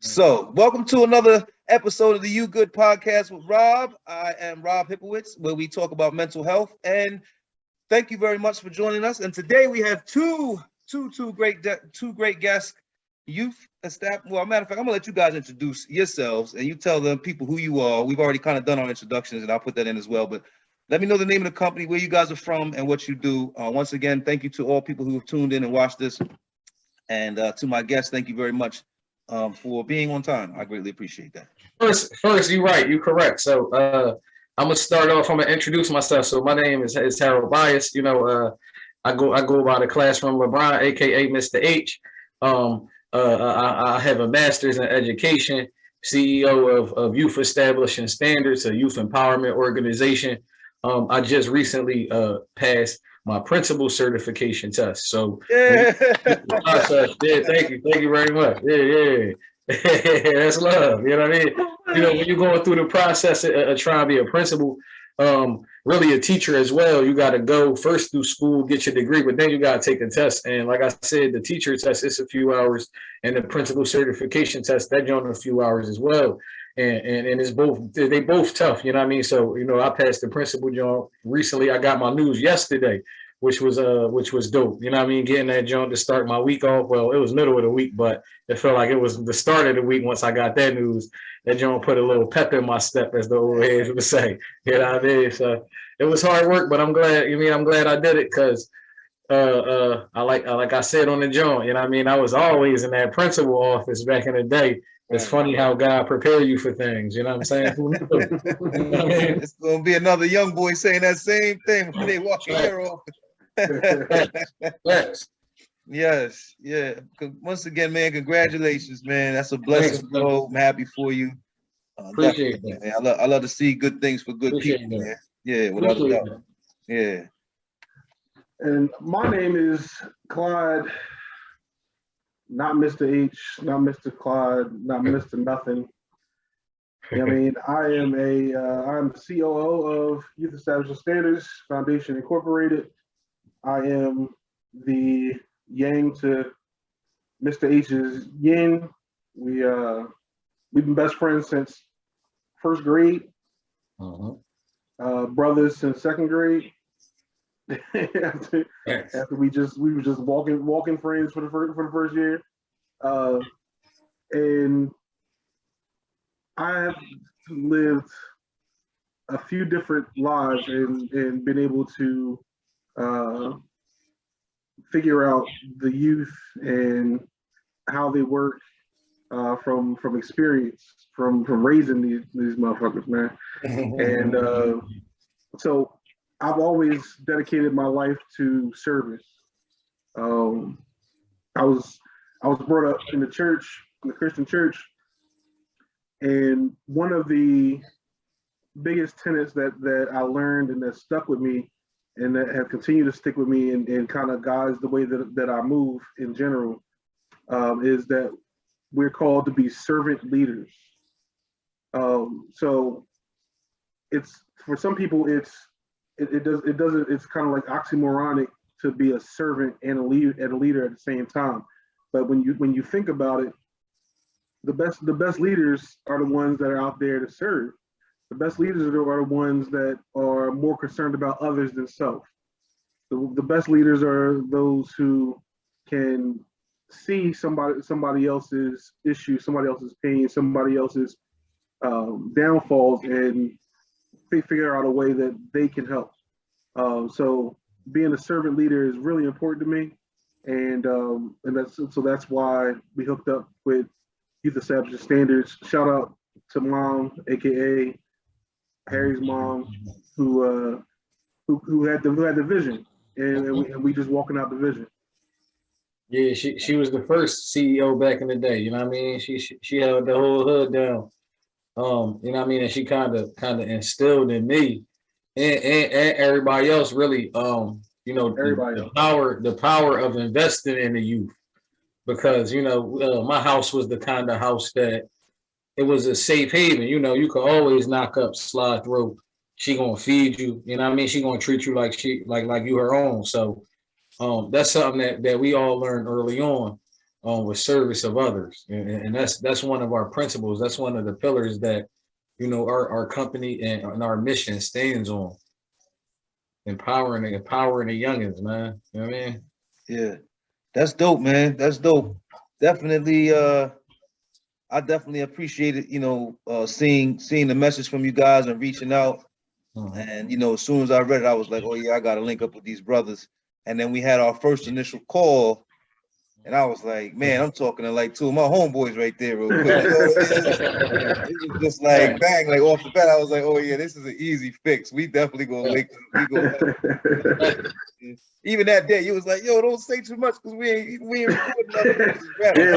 So, welcome to another episode of the You Good podcast with Rob. I am Rob Hipowitz, where we talk about mental health. And thank you very much for joining us. And today we have two great guests. Youth staff. Well, matter of fact, I'm gonna let you guys introduce yourselves and you tell them people who you are. We've already kind of done our introductions, and I'll put that in as well. But let me know the name of the company, where you guys are from, and what you do. Once again, thank you to all people who have tuned in and watched this. And to my guests, thank you very much for being on time. I greatly appreciate that. First, you're right. You're correct. So I'm gonna start off. I'm gonna introduce myself. So my name is Harold Bias. I go by the classroom LeBron, aka Mr. H. I have a master's in education, CEO of Youth Establishing Standards, a youth empowerment organization. I just recently passed my principal certification test. So Yeah. thank you very much. Yeah. That's love. You know what I mean? When you're going through the process of trying to be a principal, really a teacher as well, you got to go first through school, get your degree, but then you got to take a test. And like I said, the teacher test is a few hours, and the principal certification test, that joint a few hours as well. And it's they both tough, you know what I mean? So, I passed the principal joint recently. I got my news yesterday, which was dope. You know what I mean? Getting that joint to start my week off. Well, it was middle of the week, but it felt like it was the start of the week once I got that news. That joint put a little pep in my step, as the old heads would say. You know what I mean? So it was hard work, but I'm glad I did it, because like I said on the joint, you know what I mean? I was always in that principal office back in the day. It's funny how God prepare you for things. You know what I'm saying? Who knew? You know what I mean? It's gonna be another young boy saying that same thing when they walk in your office. Yes, yeah. Once again, man, congratulations, man. That's a blessing, bro. I'm happy for you. Appreciate that. Man. I love to see good things for good people, man. Yeah, without a doubt. Yeah. And my name is Clyde, not Mr. H, not Mr. Clyde, not Mr. Nothing. I mean, I'm the COO of Youth Establishing Standards Foundation Incorporated. I am the yang to Mr. H's yin. We've been best friends since first grade. Brothers since second grade. after we were just walking friends for the first year. And I have lived a few different lives and been able to figure out the youth and how they work from experience, from raising these motherfuckers, man. And so I've always dedicated my life to service. I was brought up in the church, in the Christian church, and one of the biggest tenets that I learned and that stuck with me and that have continued to stick with me and kind of guides the way that I move in general, is that we're called to be servant leaders. So it's, for some people, it's kind of like oxymoronic to be a servant and a leader at the same time. But when you think about it, the best leaders are the ones that are out there to serve. The best leaders are the ones that are more concerned about others than self. The best leaders are those who can see somebody else's issue, somebody else's pain, somebody else's downfalls, and figure out a way that they can help. So being a servant leader is really important to me, and that's why we hooked up with Youth Establishing Standards. Shout out to Mom, aka Harry's mom, who had the vision, and we just walking out the vision. Yeah, she was the first CEO back in the day. You know what I mean? She held the whole hood down. You know what I mean? And she kind of instilled in me and everybody else, really, the power of investing in the youth. Because, my house was the kind of house that it was a safe haven. You could always knock up, slide through. She gonna feed you. You know what I mean? She gonna treat you like you her own. So that's something that we all learned early on. with service of others, and that's one of our principles. That's one of the pillars that our company and our mission stands on. Empowering the youngins, man. You know what I mean? Yeah, that's dope, man. That's dope. Definitely. I definitely appreciate it. Seeing the message from you guys and reaching out. And as soon as I read it, I was like, oh yeah, I got to link up with these brothers. And then we had our first initial call. And I was like, man, I'm talking to like two of my homeboys right there real quick. It was just like bang, like off the bat. I was like, oh yeah, this is an easy fix. We definitely gonna link up. Even that day, you was like, yo, don't say too much because we ain't recording nothing. Yeah,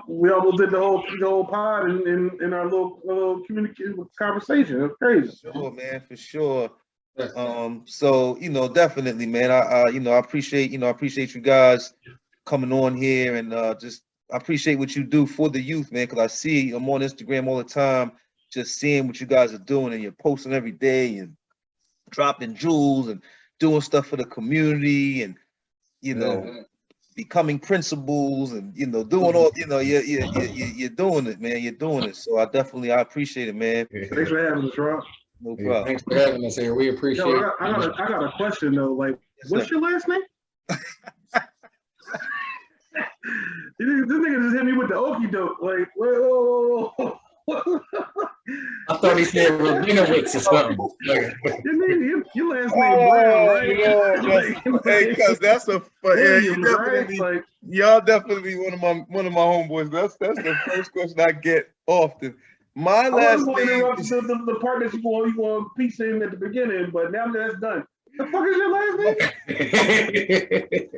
we almost did the whole pod in our little communication conversation. It was crazy. For sure, man, for sure. So definitely, man. I appreciate you guys coming on here, and just I appreciate what you do for the youth, man, because I see I'm on Instagram all the time, just seeing what you guys are doing, and you're posting every day and dropping jewels and doing stuff for the community, and becoming principals, and doing all you're doing it, man. You're doing it. So I appreciate it, man. Thanks for having us, Rob. No problem. Thanks for having us here. We appreciate it. I got a question though. Like, what's your last name? This nigga just hit me with the okie doke. Like, whoa. I thought he said Rabinowitz or something. Your last name Brown, right? Hey, cuz that's a right? Y'all definitely one of my homeboys. That's the first question I get often. My last name is the part that you want to piece in at the beginning, but now that's done. The fuck is your last name?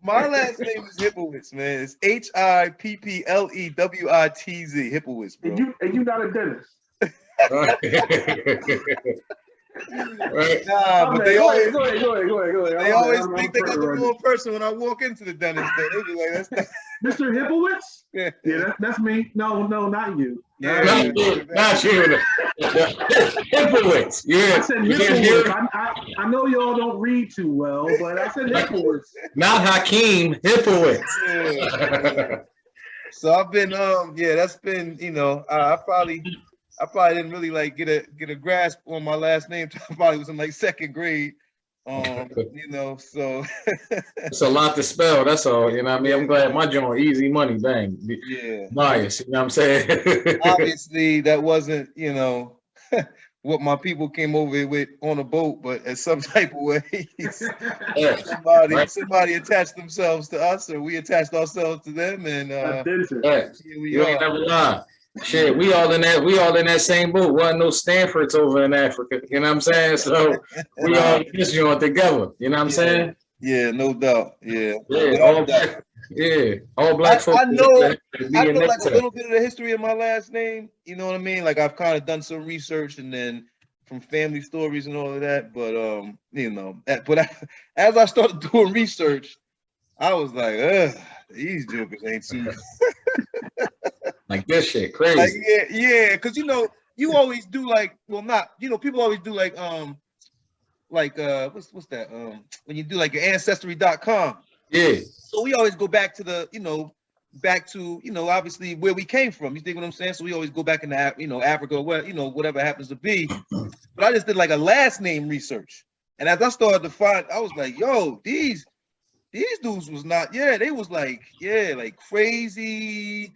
My last name is Hippowitz, man. It's HippleWitz, Hippowitz, bro. And you not a dentist. Right. Nah, but they always go ahead. They always think they got the wrong person when I walk into the dentist. They be like, "That's not." Mr. Hippowitz? Yeah, that's me. No, not you. Yeah, Not you. Hippowitz. Yeah. I said Hippowitz. I know y'all don't read too well, but I said Hippowitz. Not Hakeem, Hippowitz. Yeah. So I've been that's been I probably didn't really like get a grasp on my last name till I probably was in like second grade. So it's a lot to spell, that's all. You know what I mean? I'm glad my joint easy money, bang. Yeah. Bias, you know what I'm saying? Obviously that wasn't, what my people came over with on a boat, but in some type of way, somebody attached themselves to us, or we attached ourselves to them, and here we you are. ain't never lie. Shit, we all in that same boat. Wasn't no Stanfords over in Africa, you know what I'm saying? So we all in this joint together, you know what I'm saying? Yeah, no doubt. Yeah. All black folks. I know like a little bit of the history of my last name. You know what I mean? Like I've kind of done some research, and then from family stories and all of that. But as I started doing research, I was like, these jokers ain't too. Like this shit crazy. Like, yeah, because you always do people always do like what's that? When you do like your ancestry.com. Yeah. So we always go back to obviously where we came from. You think what I'm saying? So we always go back into Africa or whatever happens to be. But I just did like a last name research. And as I started to find, I was like, yo, these dudes was not, they was like crazy,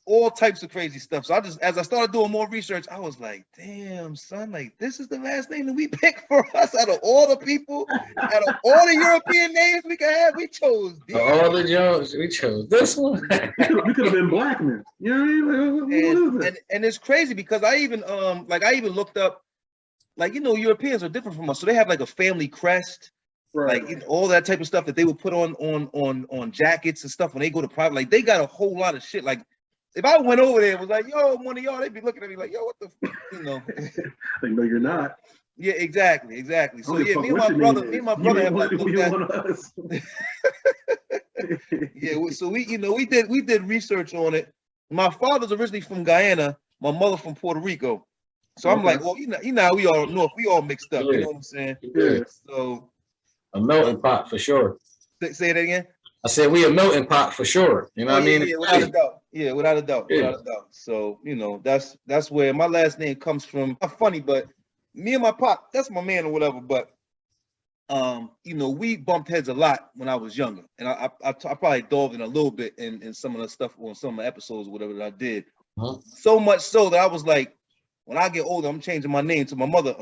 all types of crazy stuff. So as I started doing more research, I was like, damn, son, like this is the last name that we picked for us out of all the people, out of all the European names we could have, we chose these. All the Jones, we chose this one. we could have been Blackman. You know what I mean? And it's crazy because I even looked up, Europeans are different from us. So they have like a family crest. Right. Like all that type of stuff that they would put on jackets and stuff when they go to private. Like they got a whole lot of shit. Like if I went over there and was like, yo, one of y'all, they'd be looking at me like, yo, what the fuck, Like, no, you're not. Yeah, exactly. So yeah, me and my brother have like looked at. Yeah, so we did research on it. My father's originally from Guyana, my mother from Puerto Rico. So I'm like, well, how we all north, we all mixed up. You know what I'm saying? Yeah. So a melting pot for sure. Say that again. I said we a melting pot for sure. You know what I mean? Yeah, without a doubt. Yeah, without a doubt. Yeah. Without a doubt. So, that's where my last name comes from. Not funny, but me and my pop, that's my man or whatever. But we bumped heads a lot when I was younger. And I probably dove in a little bit in some of the stuff on some of the episodes or whatever that I did. So much so that I was like, when I get older, I'm changing my name to my mother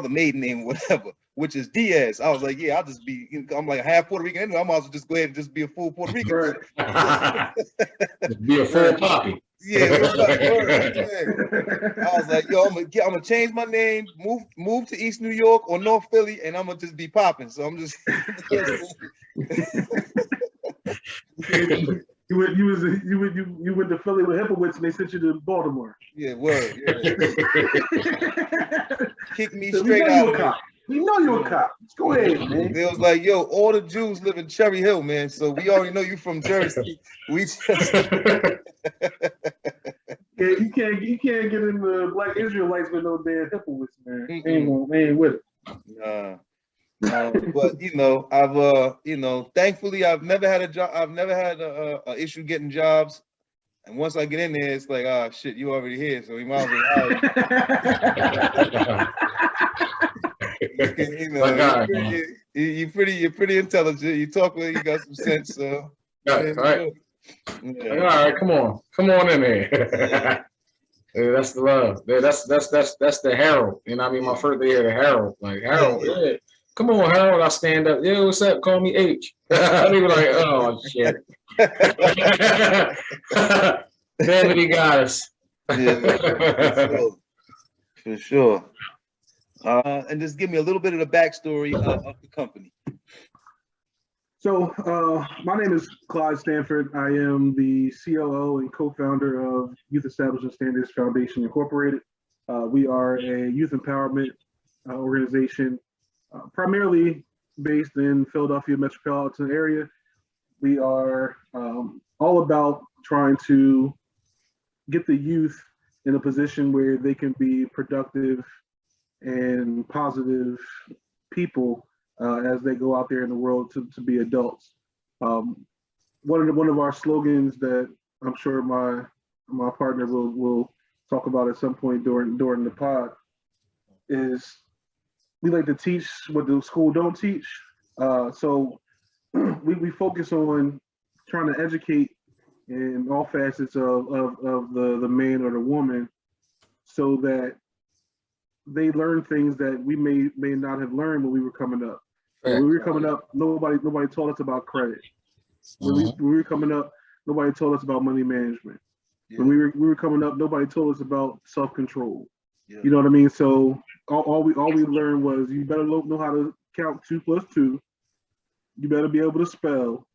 maiden name or whatever, which is Diaz. I was like, yeah, I'll just be, I'm like half Puerto Rican anyway. I might as well just go ahead and just be a full Puerto Rican. Be a full poppy. Yeah, yeah. I was like, yo, I'm gonna change my name, move to East New York or North Philly, and I'm gonna just be popping. So I'm just You went to Philly with Hipowitz and they sent you to Baltimore. Yeah, word. Yeah. Kick me So straight out. We know you're a cop. Let's go ahead, man. It was like, yo, all the Jews live in Cherry Hill, man. So we already know you from Jersey. We just you can't get in the Black Israelites with no damn Hipowitz, man. They ain't with it. Nah. But I've thankfully I've never had a job. I've never had a issue getting jobs. And once I get in there, it's like, ah, shit, you already here, so we might as well you're pretty intelligent. You talk with, you got some sense. So all right. Yeah. All right, come on in there. Yeah, that's the love. Yeah, that's the Harold. You know what I mean? My first day at Harold. Like Harold, yeah. Come on, Harold. I stand up. Yeah, what's up? Call me H. They were like, oh shit. Damn it, he got us. Yeah, for sure. And just give me a little bit of the backstory of the company. So my name is Clyde Stanford. I am the COO and co-founder of Youth Establishment Standards Foundation Incorporated. We are a youth empowerment organization, primarily based in Philadelphia metropolitan area. We are all about trying to get the youth in a position where they can be productive and positive people as they go out there in the world to be adults. One of our slogans that I'm sure my partner will talk about at some point during the pod is we like to teach what the school don't teach. So we focus on trying to educate in all facets of the man or the woman so that they learn things that we may not have learned when we were coming up. When we were coming up, nobody taught us about credit. When we were coming up, nobody told us about money management. Yeah. When we were coming up, nobody told us about self-control. Yeah. You know what I mean? So all we learned was you better know how to count 2 + 2. You better be able to spell,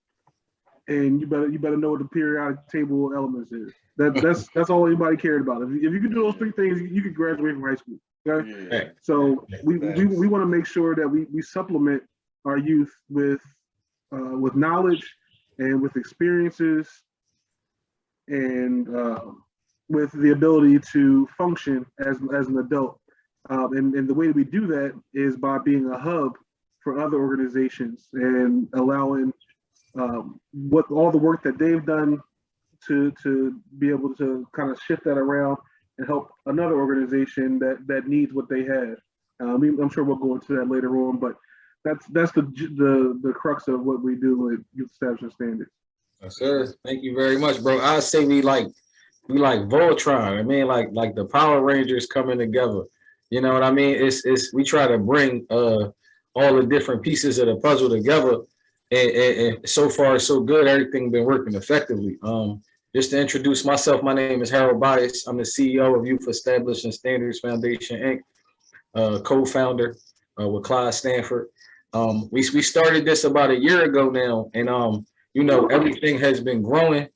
and you better know what the periodic table elements is. That's all anybody cared about. If you can do those 3 things, you could graduate from high school. Okay? Yeah. So we want to make sure that we supplement our youth with knowledge and with experiences and with the ability to function as an adult. And the way that we do that is by being a hub for other organizations and allowing what all the work that they've done to be able to kind of shift that around and help another organization that needs what they have. I'm sure we'll go into that later on, but that's the crux of what we do with Youth Establishment Standards. Yes, sir. Thank you very much, bro. I say we like Voltron. I mean, like the Power Rangers coming together. You know what I mean? It's we try to bring all the different pieces of the puzzle together, and so far so good. Everything been working effectively. Just to introduce myself, my name is Harold Bias. I'm the CEO of Youth Establishment Standards Foundation, Inc., co-founder with Clyde Stanford. We started this about a year ago now, and everything has been growing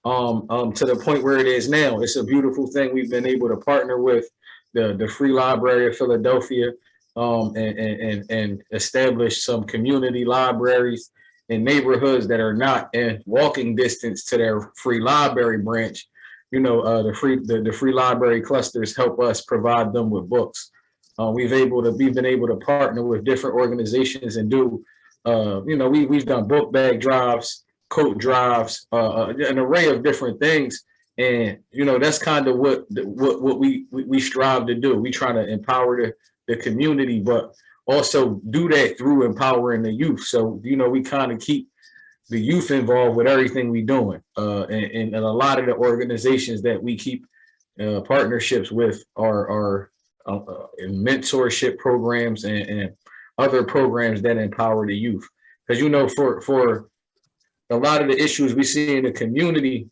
to the point where it is now. It's a beautiful thing. We've been able to partner with the Free Library of Philadelphia and establish some community libraries in neighborhoods that are not in walking distance to their free library branch. The free library clusters help us provide them with books. We've been able to partner with different organizations and do we've done book bag drives, coat drives, an array of different things. And that's kind of what we strive to do. We try to empower the community, but also do that through empowering the youth. So we kind of keep the youth involved with everything we doing. And a lot of the organizations that we keep partnerships with are mentorship programs and other programs that empower the youth. Because for a lot of the issues we see in the community,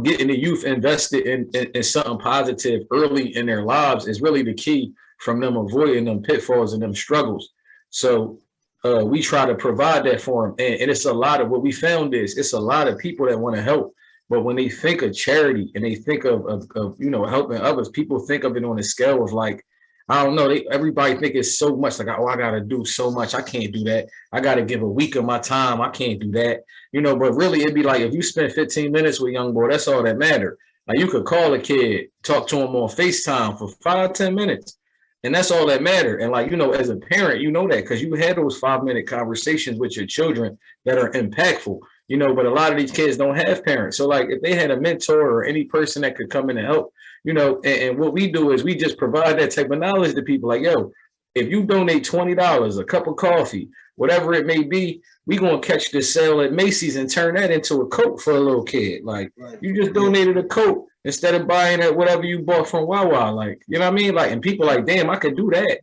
getting the youth invested in something positive early in their lives is really the key from them avoiding them pitfalls and them struggles. So we try to provide that for them. And it's a lot of what we found is it's a lot of people that want to help. But when they think of charity and they think of helping others, people think of it on a scale of like, I don't know, everybody think it's so much like, oh, I got to do so much. I can't do that. I got to give a week of my time. I can't do that. But really it'd be like, if you spend 15 minutes with a young boy, that's all that matter. Like you could call a kid, talk to him on FaceTime for 5-10 minutes. And that's all that matter. And like, as a parent, that because you had those 5-minute conversations with your children that are impactful, but a lot of these kids don't have parents. So like if they had a mentor or any person that could come in and help, and what we do is we just provide that type of knowledge to people like, yo, if you donate $20, a cup of coffee, whatever it may be, we going to catch this sale at Macy's and turn that into a coat for a little kid. Like you just donated a coat instead of buying it whatever you bought from Wawa. Like, you know what I mean? Like, and people like, damn, I could do that.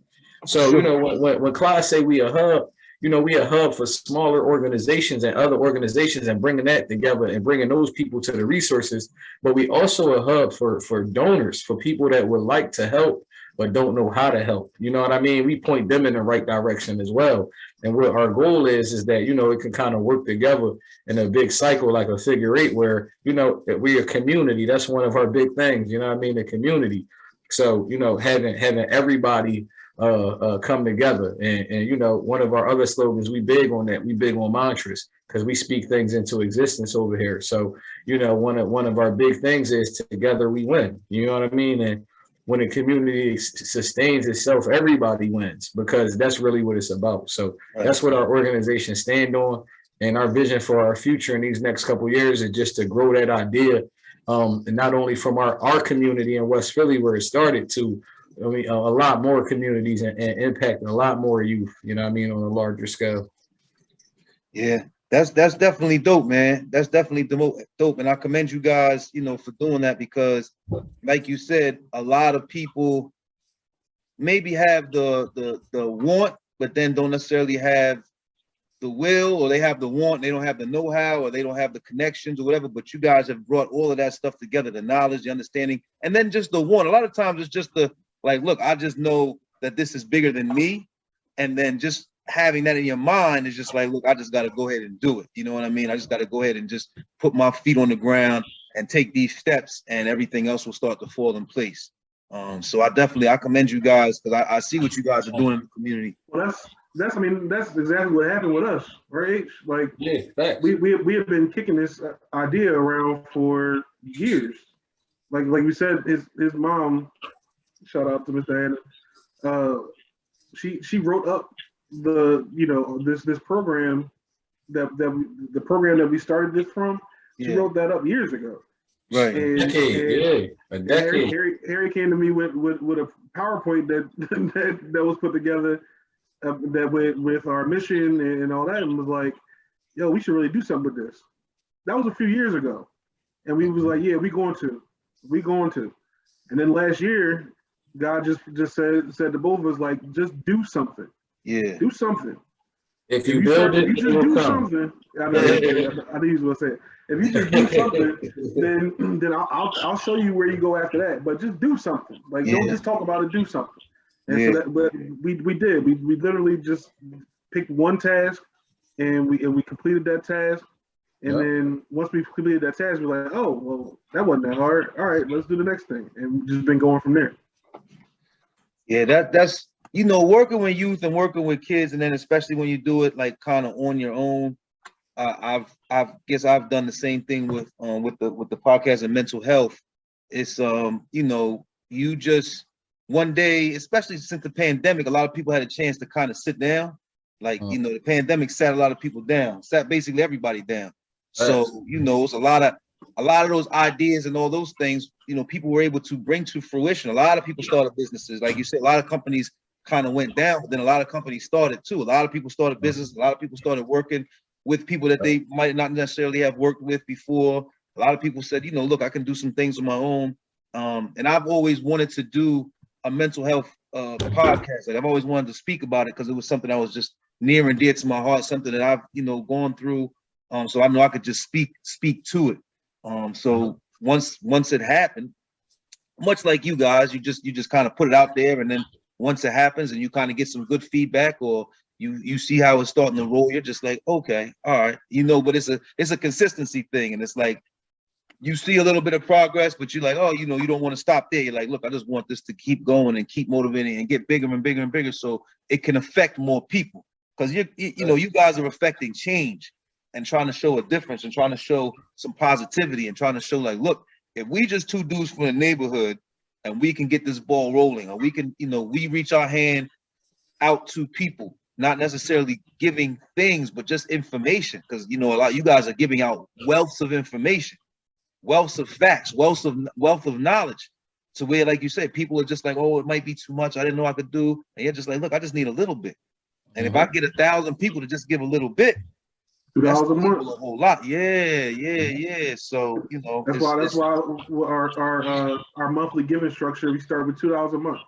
So, when Clyde say we a hub, we a hub for smaller organizations and other organizations and bringing that together and bringing those people to the resources. But we also a hub for donors, for people that would like to help but don't know how to help. You know what I mean? We point them in the right direction as well. And what our goal is that, it can kind of work together in a big cycle, like a figure eight, where, we're a community. That's one of our big things, you know what I mean? The community. So, having everybody come together. And one of our other slogans, we big on that. We big on mantras because we speak things into existence over here. So, one of our big things is together we win. You know what I mean? And when a community sustains itself, everybody wins because that's really what it's about. So that's what our organization stand on. And our vision for our future in these next couple of years is just to grow that idea. And not only from our community in West Philly where it started to, a lot more communities and impact a lot more youth, on a larger scale. Yeah, that's definitely dope, man. That's definitely dope. And I commend you guys, for doing that because like you said, a lot of people maybe have the want, but then don't necessarily have the will, or they have the want, they don't have the know-how, or they don't have the connections or whatever, but you guys have brought all of that stuff together, the knowledge, the understanding, and then just the want. A lot of times it's just like, look, I just know that this is bigger than me. And then just having that in your mind is just like, look, I just got to go ahead and do it. You know what I mean? I just got to go ahead and just put my feet on the ground and take these steps and everything else will start to fall in place. So I commend you guys because I see what you guys are doing in the community. Well, that's exactly what happened with us, right? Like yeah, we have been kicking this idea around for years. Like we said, his mom, shout out to Mr. Anna. She wrote up this program the program that we started this from. She wrote that up years ago. Right. A decade. Harry came to me with a PowerPoint that was put together that with our mission and all that, and was like, yo, we should really do something with this. That was a few years ago. And we was like, yeah, we going to. And then last year, God just said to both of us, like, just do something. Yeah. Do something. If you build it, you just do something. I know he was gonna say it. If you just do something, then I'll show you where you go after that. But just do something. Like don't just talk about it, do something. And so that, but we did. We literally just picked one task and we completed that task. And then once we completed that task, we're like, oh, well, that wasn't that hard. All right, let's do the next thing. And we've just been going from there. Yeah, that's working with youth and working with kids, and then especially when you do it like kind of on your own. I've done the same thing with the podcast and mental health. It's you just one day, especially since the pandemic, a lot of people had a chance to kind of sit down Like, you know, the pandemic sat a lot of people down, sat basically everybody down. So, Right. you know, it's a lot of those ideas and all those things, you know, people were able to bring to fruition. A lot of people started businesses. Like you said, a lot of companies kind of went down, but then a lot of companies started too. A lot of people started business. A lot of people started working with people that they might not necessarily have worked with before. A lot of people said, you know, look, I can do some things on my own. And I've always wanted to do a mental health podcast. Like I've always wanted to speak about it because it was something that was just near and dear to my heart, something that I've, you know, gone through. So I know I could just speak to it. So once it happened, much like you guys, you just kind of put it out there, and then once it happens and you kind of get some good feedback, or you see how it's starting to roll, you're just like, okay, all right, you know. But it's a consistency thing, and it's like you see a little bit of progress, but you're like, oh, you know, you don't want to stop there. You're like, look, I just want this to keep going and keep motivating and get bigger and bigger and bigger, so it can affect more people. Because you know, you guys are affecting change and trying to show a difference and trying to show some positivity and trying to show like, look, if we just two dudes from the neighborhood and we can get this ball rolling, or we can, you know, we reach our hand out to people, not necessarily giving things, but just information. Because, you know, a lot of you guys are giving out wealths of information, wealths of facts, wealth of knowledge, to where, like you said, people are just like, oh, it might be too much, I didn't know I could do. And you're just like, look, I just need a little bit. And if I get 1,000 people to just give a little bit, that's $2 a month. a whole lot. Yeah. So, you know, That's why our monthly giving structure, we start with $2 a month.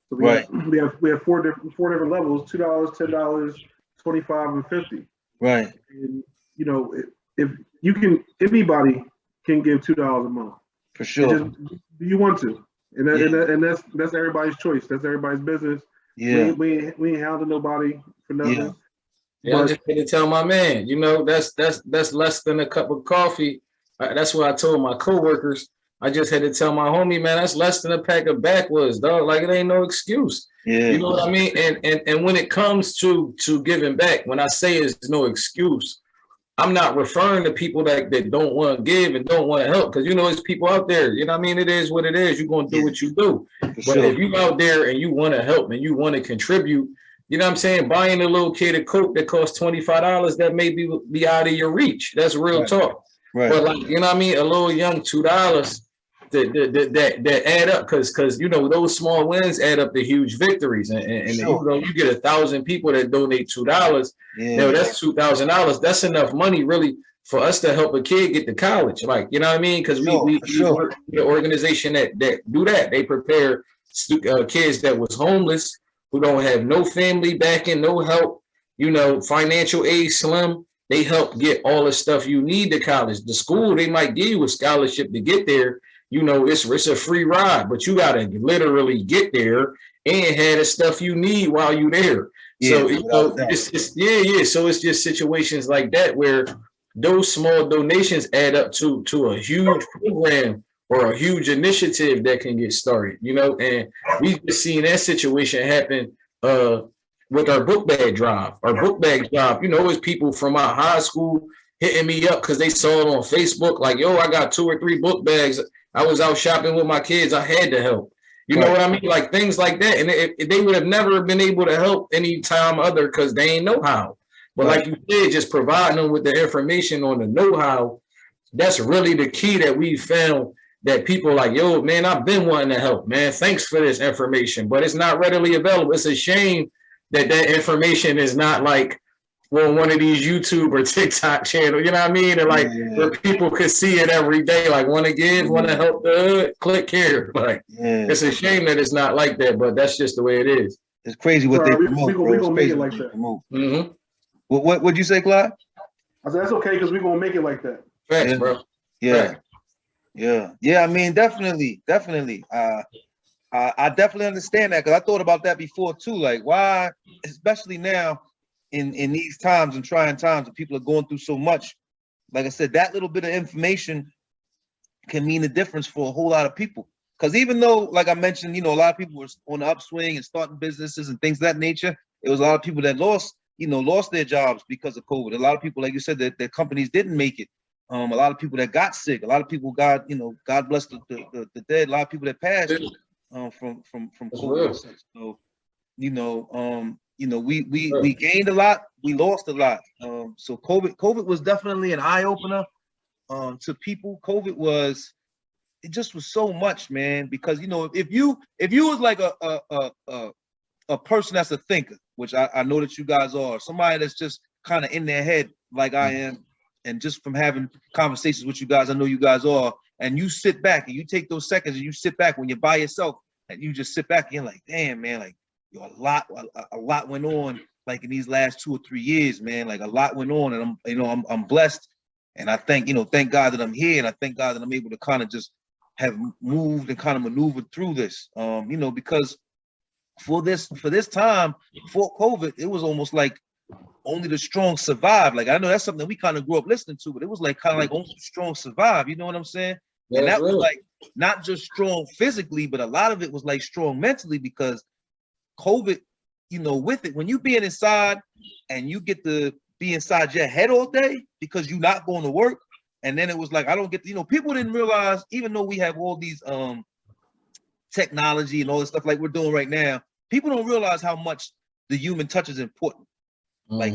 So we have four different levels: $2, $10, 25, and 50. Right. And you know, if you can, anybody can give $2 a month. For sure. Do you want to? And that's everybody's choice. That's everybody's business. Yeah. We ain't hounding nobody for nothing. Yeah, I just had to tell my man, you know, that's less than a cup of coffee. That's what I told my coworkers. I just had to tell my homie, man, that's less than a pack of backwoods, dog. Like, it ain't no excuse. Yeah. You know what I mean? And when it comes to giving back, when I say it's no excuse, I'm not referring to people that don't want to give and don't want to help, because, you know, there's people out there, you know what I mean? It is what it is. You're going to do what you do. But if you out there and you want to help and you want to contribute, you know what I'm saying? Buying a little kid a Coke that costs $25, that may be out of your reach. That's real talk. Right. But, like, you know what I mean? A little young $2 that add up, because you know, those small wins add up to huge victories. And you know, you get 1,000 people that donate $2. You know, that's $2,000. That's enough money really for us to help a kid get to college. Like, you know what I mean? Because we work with an organization that do that. They prepare kids that was homeless, who don't have no family backing, no help, you know, financial aid slim. They help get all the stuff you need to college. The school, they might give you a scholarship to get there. You know, it's a free ride, but you got to literally get there and have the stuff you need while you're there. Yeah, so, you know, So it's just situations like that where those small donations add up to a huge program or a huge initiative that can get started, you know. And we've just seen that situation happen with our book bag drive. Our book bag drive, you know, it's people from our high school hitting me up because they saw it on Facebook, like, yo, I got 2 or 3 book bags. I was out shopping with my kids. I had to help. You know what I mean? Like things like that. And they would have never been able to help any time other because they ain't know how. But like you said, just providing them with the information on the know-how, that's really the key that we found, that people like, yo, man, I've been wanting to help, man. Thanks for this information, but it's not readily available. It's a shame that information is not like on one of these YouTube or TikTok channels, you know what I mean? And like where people could see it every day, like want to give, want to help the click here. Like it's a shame that it's not like that, but that's just the way it is. It's crazy what they promote. We're gonna make it like that. Mm-hmm. What'd you say, Clyde? I said that's okay because we're gonna make it like that. Thanks, bro. Yeah. I mean, definitely. I definitely understand that, because I thought about that before too. Like, why, especially now in these times and trying times when people are going through so much, like I said, that little bit of information can mean a difference for a whole lot of people. Because even though, like I mentioned, you know, a lot of people were on the upswing and starting businesses and things of that nature, it was a lot of people that lost their jobs because of COVID. A lot of people, like you said, that their companies didn't make it. A lot of people that got sick. A lot of people God bless the dead. A lot of people that passed from COVID. So, you know, we gained a lot, we lost a lot. So COVID was definitely an eye opener to people. It just was so much, man. Because you know, if you was like a person that's a thinker, which I know that you guys are, somebody that's just kind of in their head like I am, and just from having conversations with you guys, I know you guys are, and you sit back and you take those seconds and you sit back when you're by yourself and you just sit back and you're like, damn, man, like yo, a lot went on like in these last 2 or 3 years, man. Like a lot went on, and I'm blessed, and I thank God that I'm here, and I thank God that I'm able to kind of just have moved and kind of maneuvered through this, because for this time before COVID, it was almost like only the strong survive. Like I know that's something we kind of grew up listening to, but it was like kind of like only the strong survive. You know what I'm saying? Yeah, and that really. was like not just strong physically, but a lot of it was like strong mentally, because COVID, with it, when you being inside and you get to be inside your head all day because you're not going to work, and then it was like I don't get people didn't realize, even though we have all these technology and all this stuff like we're doing right now, people don't realize how much the human touch is important. Like,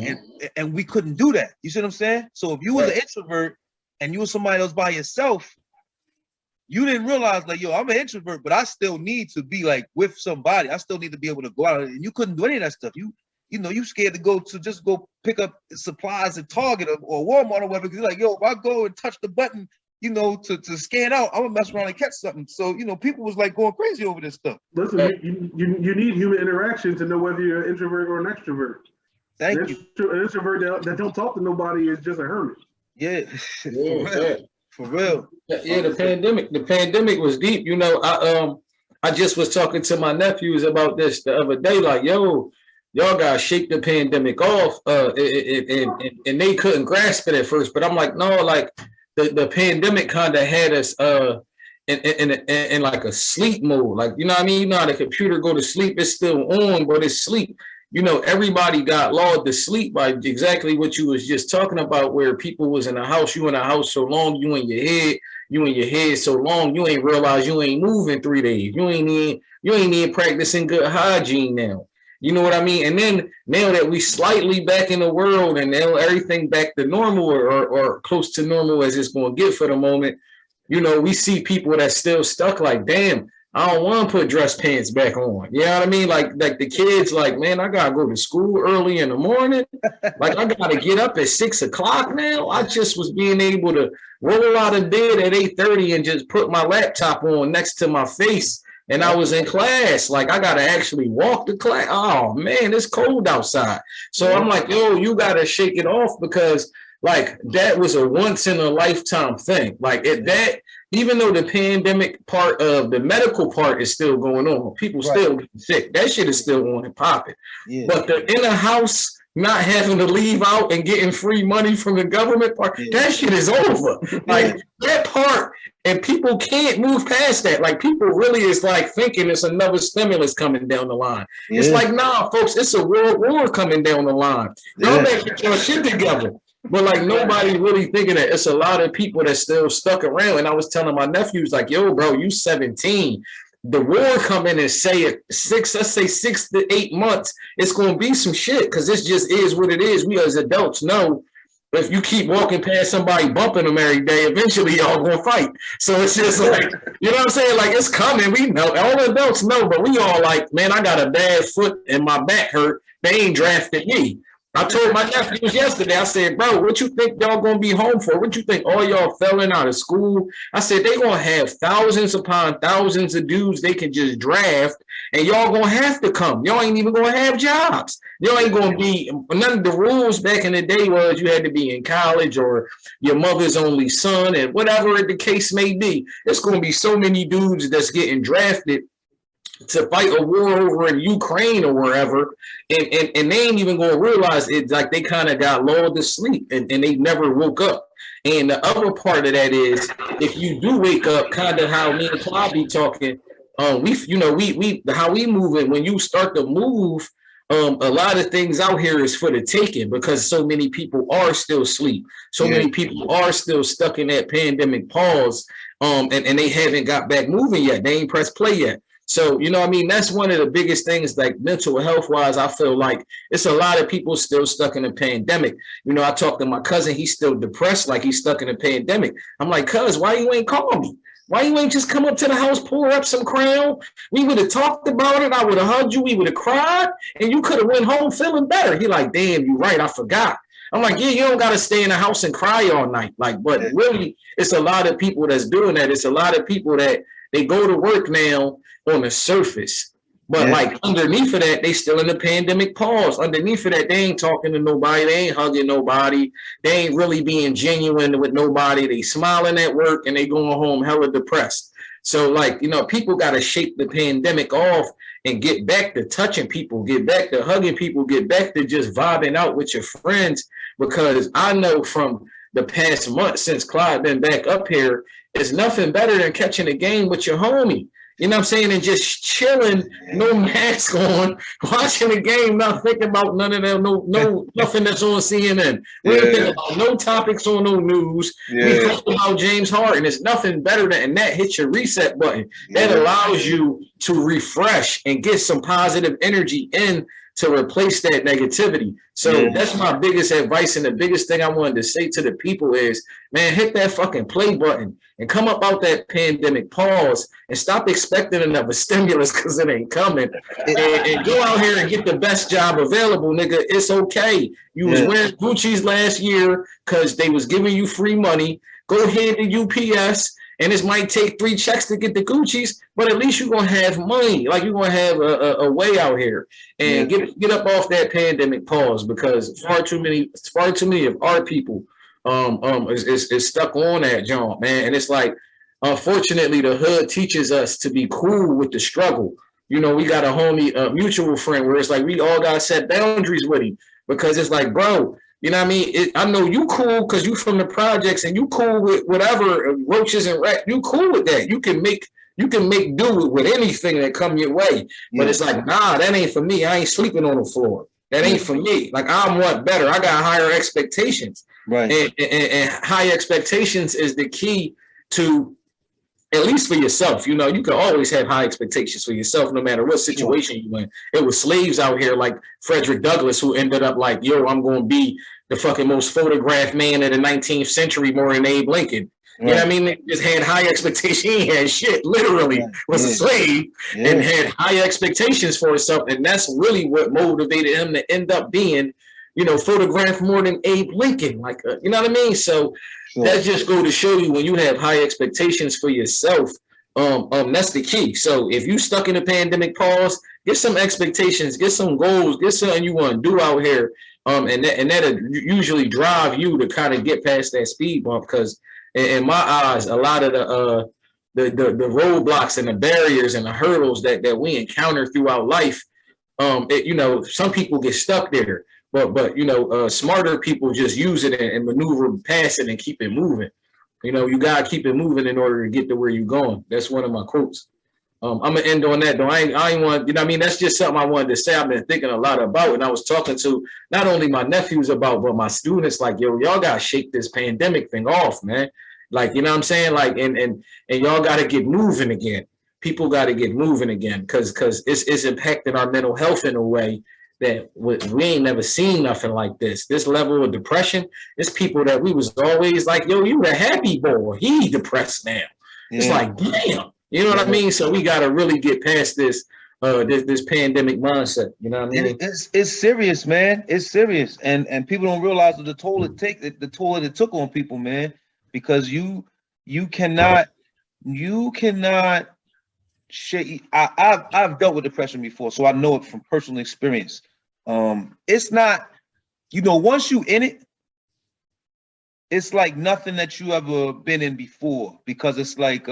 and we couldn't do that. You see what I'm saying? So if you was an introvert and you was somebody else by yourself, you didn't realize like, yo, I'm an introvert, but I still need to be like with somebody. I still need to be able to go out, and you couldn't do any of that stuff. You scared to just go pick up supplies at Target or Walmart or whatever. Because you're like, yo, if I go and touch the button, to scan out, I'm gonna mess around and catch something. So, people was like going crazy over this stuff. Listen, you need human interaction to know whether you're an introvert or an extrovert. Thank you. An introvert that don't talk to nobody is just a hermit. Yeah, for real. Yeah, the pandemic was deep. I just was talking to my nephews about this the other day. Like, yo, y'all gotta shake the pandemic off. And they couldn't grasp it at first. But I'm like, no, like the pandemic kind of had us in like a sleep mode. Like, you know what I mean? You know how the computer go to sleep, it's still on, but it's sleep. Everybody got lulled to sleep by exactly what you was just talking about, where people was in the house, you in the house so long, you in your head so long, you ain't realize you ain't moving 3 days. You ain't even practicing good hygiene now. You know what I mean? And then now that we slightly back in the world and now everything back to normal or close to normal as it's going to get for the moment, we see people that still stuck like, damn, I don't want to put dress pants back on. You know what I mean? Like the kids, like, man, I got to go to school early in the morning. Like I got to get up at 6 o'clock now. I just was being able to roll out of bed at 8:30 and just put my laptop on next to my face. And I was in class. Like I got to actually walk to class. Oh man, it's cold outside. So I'm like, yo, you got to shake it off, because like that was a once in a lifetime thing. Like even though the pandemic part of the medical part is still going on, people still getting sick. That shit is still on and popping. Yeah. But the in the house, not having to leave out and getting free money from the government part, that shit is over. Like that part, and people can't move past that. Like people really is like thinking it's another stimulus coming down the line. Yeah. It's like, nah, folks, it's a world war coming down the line. Y'all better get your shit together. But like nobody really thinking that. It's a lot of people that still stuck around. And I was telling my nephews, like, yo, bro, you 17. The war coming and say it 6 to 8 months, it's gonna be some shit, because this just is what it is. We as adults know if you keep walking past somebody bumping them every day, eventually y'all gonna fight. So it's just like, you know what I'm saying? Like it's coming. We know, all the adults know, but we all like, man, I got a bad foot and my back hurt. They ain't drafted me. I told my nephews yesterday, I said, bro, what you think y'all gonna be home for? What you think all y'all failing out of school? I said, they gonna have thousands upon thousands of dudes they can just draft, and y'all gonna have to come. Y'all ain't even gonna have jobs. Y'all ain't gonna be, none of the rules back in the day was you had to be in college or your mother's only son and whatever the case may be. It's gonna be so many dudes that's getting drafted to fight a war over in Ukraine or wherever, and they ain't even gonna realize it. Like they kind of got lulled to sleep and they never woke up. And the other part of that is, if you do wake up, kind of how me and Clive be talking, how we move it. When you start to move, a lot of things out here is for the taking, because so many people are still asleep. So many people are still stuck in that pandemic pause, and they haven't got back moving yet. They ain't pressed play yet. So, you know what I mean? That's one of the biggest things, like mental health wise. I feel like it's a lot of people still stuck in a pandemic. You know, I talked to my cousin, he's still depressed, like he's stuck in a pandemic. I'm like, cuz, why you ain't call me? Why you ain't just come up to the house, pour up some Crown? We would have talked about it. I would have hugged you. We would have cried, and you could have went home feeling better. He like, damn, you right. I forgot. I'm like, yeah, you don't got to stay in the house and cry all night. Like, but really, it's a lot of people that's doing that. It's a lot of people that they go to work now on the surface. But like underneath of that, they still in the pandemic pause. Underneath of that, they ain't talking to nobody. They ain't hugging nobody. They ain't really being genuine with nobody. They smiling at work and they going home hella depressed. So like, you know, people got to shake the pandemic off and get back to touching people, get back to hugging people, get back to just vibing out with your friends. Because I know from the past month since Clyde been back up here, it's nothing better than catching a game with your homie. You know what I'm saying? And just chilling, no mask on, watching the game, not thinking about none of that, no nothing that's on CNN. We ain't thinking about no topics on no news. We talking about James Harden. It's nothing better than, and that hits your reset button. That allows you to refresh and get some positive energy in to replace that negativity. So that's my biggest advice, and the biggest thing I wanted to say to the people is, man, hit that fucking play button and come up out that pandemic pause and stop expecting another stimulus because it ain't coming. And go out here and get the best job available, nigga. It's okay. You was wearing Gucci's last year because they was giving you free money. Go ahead to UPS. And this might take 3 checks to get the Gucci's, but at least you're gonna have money. Like you're gonna have a way out here and get up off that pandemic pause, because far too many of our people is stuck on that jump, man. And it's like, unfortunately, the hood teaches us to be cool with the struggle. You know, we got a mutual friend where it's like we all gotta set boundaries with him, because it's like, bro. You know what I mean? I know you cool because you from the projects and you cool with whatever, roaches and rats. You cool with that. You can make do with anything that come your way. But it's like, nah, that ain't for me. I ain't sleeping on the floor. That ain't for me. Like, I want better. I got higher expectations. Right. And high expectations is the key to, at least for yourself. You know, you can always have high expectations for yourself, no matter what situation you in. It was slaves out here like Frederick Douglass who ended up like, yo, I'm going to be the fucking most photographed man of the 19th century more than Abe Lincoln. You know what I mean? They just had high expectations. He had shit, literally was a slave and had high expectations for himself. And that's really what motivated him to end up being, you know, photographed more than Abe Lincoln. Like, you know what I mean? So that just go to show you, when you have high expectations for yourself, that's the key. So if you stuck in a pandemic pause, get some expectations, get some goals, get something you want to do out here. And that'll usually drive you to kind of get past that speed bump, because in my eyes, a lot of the roadblocks and the barriers and the hurdles that we encounter throughout life, you know, some people get stuck there, but you know, smarter people just use it and maneuver past it and keep it moving. You know, you gotta keep it moving in order to get to where you're going. That's one of my quotes. I'm gonna end on that though. I ain't want, you know what I mean? That's just something I wanted to say. I've been thinking a lot about, and I was talking to not only my nephews about, but my students, like, yo, y'all gotta shake this pandemic thing off, man. Like, you know what I'm saying? Like, and y'all gotta get moving again. People gotta get moving again, because it's impacting our mental health in a way that we ain't never seen nothing like this. This level of depression, it's people that we was always like, yo, you the happy boy. He depressed now. It's like, damn. You know what I mean? So we got to really get past this this pandemic mindset. You know what I mean? It's serious, man. It's serious, and people don't realize the toll it took on people, man. Because you cannot shake. I've dealt with depression before, so I know it from personal experience. It's not, you know, once you in it, it's like nothing that you ever been in before, because it's like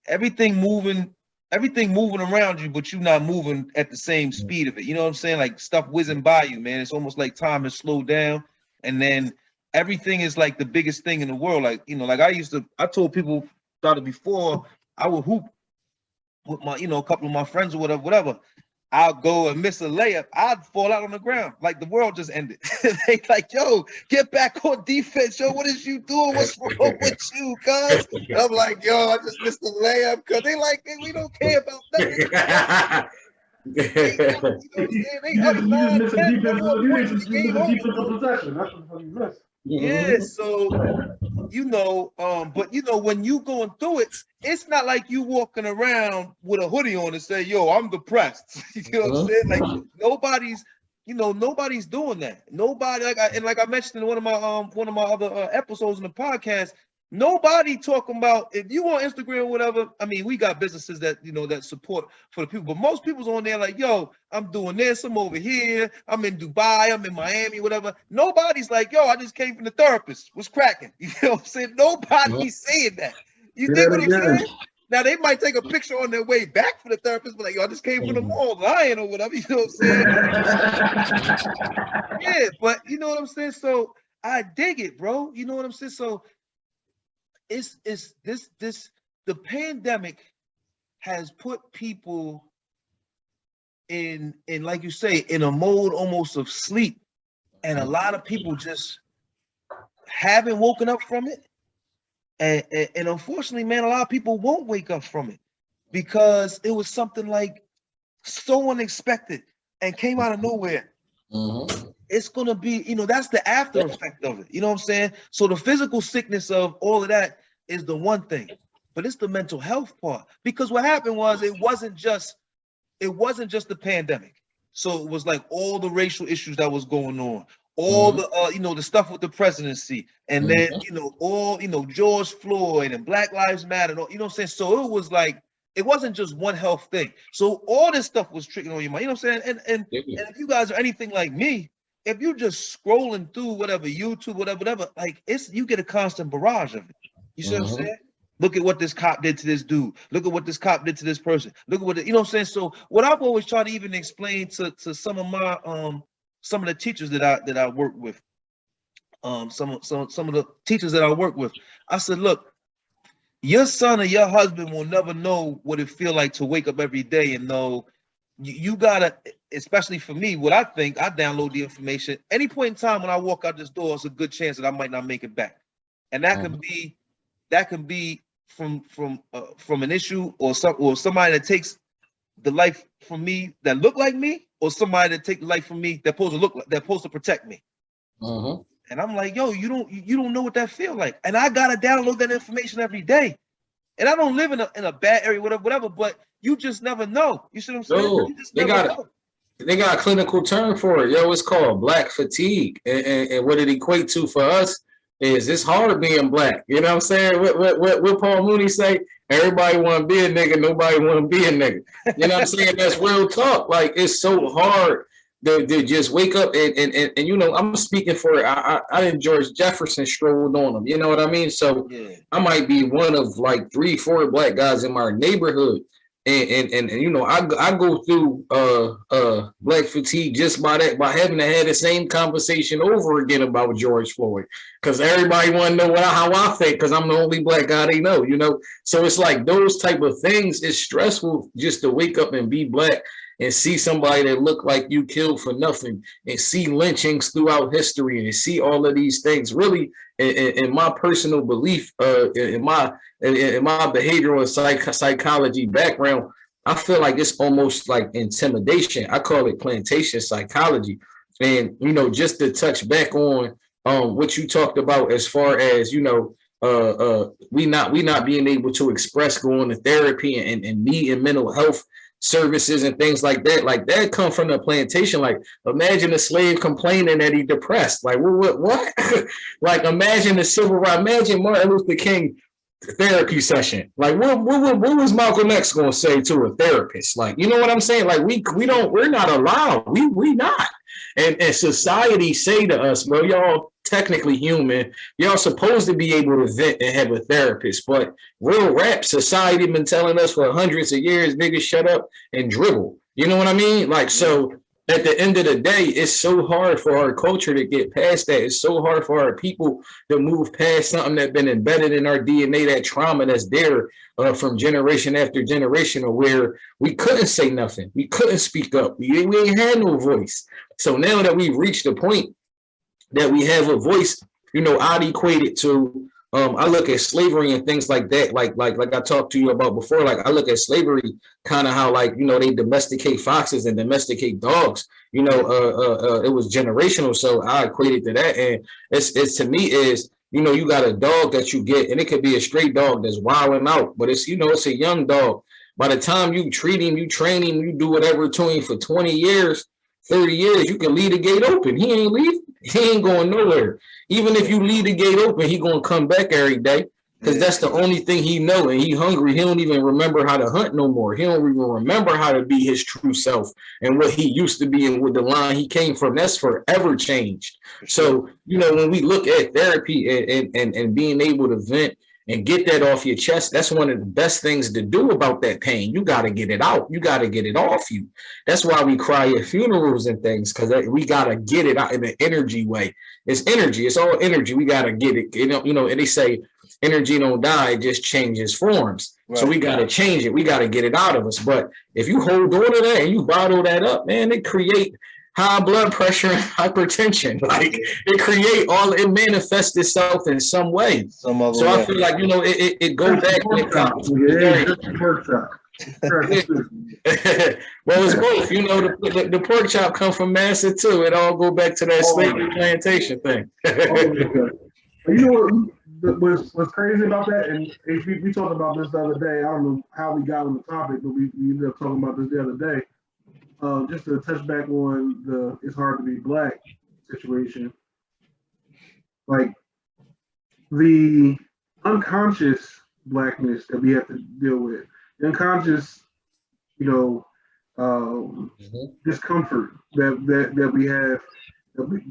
everything moving around you, but you're not moving at the same speed of it. You know what I'm saying? Like stuff whizzing by you, man. It's almost like time has slowed down, and then everything is like the biggest thing in the world. Like, you know, like I told people, started before, I would hoop with my, you know, a couple of my friends or whatever. I'll go and miss a layup, I'd fall out on the ground like the world just ended. They like, yo, get back on defense, yo. What is you doing? What's wrong with you, cuz? I'm like, yo, I just missed the layup. Cause they like, hey, we don't care about nothing. You just miss a defensive possession. That's what you miss. Yeah, so but when you going through it, it's not like you walking around with a hoodie on and say, yo, I'm depressed. You know what I'm saying? Like nobody's doing that. Nobody, like I mentioned in one of my other episodes in the podcast, nobody talking about, if you on Instagram or whatever, I mean, we got businesses that that support for the people, but most people's on there like, yo, I'm doing this, I'm over here, I'm in Dubai, I'm in Miami, whatever. Nobody's like, yo, I just came from the therapist, what's cracking? You know what I'm saying? Nobody's saying that. You think what I'm saying? Now they might take a picture on their way back for the therapist, but like, yo, I just came from the mall lying or whatever, you know what I'm saying? Yeah, but you know what I'm saying? So I dig it, bro. You know what I'm saying? So it's the pandemic has put people in like you say, in a mode almost of sleep, and a lot of people just haven't woken up from it, and unfortunately, man, a lot of people won't wake up from it because it was something like so unexpected and came out of nowhere. It's gonna be, that's the after effect of it. You know what I'm saying? So the physical sickness of all of that is the one thing, but it's the mental health part. Because what happened was it wasn't just the pandemic. So it was like all the racial issues that was going on, all the the stuff with the presidency, and then all George Floyd and Black Lives Matter. You know what I'm saying? So it was like, it wasn't just one health thing. So all this stuff was tricking on your mind. You know what I'm saying? And if you guys are anything like me, if you're just scrolling through whatever YouTube, whatever, like you get a constant barrage of it. You see what I'm saying? Look at what this cop did to this dude. Look at what this cop did to this person. Look at what you know what I'm saying. So what I've always tried to even explain to some of my some of the teachers that I work with, some of the teachers that I work with, I said, look, your son or your husband will never know what it feel like to wake up every day and know you gotta, especially for me, what I think, I download the information. Any point in time when I walk out this door, it's a good chance that I might not make it back. And that can be from an issue or somebody that takes the life from me that look like me, or somebody that take the life from me that supposed to protect me. And I'm like, yo, you don't know what that feel like. And I gotta download that information every day. And I don't live in a bad area, whatever, but you just never know. You see what I'm saying? No, they got a clinical term for it. Yo, it's called black fatigue. And what it equates to for us is it's hard being black. You know what I'm saying? What Paul Mooney say? Everybody want to be a nigga, nobody want to be a nigga. You know what I'm saying? That's real talk. Like, it's so hard to just wake up and I'm speaking for I didn't George Jefferson strolled on them. You know what I mean? So yeah. I might be one of like 3-4 black guys in my neighborhood. And I go through black fatigue just by having to have the same conversation over again about George Floyd, because everybody want to know how I think, because I'm the only black guy they know, So it's like those type of things. It's stressful just to wake up and be black and see somebody that look like you killed for nothing, and see lynchings throughout history, and see all of these things. Really, in my personal belief, in my behavioral psychology background, I feel like it's almost like intimidation. I call it plantation psychology. And just to touch back on what you talked about as far as we not being able to express going to therapy and needing mental health services and things like that come from the plantation. Like, imagine a slave complaining that he depressed. Like, what? Like, imagine the civil rights. Imagine Martin Luther King therapy session. Like, what was Malcolm X gonna say to a therapist? Like, you know what I'm saying? Like, we're not allowed. We not. And society say to us, well, y'all technically human. Y'all supposed to be able to vent and have a therapist. But real rap, society been telling us for hundreds of years, niggas shut up and dribble. You know what I mean? Like, so at the end of the day, it's so hard for our culture to get past that. It's so hard for our people to move past something that's been embedded in our DNA, that trauma that's there from generation after generation, of where we couldn't say nothing. We couldn't speak up. We ain't had no voice. So now that we've reached the point that we have a voice, I'd equate it to, I look at slavery and things like that, like I talked to you about before. Like, I look at slavery kind of how, like, they domesticate foxes and domesticate dogs. It was generational, so I equated to that. And it's to me is, you got a dog that you get, and it could be a stray dog that's wilding out, but it's it's a young dog. By the time you treat him, you train him, you do whatever to him for 20 years, 30 years, you can leave the gate open. He ain't leaving. He ain't going nowhere. Even if you leave the gate open, he gonna come back every day, because that's the only thing he know. And he hungry. He don't even remember how to hunt no more. He don't even remember how to be his true self and what he used to be and with the line he came from. That's forever changed. So, when we look at therapy and being able to vent and get that off your chest, that's one of the best things to do about that pain. You got to get it out. You got to get it off you. That's why we cry at funerals and things, because we got to get it out in an energy way. It's energy. It's all energy. We got to get it. And they say energy don't die. It just changes forms. Right. So we got to change it. We got to get it out of us. But if you hold on to that and you bottle that up, man, it create high blood pressure and hypertension. Like, it manifests itself in some way. So way. I feel like, it goes back. Well, it's both. The pork chop come from Massa too. It all go back to that slavery plantation thing. What's crazy about that, and we talked about this the other day. I don't know how we got on the topic, but we ended up talking about this the other day. Just to touch back on the "it's hard to be black" situation, like the unconscious blackness that we have to deal with, the unconscious, discomfort that we have,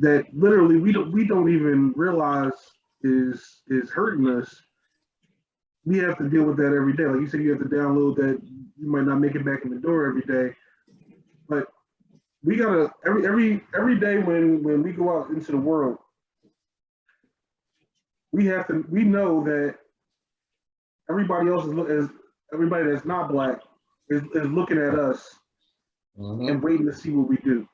that literally we don't even realize is hurting us. We have to deal with that every day. Like you said, you have to download that. You might not make it back in the door every day. But we gotta every day when we go out into the world, we know that everybody else is everybody that's not black is looking at us and waiting to see what we do.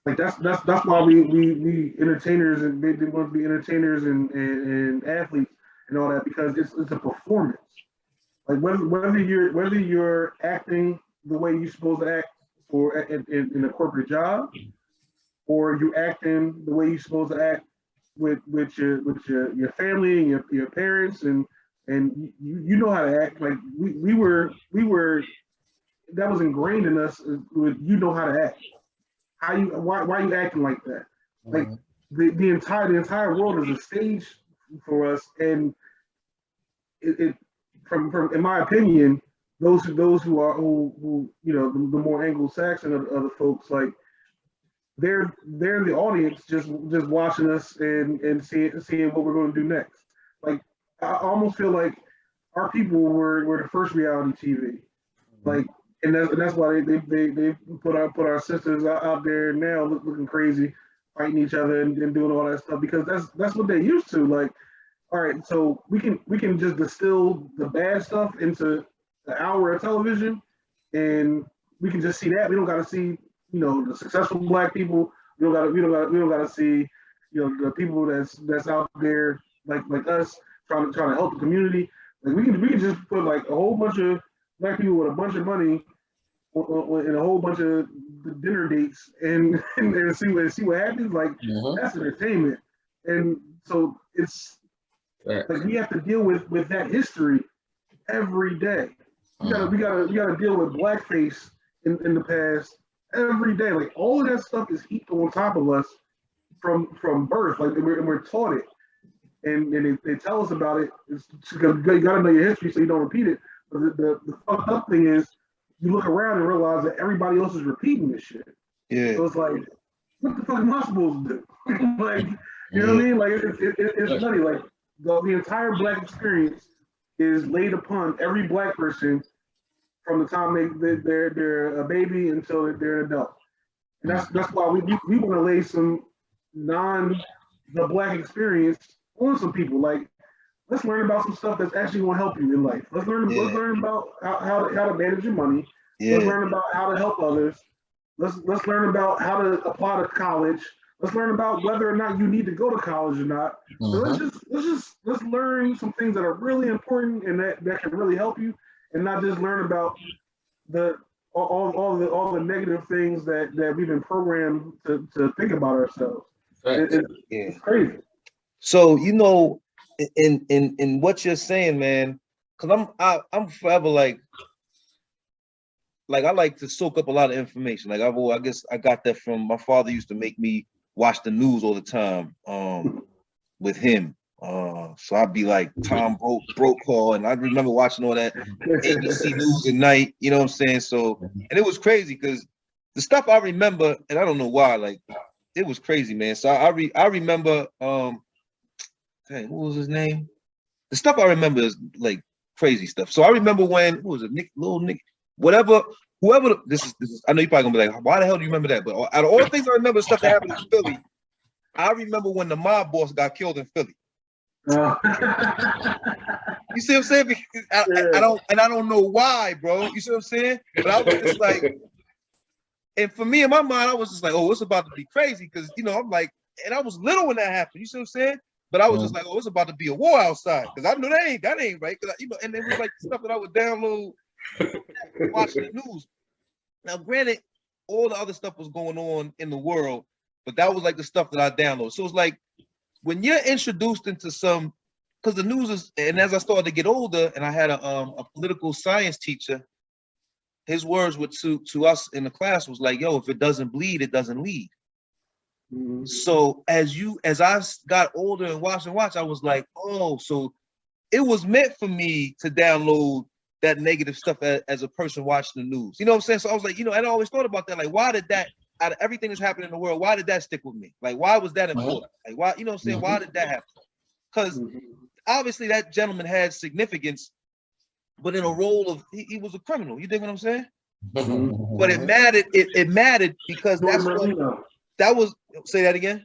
Like that's why we entertainers, and they want to be entertainers and athletes and all that, because it's a performance. Like whether you're acting the way you're supposed to act in a corporate job, or you acting the way you're supposed to act with your family and your parents, and you know how to act. Like we were that was ingrained in us. You know how to act. Why are you acting like that? Like the entire world is a stage for us, and it from in my opinion, those who the more Anglo-Saxon of the folks, like they're the audience just watching us and seeing what we're going to do next. Like I almost feel like our people were the first reality TV, like, and that's why they put our sisters out there now looking crazy, fighting each other and doing all that stuff, because that's what they used to. Like, all right, so we can just distill the bad stuff into an hour of television, and we can just see that. We don't got to see the successful black people. We don't got to see the people that's out there like us trying to help the community. Like we can just put like a whole bunch of black people with a bunch of money and a whole bunch of dinner dates and see what happens. Like that's entertainment, and so it's like we have to deal with that history every day. We gotta deal with blackface in the past every day. Like all of that stuff is heaped on top of us from birth. Like we're taught it, and they tell us about it. It's because you gotta know your history so you don't repeat it. But the fucked up thing is, you look around and realize that everybody else is repeating this shit. Yeah. So it's like, what the fuck am I supposed to do? Like, you know what I mean? Like it's funny. Like the entire black experience is laid upon every black person from the time they're a baby until they're an adult. And that's why we want to lay some the black experience on some people. Like, let's learn about some stuff that's actually going to help you in life. Let's learn about how to manage your money. Let's learn about how to help others. Let's learn about how to apply to college. Let's learn about whether or not you need to go to college or not. So let's learn some things that are really important and that can really help you, and not just learn about all the negative things that we've been programmed to think about ourselves. It's crazy. So in what you're saying, man, because I'm forever like I like to soak up a lot of information. Like I guess I got that from my father. Used to make me watch the news all the time with him. So I'd be like Tom Brokaw, and I remember watching all that ABC News at night. You know what I'm saying? So, and it was crazy because the stuff I remember, and I don't know why, like it was crazy, man. So I remember, dang, what was his name? The stuff I remember is like crazy stuff. So I remember when, who was it, Little Nick, whoever. This is. I know you're probably gonna be like, why the hell do you remember that? But out of all the things I remember, stuff that happened in Philly, I remember when the mob boss got killed in Philly. You see what I'm saying? I don't know why, bro. You see what I'm saying? But I was just like, and for me in my mind, I was just like, oh, it's about to be crazy because I'm like, and I was little when that happened. You see what I'm saying? But I was just like, oh, it's about to be a war outside because I knew that ain't right. And it was like stuff that I would download, watching the news. Now, granted, all the other stuff was going on in the world, but that was like the stuff that I downloaded. So it's like when you're introduced into some, because the news is, and as I started to get older, and I had a political science teacher, his words were to us in the class was like, yo, if it doesn't bleed, it doesn't lead. Mm-hmm. So as I got older and watch, I was like, oh, so it was meant for me to download that negative stuff as a person watching the news. You know what I'm saying? So I was like, and I always thought about that. Like, why did that, out of everything that's happening in the world, why did that stick with me? Like, why was that important? Like, why, you know what I'm saying? Why did that happen? Because obviously that gentleman had significance, but in a role of, he was a criminal. You dig what I'm saying? But it mattered. It mattered because that's what, that was, say that again?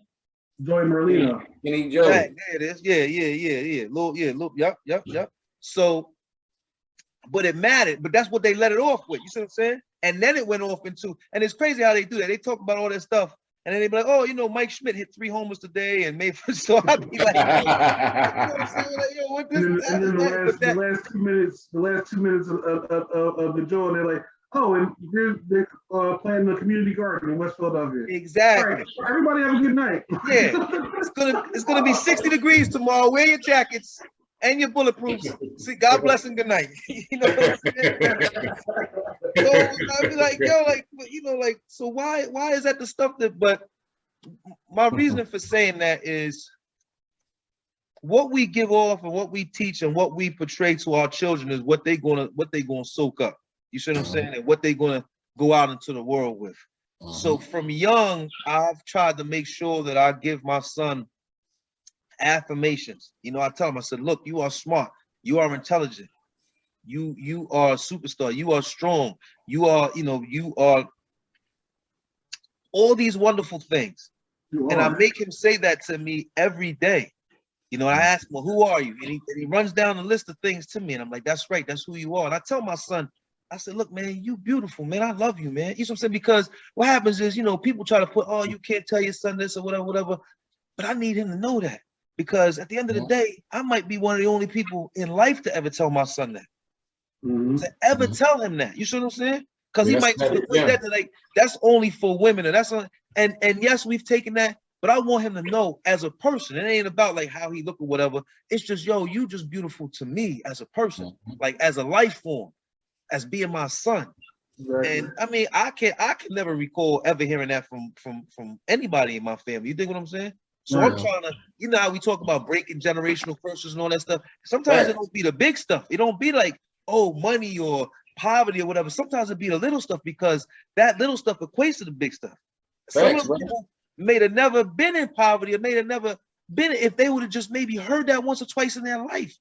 Joey Merlino. There it is. Yeah. Little, yep. So, but it mattered, but that's what they let it off with. You see what I'm saying? And then it went off into, and it's crazy how they do that. They talk about all that stuff, and then they be like, oh, Mike Schmidt hit 3 homers today and made for, so I'd be like, you know what I'm saying? Like, yo, what this? And then the last 2 minutes of the Joe, and they're like, oh, and they're playing the community garden in West Philadelphia. Exactly. All right, everybody have a good night. Yeah, it's gonna be 60 degrees tomorrow. Wear your jackets and your bulletproofs. See, God bless and good night. You know what I'm saying? So I'd be like, yo, like, so why is that the stuff that? But my reason for saying that is what we give off and what we teach and what we portray to our children is what they gonna soak up. You see what I'm saying? And what they gonna go out into the world with. So from young, I've tried to make sure that I give my son affirmations. I tell him, I said, look, you are smart, you are intelligent, you are a superstar, you are strong, you are all these wonderful things. And I make him say that to me every day. I ask him, well, who are you? And he runs down a list of things to me, and I'm like, that's right, that's who you are. And I tell my son, I said, look, man, you beautiful, man. I love you, man. You know what I'm saying? Because what happens is, people try to put, oh, you can't tell your son this or whatever. But I need him to know that. Because at the end of the day, I might be one of the only people in life to ever tell my son that. To ever tell him that. You see what I'm saying? Because he might think that like that's only for women, and that's and yes, we've taken that, but I want him to know as a person. It ain't about like how he look or whatever. It's just, yo, you just beautiful to me as a person, like as a life form, as being my son. Exactly. And I mean, I can never recall ever hearing that from anybody in my family. You think what I'm saying? So I'm trying to, how we talk about breaking generational curses and all that stuff. Sometimes it don't be the big stuff. It don't be like, oh, money or poverty or whatever. Sometimes it be the little stuff because that little stuff equates to the big stuff. Some of people may have never been in poverty or may have never been, if they would have just maybe heard that once or twice in their life.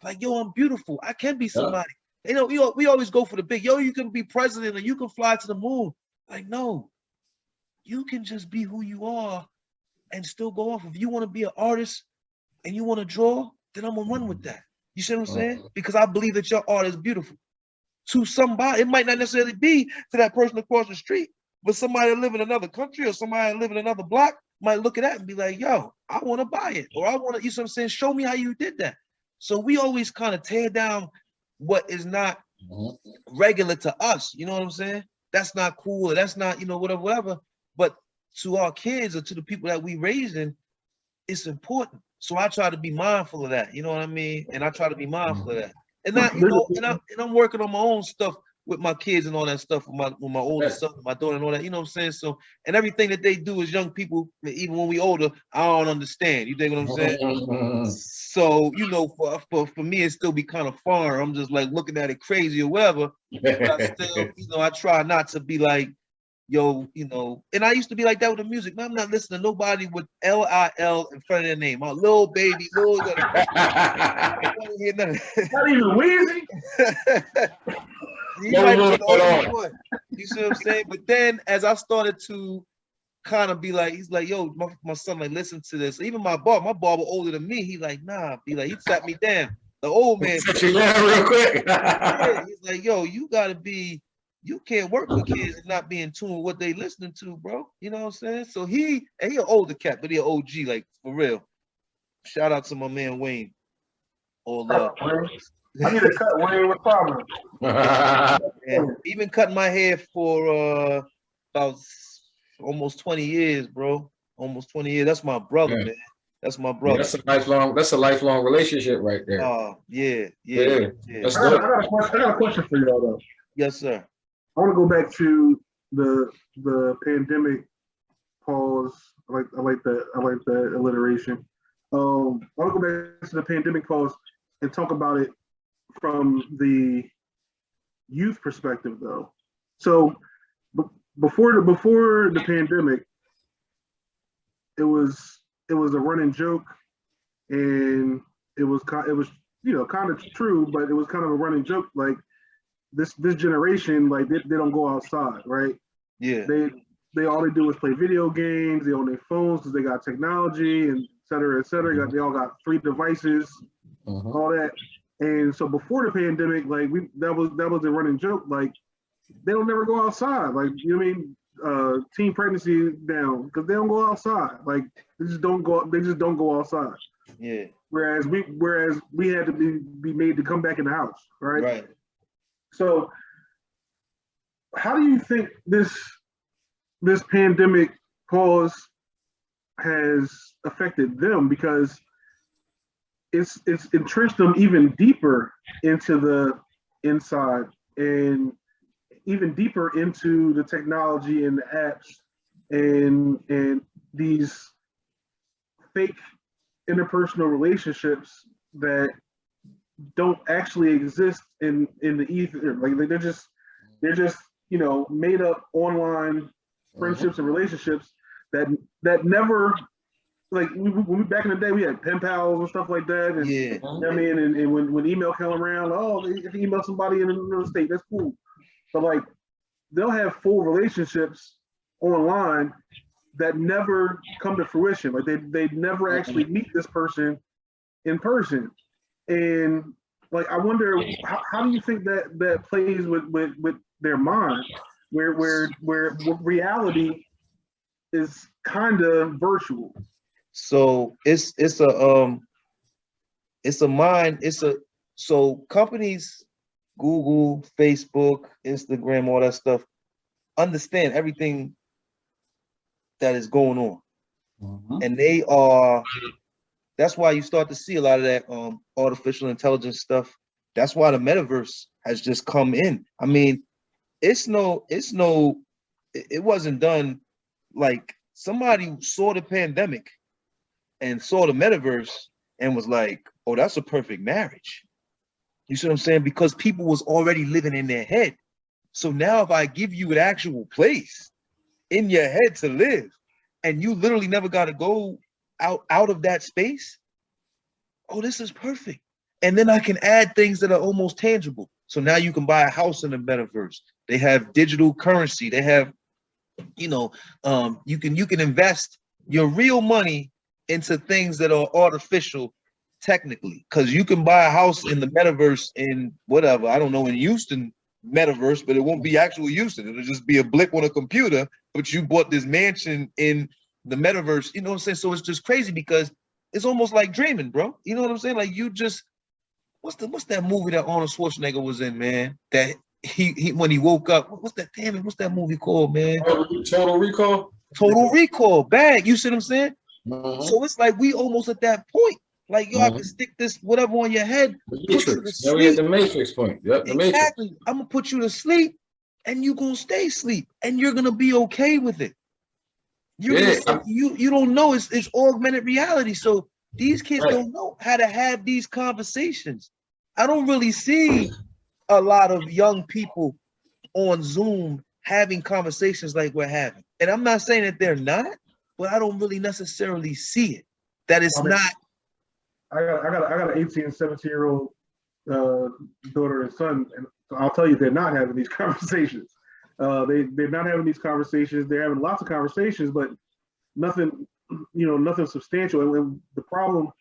Like, yo, I'm beautiful. I can be somebody. We always go for the big, yo, you can be president or you can fly to the moon. Like, no. you can just be who you are and still go off. If you want to be an artist and you want to draw, then I'm gonna run with that. You see what I'm saying? Because I believe that your art is beautiful. To somebody, it might not necessarily be to that person across the street, but somebody that live in another country or somebody that live in another block might look at that and be like, yo, I want to buy it. Or I want to, you see what I'm saying? Show me how you did that. So we always kind of tear down what is not regular to us. You know what I'm saying? That's not cool. Or that's not, whatever. But to our kids or to the people that we raising, it's important. So I try to be mindful of that. You know what I mean? And I try to be mindful of that. And I'm working on my own stuff with my kids and all that stuff with my older son, my daughter, and all that. You know what I'm saying? So, and everything that they do as young people, even when we older, I don't understand. You dig what I'm saying? So, for me, it still be kind of foreign. I'm just like looking at it crazy or whatever. But I still, I try not to be like, yo, and I used to be like that with the music. Man, I'm not listening to nobody with Lil in front of their name. My little baby, little. Not even Weezy. You might be the only one. You see what I'm saying? But then as I started to kind of be like, he's like, yo, my son, like, listen to this. Even my barber older than me. He like, nah, be like, he sat me down. The old man. Real quick. Yeah, he's like, yo, you can't work with kids and not be in tune with what they listening to, bro. You know what I'm saying? So he an older cat, but he an OG, like, for real. Shout out to my man Wayne. All love. I need to cut Wayne with problem. And he been cutting my hair for about almost 20 years, bro. Almost 20 years. That's my brother, man. That's my brother. That's a lifelong relationship right there. Yeah. That's I got a question for y'all though. Yes, sir. I want to go back to the pandemic pause. I like the alliteration. I want to go back to the pandemic pause and talk about it from the youth perspective, though. So before the pandemic, it was a running joke, and it was kind of true, but it was kind of a running joke. Like this generation, like they don't go outside, right? Yeah. They all they do is play video games. They on their phones because they got technology and et cetera, et cetera. They all got 3 devices, all that. And so before the pandemic, like that was a running joke. Like they don't never go outside. Like, you know what I mean? Teen pregnancy down because they don't go outside. Like they just don't go outside. Yeah. Whereas we had to be made to come back in the house, right? Right. So how do you think this pandemic pause has affected them? Because it's entrenched them even deeper into the inside and even deeper into the technology and the apps and these fake interpersonal relationships that don't actually exist in the ether. Like they're just made up online friendships and relationships that never, like when we back in the day we had pen pals and stuff like that, and yeah. I mean, and when email came around, if you email somebody in another state, that's cool. But like they'll have full relationships online that never come to fruition. Like they never actually meet this person in person. And like I wonder how do you think that plays with their mind, where reality is kind of virtual. So so companies, Google, Facebook, Instagram, all that stuff, understand everything that is going on. And that's why you start to see a lot of that artificial intelligence stuff. That's why the metaverse has just come in. I mean, it wasn't done, like somebody saw the pandemic and saw the metaverse and was like, oh, that's a perfect marriage. You see what I'm saying? Because people was already living in their head. So now if I give you an actual place in your head to live, and you literally never got to go out of that space, oh, this is perfect. And then I can add things that are almost tangible. So now you can buy a house in the metaverse. They have digital currency. They have you can invest your real money into things that are artificial technically, because you can buy a house in the metaverse in whatever, I don't know, in Houston metaverse, but it won't be actual Houston. It'll just be a blip on a computer, but you bought this mansion in the metaverse. You know what I'm saying? So it's just crazy because it's almost like dreaming, bro. You know what I'm saying? Like you just, what's that movie that Arnold Schwarzenegger was in, man? That he when he woke up, what's that movie called, man? Total Recall. Total Recall. Bag. You see what I'm saying? Uh-huh. So it's like we almost at that point. Like yo, I can stick this whatever on your head. The Matrix point. Yep, the exactly. Matrix. I'm gonna put you to sleep, and you're gonna stay asleep, and you're gonna be okay with it. You don't know it's augmented reality. So these kids don't know how to have these conversations. I don't really see a lot of young people on Zoom having conversations like we're having. And I'm not saying that they're not, but I don't really necessarily see it. That it's not. I got an 18 and 17-year-old daughter and son, and I'll tell you, they're not having these conversations. They're not having these conversations. They're having lots of conversations, but nothing substantial. And the problem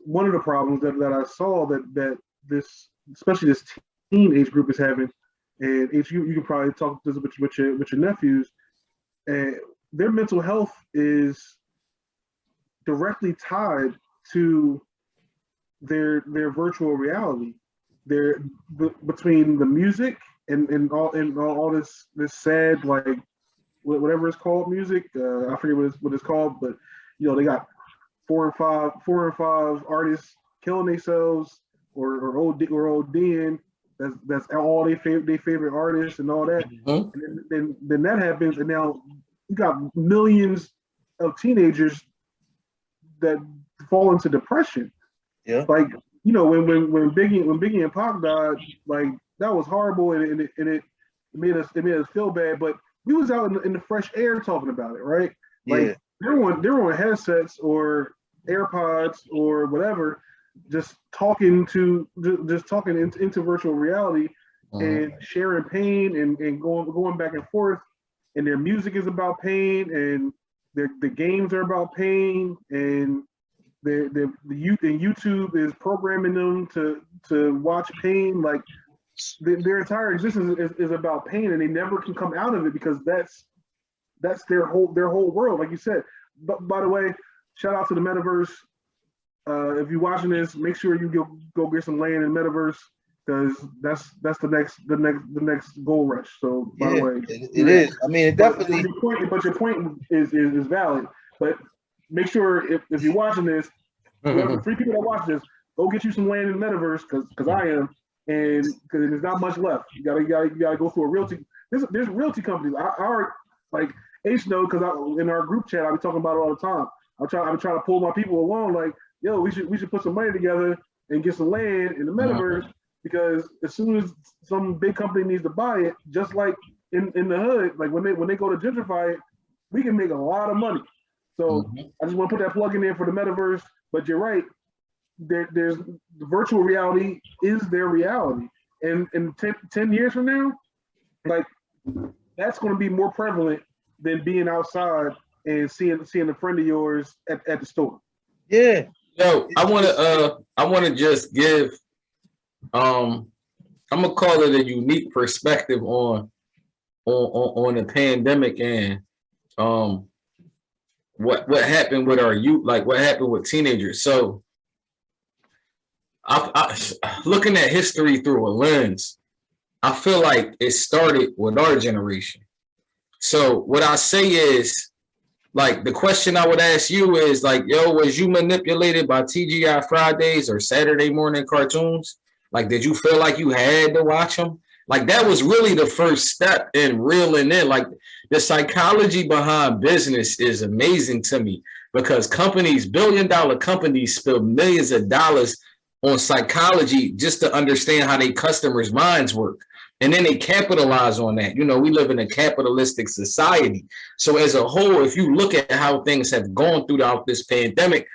one of the problems that I saw that this, especially this teenage group is having, and if you can probably talk this with your nephews, and their mental health is directly tied to their virtual reality. They're between the music and all this sad, like whatever it's called, music. I forget what it's called, but they got four or five artists killing themselves or ODing. That's all they favorite artists and all that. And then that happens, and now you got millions of teenagers that fall into depression. Yeah. Like, when Biggie and Pac died, like that was horrible, and it made us feel bad. But we was out in the fresh air talking about it, right? Like they're on headsets or AirPods or whatever, just talking into virtual reality and sharing pain and going back and forth. And their music is about pain, and the games are about pain, and the youth and YouTube is programming them to watch pain. Like their entire existence is about pain, and they never can come out of it because that's their whole world, like you said. But by the way, shout out to the metaverse. If you're watching this, make sure you go get some land in the metaverse, because that's the next gold rush. So by the way, it is. I mean, it definitely. But your point is valid. But make sure if you're watching this, whoever 3 people that watch this, go get you some land in the metaverse, because I am, and because there's not much left. You gotta go through a realty. There's realty companies. I like H know, because in our group chat I be talking about it all the time. I'm trying to pull my people along. Like, yo, we should put some money together and get some land in the metaverse, because as soon as some big company needs to buy it, just like in the hood, like when they go to gentrify it, we can make a lot of money. So I just want to put that plug in there for the metaverse. But you're right, there's virtual reality is their reality, and 10 years from now, like that's going to be more prevalent than being outside and seeing a friend of yours at the store. Yeah. Yo, I want to just give, I'm gonna call it a unique perspective on the pandemic and what happened with our youth, like what happened with teenagers. So, I looking at history through a lens, I feel like it started with our generation. So what I say is, like, the question I would ask you is, like, yo, was you manipulated by TGI Fridays or Saturday morning cartoons? Like, did you feel like you had to watch them? Like, that was really the first step in reeling in. Like, the psychology behind business is amazing to me, because companies, billion-dollar companies, spend millions of dollars on psychology just to understand how their customers' minds work. And then they capitalize on that. You know, we live in a capitalistic society. So as a whole, if you look at how things have gone throughout this pandemic,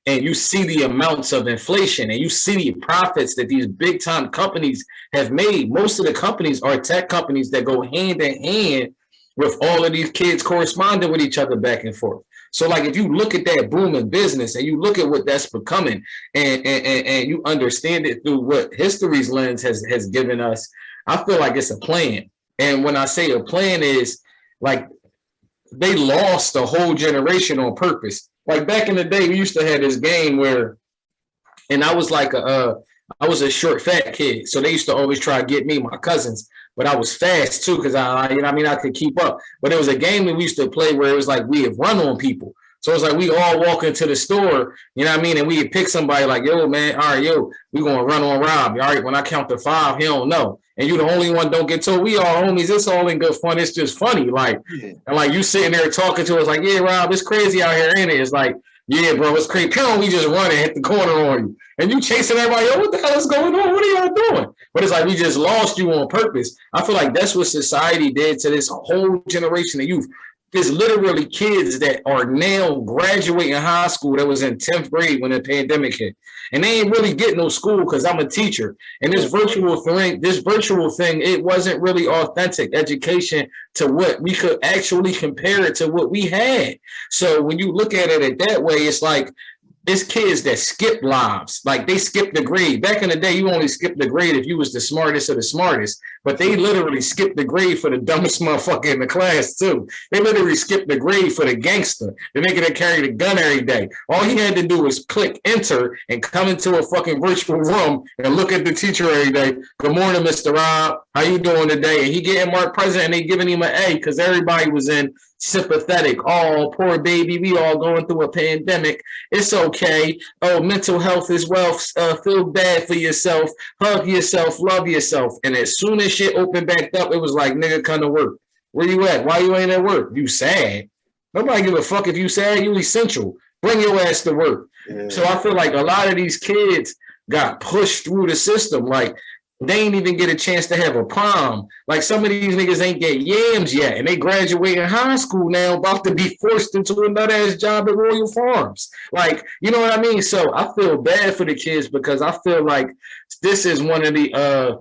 and you see the amounts of inflation and you see the profits that these big time companies have made. Most of the companies are tech companies that go hand in hand with all of these kids corresponding with each other back and forth. So like if you look at that booming business and you look at what that's becoming and you understand it through what history's lens has given us, I feel like it's a plan. And when I say a plan is like they lost a whole generation on purpose. Like back in the day, we used to have this game where, and I was like I was a short, fat kid. So they used to always try to get me, my cousins, but I was fast too, because I could keep up. But it was a game that we used to play where it was like we had run on people. So it's like we all walk into the store, and we would pick somebody like, yo, man, all right, yo, we gonna run on Rob. All right, when I count to 5, he don't know. And you the only one don't get told. We all homies. It's all in good fun. It's just funny. Like, and like you sitting there talking to us like, yeah, Rob, it's crazy out here, ain't it? It's like, yeah, bro, it's crazy. We just run and hit the corner on you. And you chasing everybody, yo, what the hell is going on? What are y'all doing? But it's like we just lost you on purpose. I feel like that's what society did to this whole generation of youth. There's literally kids that are now graduating high school that was in 10th grade when the pandemic hit. And they ain't really getting no school because I'm a teacher. And this virtual thing, it wasn't really authentic education to what we could actually compare it to what we had. So when you look at it that way, it's like it's kids that skip lives. Like they skipped the grade. Back in the day, you only skipped the grade if you was the smartest of the smartest. But they literally skipped the grade for the dumbest motherfucker in the class too. They literally skipped the grade for the gangster, the nigga that carried a gun every day. All he had to do was click enter and come into a fucking virtual room and look at the teacher every day. Good morning, Mr. Rob. How you doing today? And he getting marked president and they giving him an A because everybody was in sympathetic. Oh, poor baby. We all going through a pandemic. It's okay. Oh, mental health is wealth. Feel bad for yourself. Hug yourself. Love yourself. And as soon as shit opened back up, it was like, nigga, come to work. Where you at? Why you ain't at work? You sad. Nobody give a fuck if you sad. You essential. Bring your ass to work. Yeah. So I feel like a lot of these kids got pushed through the system. Like, they ain't even get a chance to have a prom. Like some of these niggas ain't get yams yet, and they graduate in high school now, about to be forced into another ass job at Royal Farms. Like, you know what I mean? So I feel bad for the kids because I feel like this is one of the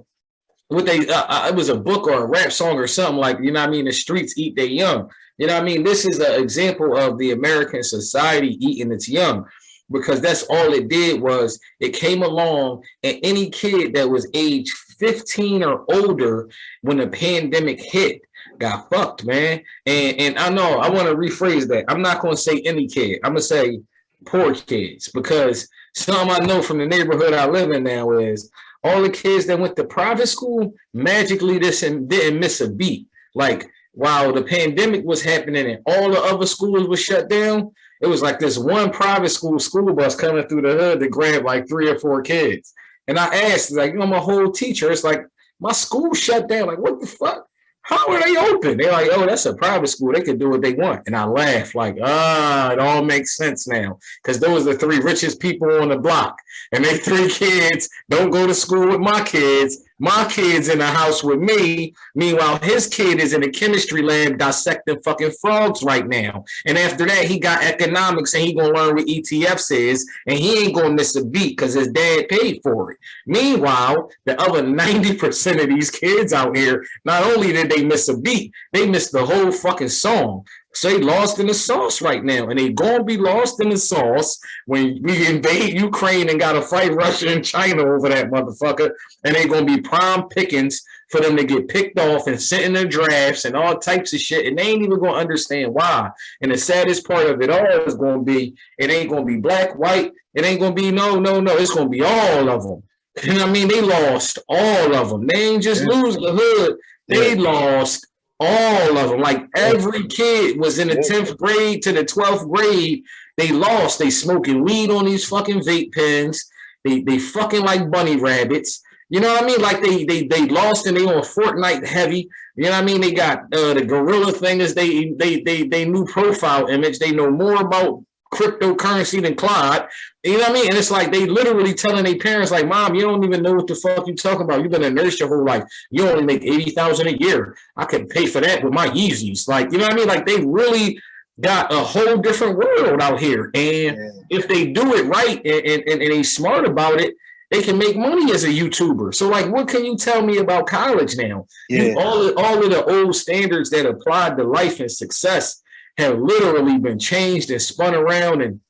it was a book or a rap song or something like, you know what I mean? The streets eat their young. You know what I mean? This is an example of the American society eating its young. Because that's all it did was it came along and any kid that was age 15 or older when the pandemic hit got fucked, man. And I know I want to rephrase that. I'm not going to say any kid. I'm going to say poor kids because something I know from the neighborhood I live in now is all the kids that went to private school magically didn't miss a beat. Like while the pandemic was happening and all the other schools were shut down, it was like this one private school bus coming through the hood to grab like 3 or 4 kids. And I asked, like, I'm a whole teacher. It's like, my school shut down. Like, what the fuck? How are they open? They're like, oh, that's a private school. They can do what they want. And I laugh like, it all makes sense now. Because those are the 3 richest people on the block. And they 3 kids don't go to school with my kids. My kid's in the house with me. Meanwhile, his kid is in the chemistry lab dissecting fucking frogs right now. And after that, he got economics and he gonna learn what ETFs is. And he ain't gonna miss a beat because his dad paid for it. Meanwhile, the other 90% of these kids out here, not only did they miss a beat, they missed the whole fucking song. So they lost in the sauce right now, and they gonna be lost in the sauce when we invade Ukraine and gotta fight Russia and China over that motherfucker, and they gonna be prime pickings for them to get picked off and sent in their drafts and all types of shit, and they ain't even gonna understand why. And the saddest part of it all is gonna be, it ain't gonna be black, white, it ain't gonna be no, it's gonna be all of them. You know what I mean? They lost all of them. They ain't just lose the hood, they lost all of them. Like every kid was in the 10th grade to the 12th grade. They lost. They smoking weed on these fucking vape pens. They fucking like bunny rabbits. You know what I mean? Like they lost and they on Fortnite heavy. You know what I mean? They got the gorilla thing is they new profile image. They know more about cryptocurrency than Clyde. You know what I mean? And it's like they literally telling their parents, like, Mom, you don't even know what the fuck you talking about. You've been a nurse your whole life. You only make $80,000 a year. I could pay for that with my Yeezys. Like, you know what I mean? Like they really got a whole different world out here. And if they do it right and they smart about it, they can make money as a YouTuber. So, like, what can you tell me about college now? Yeah. All of the old standards that applied to life and success have literally been changed and spun around and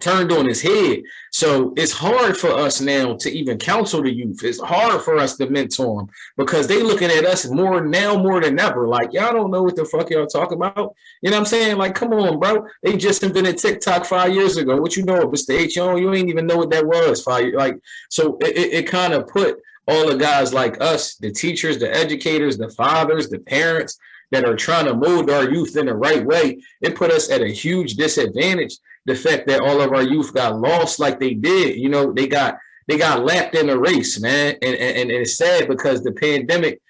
turned on his head. So it's hard for us now to even counsel the youth. It's hard for us to mentor them because they looking at us more than ever. Like, y'all don't know what the fuck y'all talk about. You know what I'm saying? Like, come on, bro. They just invented TikTok 5 years ago. What you know, Mr. H? You ain't even know what that was 5 years. Like, so it kind of put all the guys like us, the teachers, the educators, the fathers, the parents that are trying to mold our youth in the right way. It put us at a huge disadvantage. The fact that all of our youth got lost like they did, you know, they got lapped in the race, man. And it's sad because the pandemic,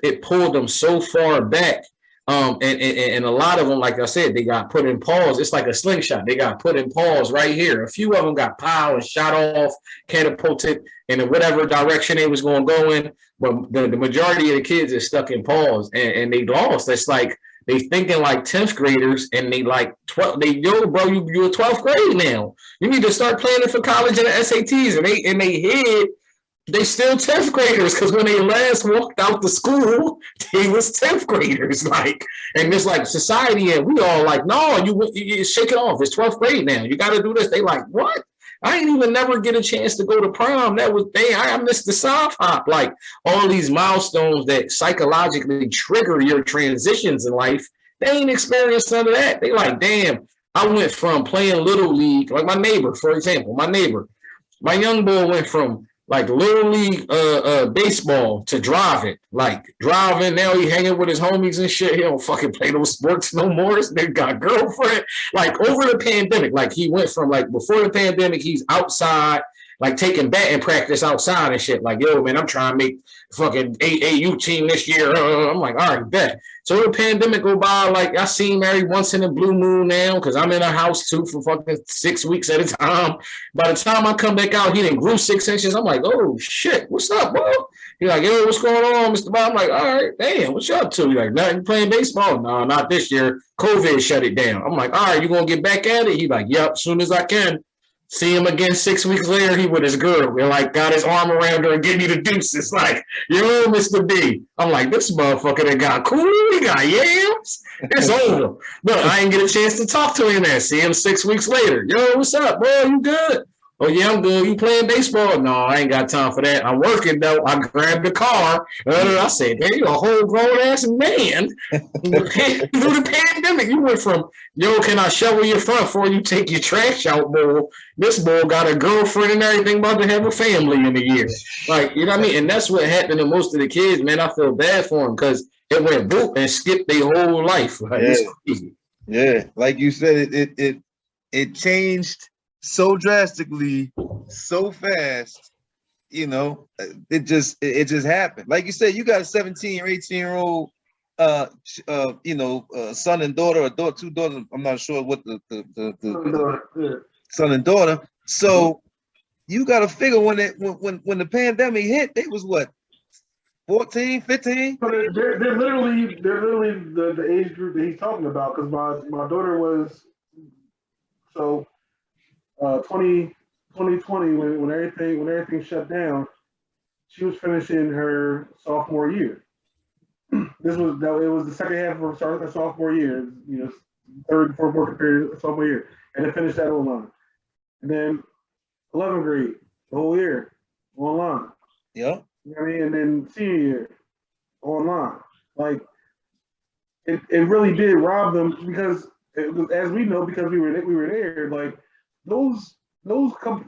it pulled them so far back. And a lot of them, like I said, they got put in pause. It's like a slingshot. They got put in pause right here. A few of them got piled and shot off, catapulted in whatever direction they was going to go in. But the majority of the kids is stuck in pause and they lost. It's like, they thinking like 10th graders and they like 12. Yo, bro, you're 12th grade now. You need to start planning for college and the SATs. And they head, they still 10th graders because when they last walked out the school, they was 10th graders. Like, and it's like society, and we all like, no, you shake it off. It's 12th grade now. You got to do this. They like, what? I ain't even never get a chance to go to prom. That was I missed the soft hop. Like all these milestones that psychologically trigger your transitions in life, they ain't experienced none of that. They like, damn, I went from playing little league, like my neighbor, for example, my young boy went from like little league baseball to driving. Like driving, now he hanging with his homies and shit. He don't fucking play those sports no more. This nigga got a girlfriend. Like over the pandemic, like he went from like before the pandemic, he's outside, like taking batting practice outside and shit. Like, yo, man, I'm trying to make fucking AAU team this year. I'm like, all right, bet. So the pandemic go by, like I seen Mary once in a blue moon now, because I'm in a house too for fucking 6 weeks at a time. By the time I come back out, he done grew 6 inches. I'm like, oh shit, what's up, bro? He's like, yo, what's going on, Mr. Bob? I'm like, all right, damn, what you up to? He's like, nothing, you playing baseball? No, not this year. COVID shut it down. I'm like, all right, you gonna get back at it? He's like, yep, as soon as I can. See him again 6 weeks later, he with his girl. We're like, got his arm around her and give me the deuces. Like, yo, Mr. B. I'm like, this motherfucker that got cool, he got yams. It's over. Look, I didn't get a chance to talk to him there. See him 6 weeks later. Yo, what's up, bro? You good? Oh, yeah, I'm good. You playing baseball? No, I ain't got time for that. I'm working, though. I grabbed the car. I said, man, you a whole grown-ass man. Through the pandemic, you went from, yo, can I shovel your front before you take your trash out, boy? This boy got a girlfriend and everything, about to have a family in a year. Like, you know what I mean? And that's what happened to most of the kids, man. I feel bad for them because it went boop and skipped their whole life. Like, yeah. It's crazy. Yeah, like you said, it changed so drastically, so fast, you know, it just happened. Like you said, you got a 17 or 18-year-old, son and daughter, or two daughters. I'm not sure what the son and daughter. So you got to figure when the pandemic hit, they was what, 14, 15? They're literally the age group that he's talking about. Because my daughter was 2020 when everything shut down, she was finishing her sophomore year. It was the second half of her sophomore year, you know, third, fourth working period of sophomore year, and it finished that online. And then 11th grade, the whole year online. Yeah. You know what I mean? And then senior year online. Like it really did rob them because it was, as we know, because we were there. Like those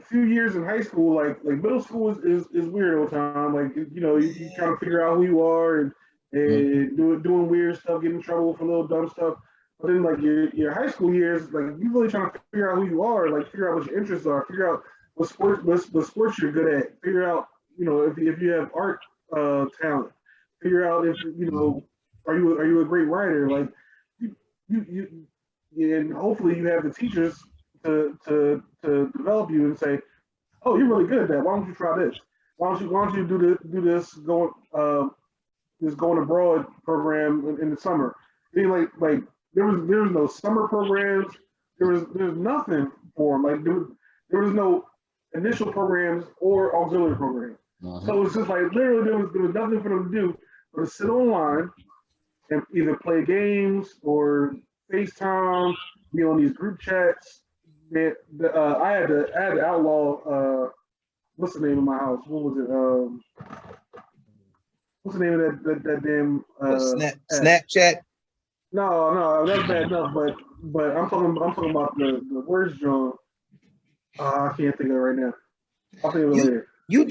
few years in high school, like middle school is weird all the time. Like, you know, you kind of figure out who you are and doing weird stuff, getting in trouble for little dumb stuff. But then like your high school years, like you really trying to figure out who you are, like figure out what your interests are, figure out what sports you're good at, figure out, you know, if you have art talent, figure out if, you know, are you a great writer? Like you and hopefully you have the teachers to develop you and say, oh, you're really good at that. Why don't you try this? Why don't you do this going abroad program in the summer? I mean, like there was no summer programs. There's nothing for them. Like there was no initial programs or auxiliary programs. So it's just like literally there was nothing for them to do but to sit online and either play games or FaceTime, be on these group chats. I had to outlaw what's the name of my house? What was it? What's the name of that damn Snapchat? No, that's bad enough. But I'm talking about the worst John. I can't think of it right now. I'll think of it later. You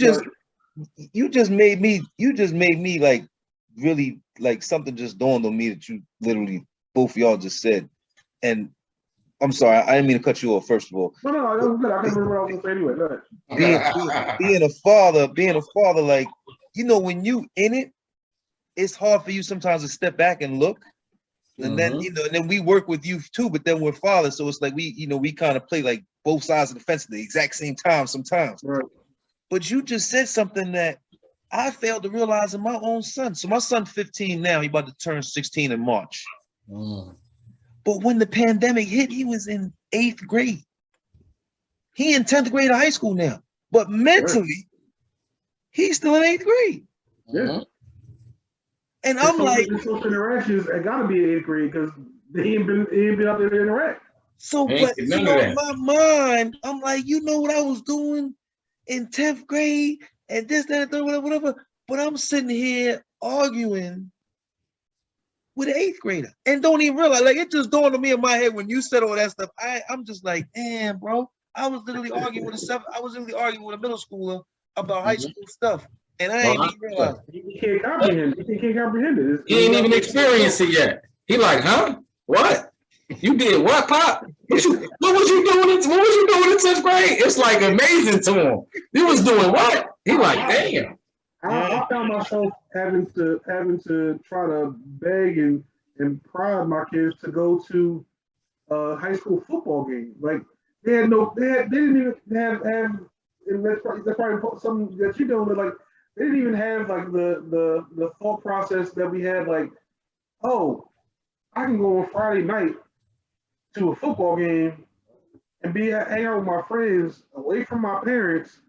just made me like really like something just dawned on me that you literally both of y'all just said. And I'm sorry, I didn't mean to cut you off, first of all. No, that was good. I can remember what I was gonna say anyway. Go ahead. Being a father, like, you know, when you in it, it's hard for you sometimes to step back and look. And then, you know, and then we work with youth too, but then we're fathers. So it's like we kind of play like both sides of the fence at the exact same time sometimes. Right. But you just said something that I failed to realize in my own son. So my son's 15 now, he's about to turn 16 in March. But when the pandemic hit, he was in 8th grade. He in 10th grade of high school now. But mentally, he's still in 8th grade. Yeah. And I'm like, the social interactions I gotta be in 8th grade because he ain't been out there to interact. So, but you know, in my mind, I'm like, you know what I was doing in 10th grade and this, that, and whatever. But I'm sitting here arguing with an 8th grader and don't even realize, like, it just dawned on me in my head when you said all that stuff. I'm just like, damn, bro. I was literally arguing with a middle schooler about high school stuff. And I ain't even realize. He can't comprehend. He can't comprehend it. He ain't even experienced it yet. He like, huh? What? You did what, Pop? What was you doing in 10th grade? It's like amazing to him. You was doing what? He like, damn. I found myself having to try to beg and prod my kids to go to a high school football game. Like they didn't even have and that's probably something that you don't like. They didn't even have like the thought process that we had. Like, oh, I can go on Friday night to a football game and hang out with my friends away from my parents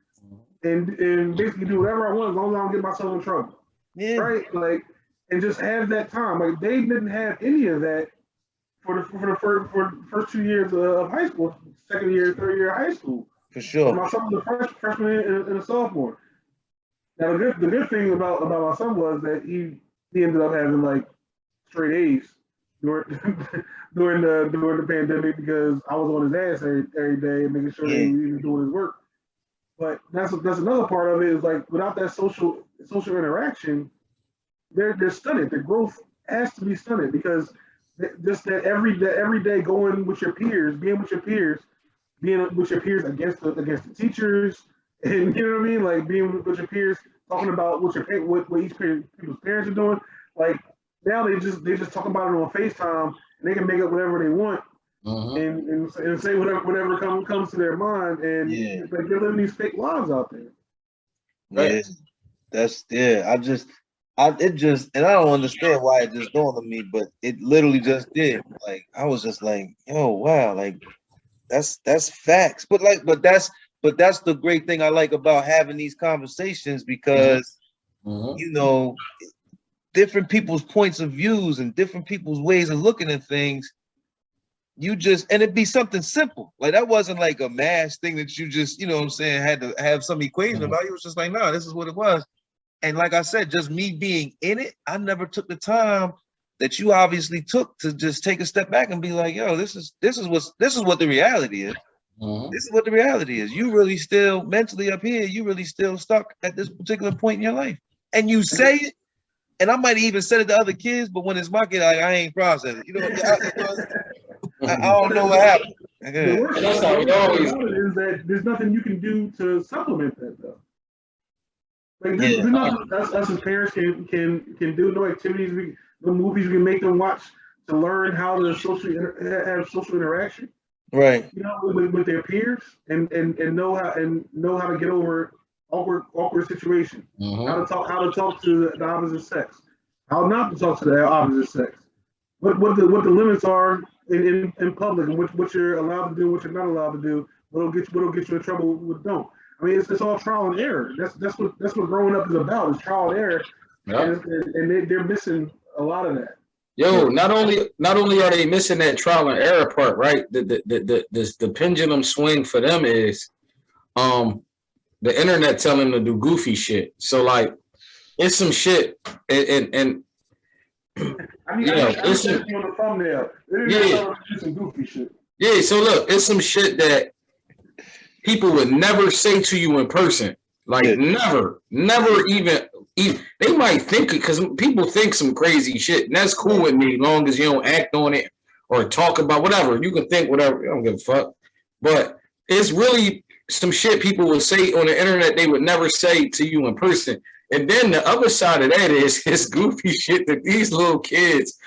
and basically do whatever I want as long as I don't get myself in trouble. Yeah. Right? Like, and just have that time. Like they didn't have any of that for the first 2 years of high school, second year, third year of high school. For sure. My son was a freshman and a sophomore. Now the good thing about my son was that he ended up having like straight A's during the pandemic because I was on his ass every day and making sure that he was doing his work. But that's another part of it is like without that social interaction, they're stunted. The growth has to be stunted because just that every day going with your peers, being with your peers against the teachers, and you know what I mean, like being with your peers, talking about what each people's parents are doing. Like now they just talk about it on FaceTime and they can make up whatever they want and say whatever comes to their mind, and like they're living these fake lives out there. Right. It just, and I don't understand why it just dawned on me, but it literally just did. Like I was just like, yo, wow, like that's facts. But that's the great thing I like about having these conversations because you know, different people's points of views and different people's ways of looking at things. And it'd be something simple. Like that wasn't like a math thing that you just, you know what I'm saying, had to have some equation about. It was just like, no, this is what it was. And like I said, just me being in it, I never took the time that you obviously took to just take a step back and be like, yo, this is what the reality is. This is what the reality is. You really still mentally up here, you really still stuck at this particular point in your life. And you say it, and I might even said it to other kids, but when it's my kid, I ain't processing. You know, I don't know what happened. The worst part about it is that there's nothing you can do to supplement that though. Like there's nothing us as parents can do. No activities, no movies we can make them watch to learn how to have social interaction. Right. You know, with their peers and know how to get over awkward situations. How to talk to the opposite sex. How not to talk to the opposite sex. what the limits are in public, and what you're allowed to do, what you're not allowed to do, what'll get you in trouble, what don't. I mean, it's all trial and error. That's what growing up is about, is trial and error, Yeah. and they're missing a lot of that. Yo, not only are they missing that trial and error part, right? The pendulum swing for them is the internet telling them to do goofy shit. So like it's some shit and I mean, it's on the thumbnail. Some goofy shit. Yeah, so look, it's some shit that people would never say to you in person. Like never even they might think it, because people think some crazy shit, and that's cool with me, long as you don't act on it or talk about whatever. You can think whatever, I don't give a fuck. But it's really some shit people would say on the internet they would never say to you in person. And then the other side of that is this goofy shit that these little kids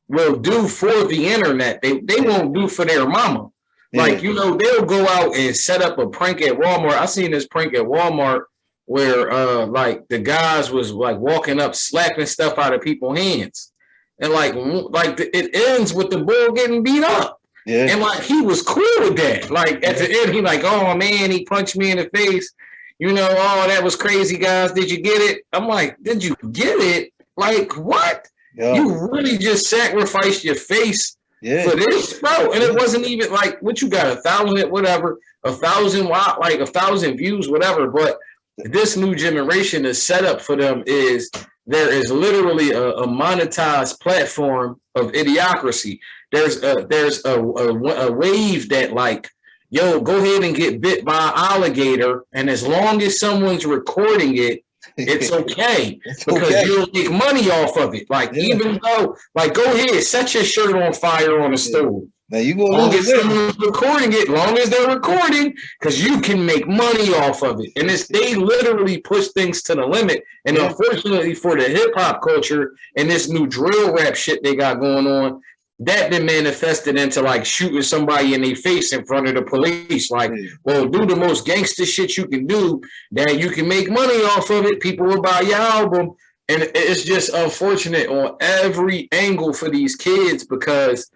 will do for the internet. They won't do for their mama. Like, you know, they'll go out and set up a prank at Walmart. I seen this prank at Walmart where like the guys was like walking up slapping stuff out of people's hands, and like it ends with the bull getting beat up. Yeah. And like he was cool with that. Like at the end, he like, oh man, he punched me in the face. You know, oh, that was crazy, guys. Did you get it? I'm like, did you get it? Like what? Yeah. You really just sacrificed your face for this, bro. And it wasn't even like what you got, 1,000, whatever, 1,000 watt, like 1,000 views, whatever. But this new generation, the setup for them is there is literally a monetized platform of idiocracy. There's a wave that like, yo, go ahead and get bit by an alligator, and as long as someone's recording it, it's okay because you'll make money off of it. Like even though, like, go ahead, set your shirt on fire on the stove. Now you gonna long as someone's recording it, long as they're recording, because you can make money off of it. And they literally push things to the limit. And unfortunately for the hip hop culture and this new drill rap shit they got going on, that been manifested into like shooting somebody in their face in front of the police. Like, well, do the most gangster shit you can do, that you can make money off of it. People will buy your album. And it's just unfortunate on every angle for these kids, because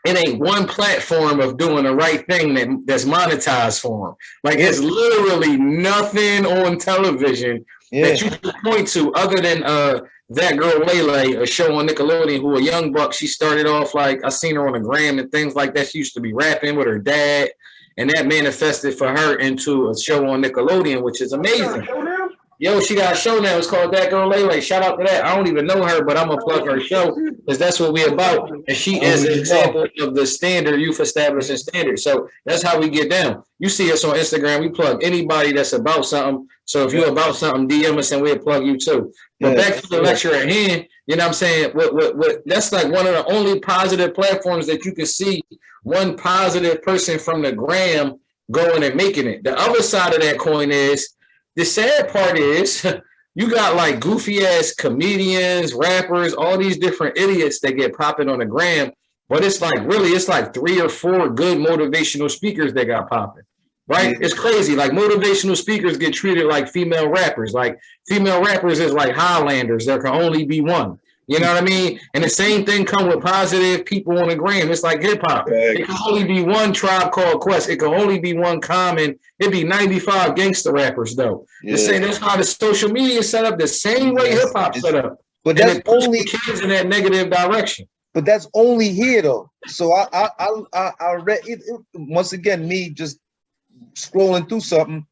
it ain't one platform of doing the right thing that's monetized for them. Like, it's literally nothing on television that you can point to other than That Girl Lele, a show on Nickelodeon, who a young buck. She started off like, I seen her on the gram and things like that. She used to be rapping with her dad, and that manifested for her into a show on Nickelodeon, which is amazing. Yo, she got a show now. It's called That Girl Lele. Shout out to that. I don't even know her, but I'm going to plug her show because that's what we about. And she is an example of the standard, youth establishing standard. So that's how we get down. You see us on Instagram. We plug anybody that's about something. So if you're about something, DM us and we'll plug you too. But back to the lecture at hand, you know what I'm saying? What that's like one of the only positive platforms that you can see one positive person from the gram going and making it. The other side of that coin is, the sad part is you got like goofy ass comedians, rappers, all these different idiots that get popping on the gram. But it's like really, it's like 3 or 4 good motivational speakers that got popping. Right? It's crazy. Like motivational speakers get treated like female rappers. Like female rappers is like Highlanders. There can only be one. You know what I mean? And the same thing come with positive people on the gram. It's like hip hop. It can only be one Tribe Called Quest. It can only be one Common. It'd be 95 gangster rappers though. The same, that's how the social media is set up. The same way hip hop set up. But that's only kids in that negative direction. But that's only here though. So I read it once again. Me just scrolling through something,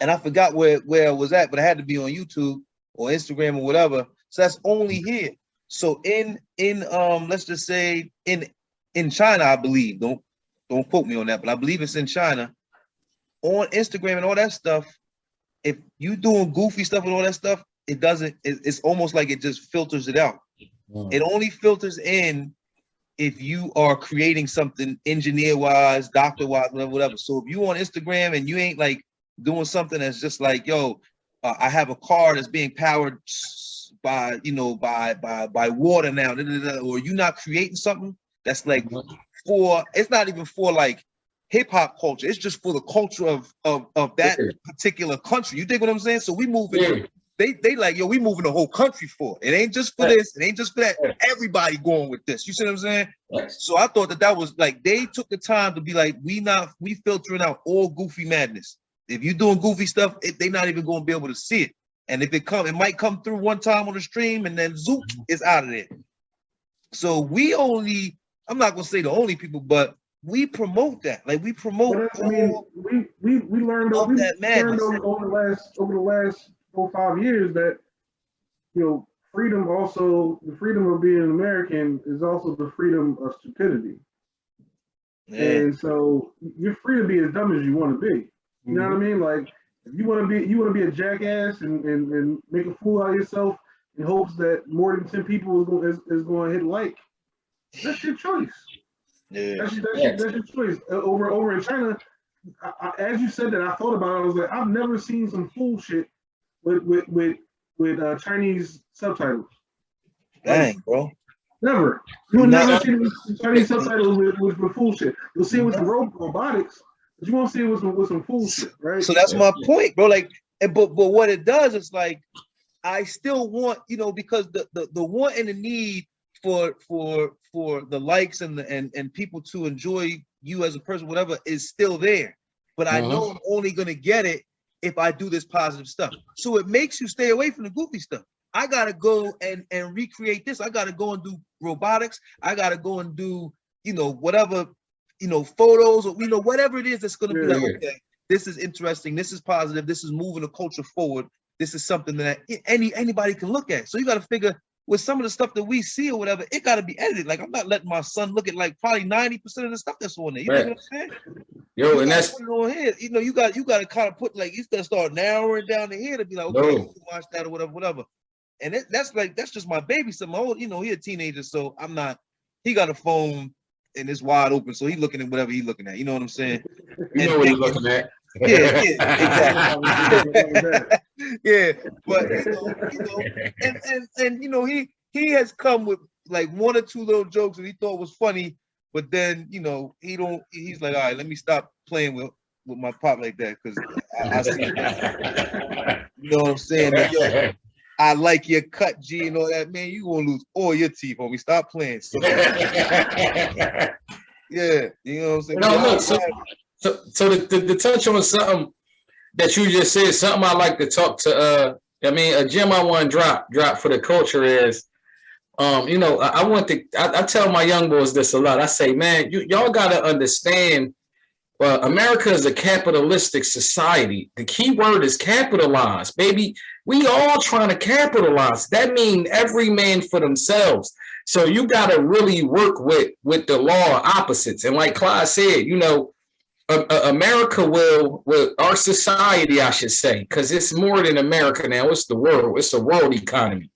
and I forgot where it was at, but it had to be on YouTube or Instagram or whatever. So that's only here. So in let's just say in China, I believe, don't quote me on that, but I believe it's in China, on Instagram and all that stuff, if you doing goofy stuff and all that stuff, it's almost like it just filters it out. It only filters in if you are creating something engineer-wise, doctor-wise, whatever. So if you on Instagram and you ain't like doing something that's just like, yo, I have a car that's being powered by water now, or you're not creating something that's like it's not even for like hip hop culture. It's just for the culture of that particular country. You dig what I'm saying? So we moving they like, yo, we moving the whole country for it. It ain't just for this. It ain't just for that. Everybody going with this. You see what I'm saying? So I thought that was like, they took the time to be like, we filtering out all goofy madness. If you doing goofy stuff, they not even going to be able to see it. And if it might come through one time on the stream and then zoop, it's out of there. So I'm not going to say the only people, but we promote that. Like, we promote. I mean, we learned over the last 4 or 5 years that, you know, the freedom of being an American is also the freedom of stupidity. Yeah. And so you're free to be as dumb as you want to be. You know what I mean? Like, if you want to be a jackass and make a fool out of yourself in hopes that more than 10 people is going to hit like, that's your choice. Yeah. That's your choice. Over in China, as you said that, I thought about it. I was like, I've never seen some fool shit with Chinese subtitles. Dang, bro. Never. You'll never see Chinese subtitles with fool shit. You'll see it with some robotics, but you won't see it with some fool shit, right? So that's my point, bro. Like, but what it does is like, I still want, you know, because the want and the need for the likes and people to enjoy you as a person, whatever, is still there. But I know I'm only gonna get it if I do this positive stuff. So it makes you stay away from the goofy stuff. I gotta go and recreate this. I gotta go and do robotics. I gotta go and do, you know, whatever, you know, photos, or, you know, whatever it is that's gonna be like, okay, this is interesting, this is positive, this is moving the culture forward. This is something that anybody can look at. So you got to figure, with some of the stuff that we see or whatever, it got to be edited. Like, I'm not letting my son look at like probably 90% of the stuff that's on there. You know what I'm saying? Yo, and that's put it on here. You know, you got to kind of put, like, you got to start narrowing down the head to be like, okay, you can watch that or whatever. And that's just my baby. So my old, you know, he a teenager, so I'm not. He got a phone and it's wide open, so he's looking at whatever he's looking at. You know what I'm saying? You know what he's looking at. Yeah, exactly. Yeah, but you know, and you know, he has come with like one or two little jokes that he thought was funny, but then, you know, he's like, all right, let me stop playing with my pop like that, because I see that. You know what I'm saying? Like, yo, I like your cut, G, and all that. Man, you gonna lose all your teeth, homie. Stop playing. So, yeah, you know what I'm saying? No, so to touch on something that you just said, something I like to talk to, a gem I want to drop for the culture is, you know, I tell my young boys this a lot. I say, man, y'all got to understand, America is a capitalistic society. The key word is capitalize, baby. We all trying to capitalize. That means every man for themselves. So you got to really work with the law of opposites. And like Clyde said, you know, America will, our society, I should say, because it's more than America now. It's the world. It's a world economy.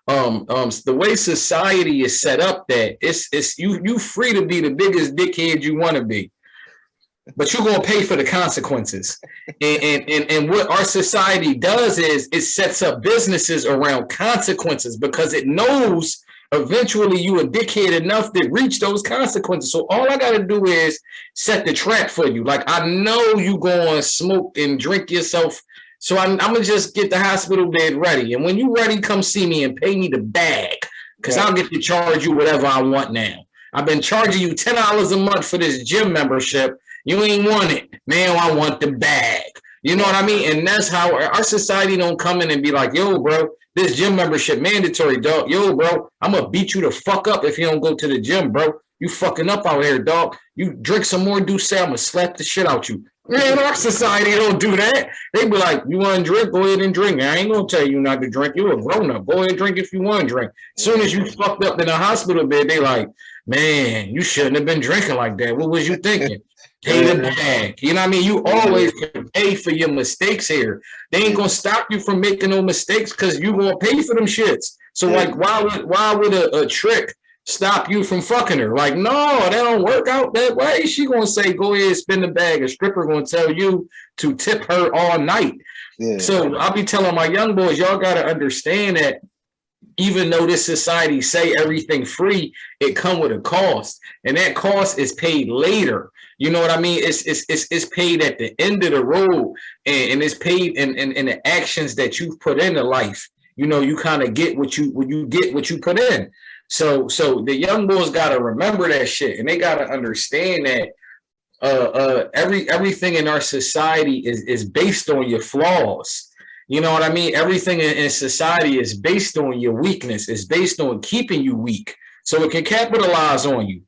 The way society is set up, that it's you free to be the biggest dickhead you want to be, but you're gonna pay for the consequences. And what our society does is it sets up businesses around consequences, because it knows eventually you a dickhead enough to reach those consequences. So all I got to do is set the trap for you. Like, I know you going to smoke and drink yourself, so I'm going to just get the hospital bed ready. And when you ready, come see me and pay me the bag, because I'll get to charge you whatever I want now. I've been charging you $10 a month for this gym membership. You ain't want it. Now I want the bag. You know what I mean? And that's how our society don't come in and be like, yo, bro, this gym membership mandatory, dog. Yo, bro, I'm going to beat you the fuck up if you don't go to the gym, bro. You fucking up out here, dog. You drink some more Douce, I'm going to slap the shit out you. Man, our society don't do that. They be like, you want to drink? Go ahead and drink. I ain't going to tell you not to drink. You're a grown-up. Go ahead and drink if you want to drink. As soon as you fucked up in the hospital bed, they like, man, you shouldn't have been drinking like that. What was you thinking? Pay the bag. You know what I mean? You always can pay for your mistakes here. They ain't gonna stop you from making no mistakes, because you gonna pay for them shits. So like, why would a trick stop you from fucking her? Like, no, that don't work out that way. She gonna say, go ahead, spin the bag. A stripper gonna tell you to tip her all night. Yeah. So I'll be telling my young boys, y'all gotta understand that even though this society say everything free, it come with a cost, and that cost is paid later. You know what I mean? It's paid at the end of the road, and it's paid in the actions that you've put into life. You know, you kind of get what you get what you put in. So the young boys got to remember that shit, and they got to understand that everything in our society is based on your flaws. You know what I mean? Everything in society is based on your weakness. It's based on keeping you weak, so it can capitalize on you.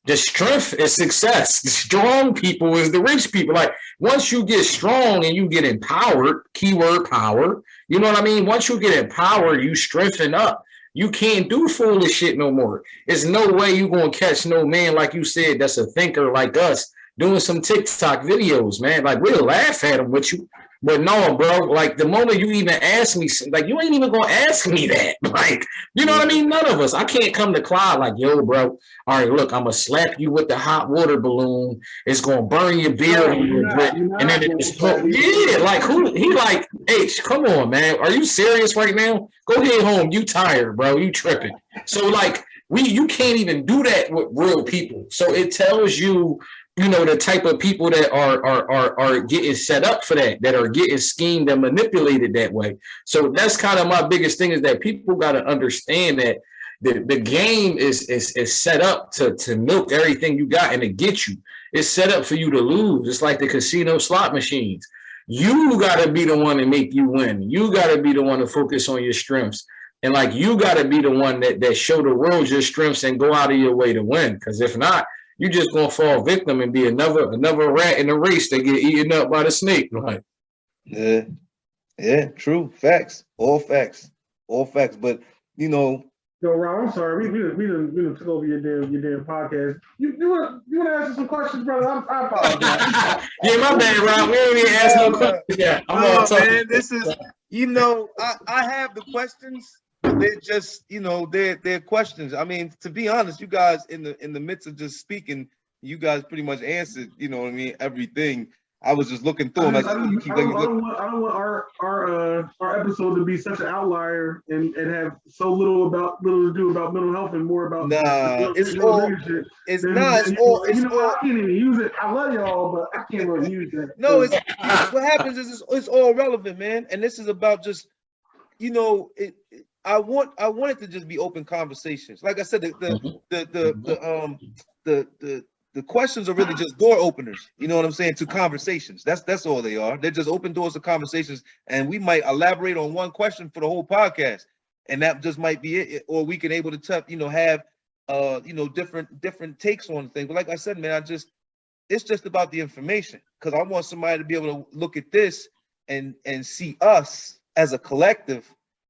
The strength is success. The strong people is the rich people. Like, once you get strong and you get empowered, keyword power, you know what I mean? Once you get empowered, you strengthen up. You can't do foolish shit no more. There's no way you gonna catch no man, like you said, that's a thinker like us doing some TikTok videos, man. Like, we'll laugh at him with you. But no, bro, like, the moment you even ask me, like, you ain't even gonna ask me that. Like, you know what I mean? None of us. I can't come to Clyde like, yo, bro, all right, look, I'm gonna slap you with the hot water balloon. It's gonna burn your beard a little bit. And then it's, yeah, like, who, he like, H, come on, man. Are you serious right now? Go head home. You tired, bro. You tripping. So, like, you can't even do that with real people. So it tells you, you know, the type of people that are getting set up for that are getting schemed and manipulated that way. So that's kind of my biggest thing, is that people got to understand that the game is set up to milk everything you got and to get you. It's set up for you to lose. It's like the casino slot machines. You got to be the one to make you win. You got to be the one to focus on your strengths. And like, you got to be the one that show the world your strengths and go out of your way to win. Because if not, you're just gonna fall victim and be another rat in the race that get eaten up by the snake. Right? Yeah, true. Facts. All facts. But you know, Yo, Rob, I'm sorry. We done took over your damn podcast. You want to answer some questions, brother? I apologize. Yeah, my bad, Rob. We ain't even ask no questions. Yeah, I'm all talking. Man, this is, you know, I have the questions. They're just, you know, they're questions. I mean, to be honest, you guys in the midst of just speaking, you guys pretty much answered, you know what I mean, everything. I was just looking through them. I don't want our episode to be such an outlier and have so little to do about mental health and more about I can't even use it. I love y'all, but I can't really use that. No, what happens is it's all relevant, man. And this is about just, you know, I want it to just be open conversations. Like I said, the questions are really just door openers. You know what I'm saying? To conversations. That's all they are. They're just open doors to conversations, and we might elaborate on one question for the whole podcast, and that just might be it. Or we can able to have different takes on things. But like I said, man, it's just about the information, because I want somebody to be able to look at this and see us as a collective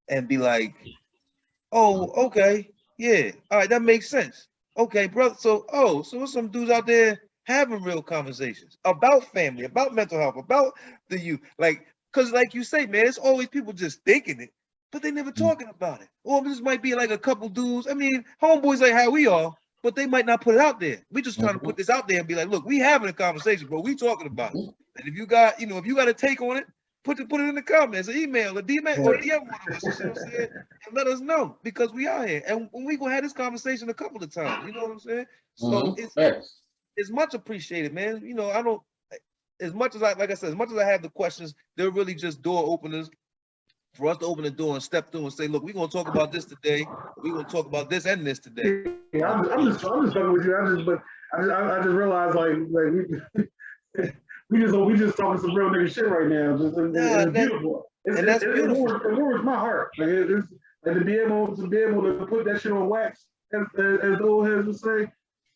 and be like, oh, okay, yeah, all right, that makes sense. Okay, brother. So there's some dudes out there having real conversations about family, about mental health, about the youth. Like, because like you say, man, it's always people just thinking it, but they never talking about it. Or this might be like a couple dudes. I mean, homeboys like how we are, but they might not put it out there. We just trying to put this out there and be like, look, we having a conversation, bro. We talking about it. And if you got a take on it, put it in the comments, an email, a DM, or DM one of us, you know what I'm saying? And let us know, because we are here. And we gonna have this conversation a couple of times, you know what I'm saying? So it's much appreciated, man. You know, I don't, as much as I have the questions, they're really just door openers for us to open the door and step through and say, look, we're gonna talk about this today. We're gonna talk about this and this today. Yeah, I'm just fucking with you. I just realized like we just talking some real nigga shit right now. It's beautiful. That's beautiful. It warms my heart. Like, and to be able to put that shit on wax, as the old heads would say,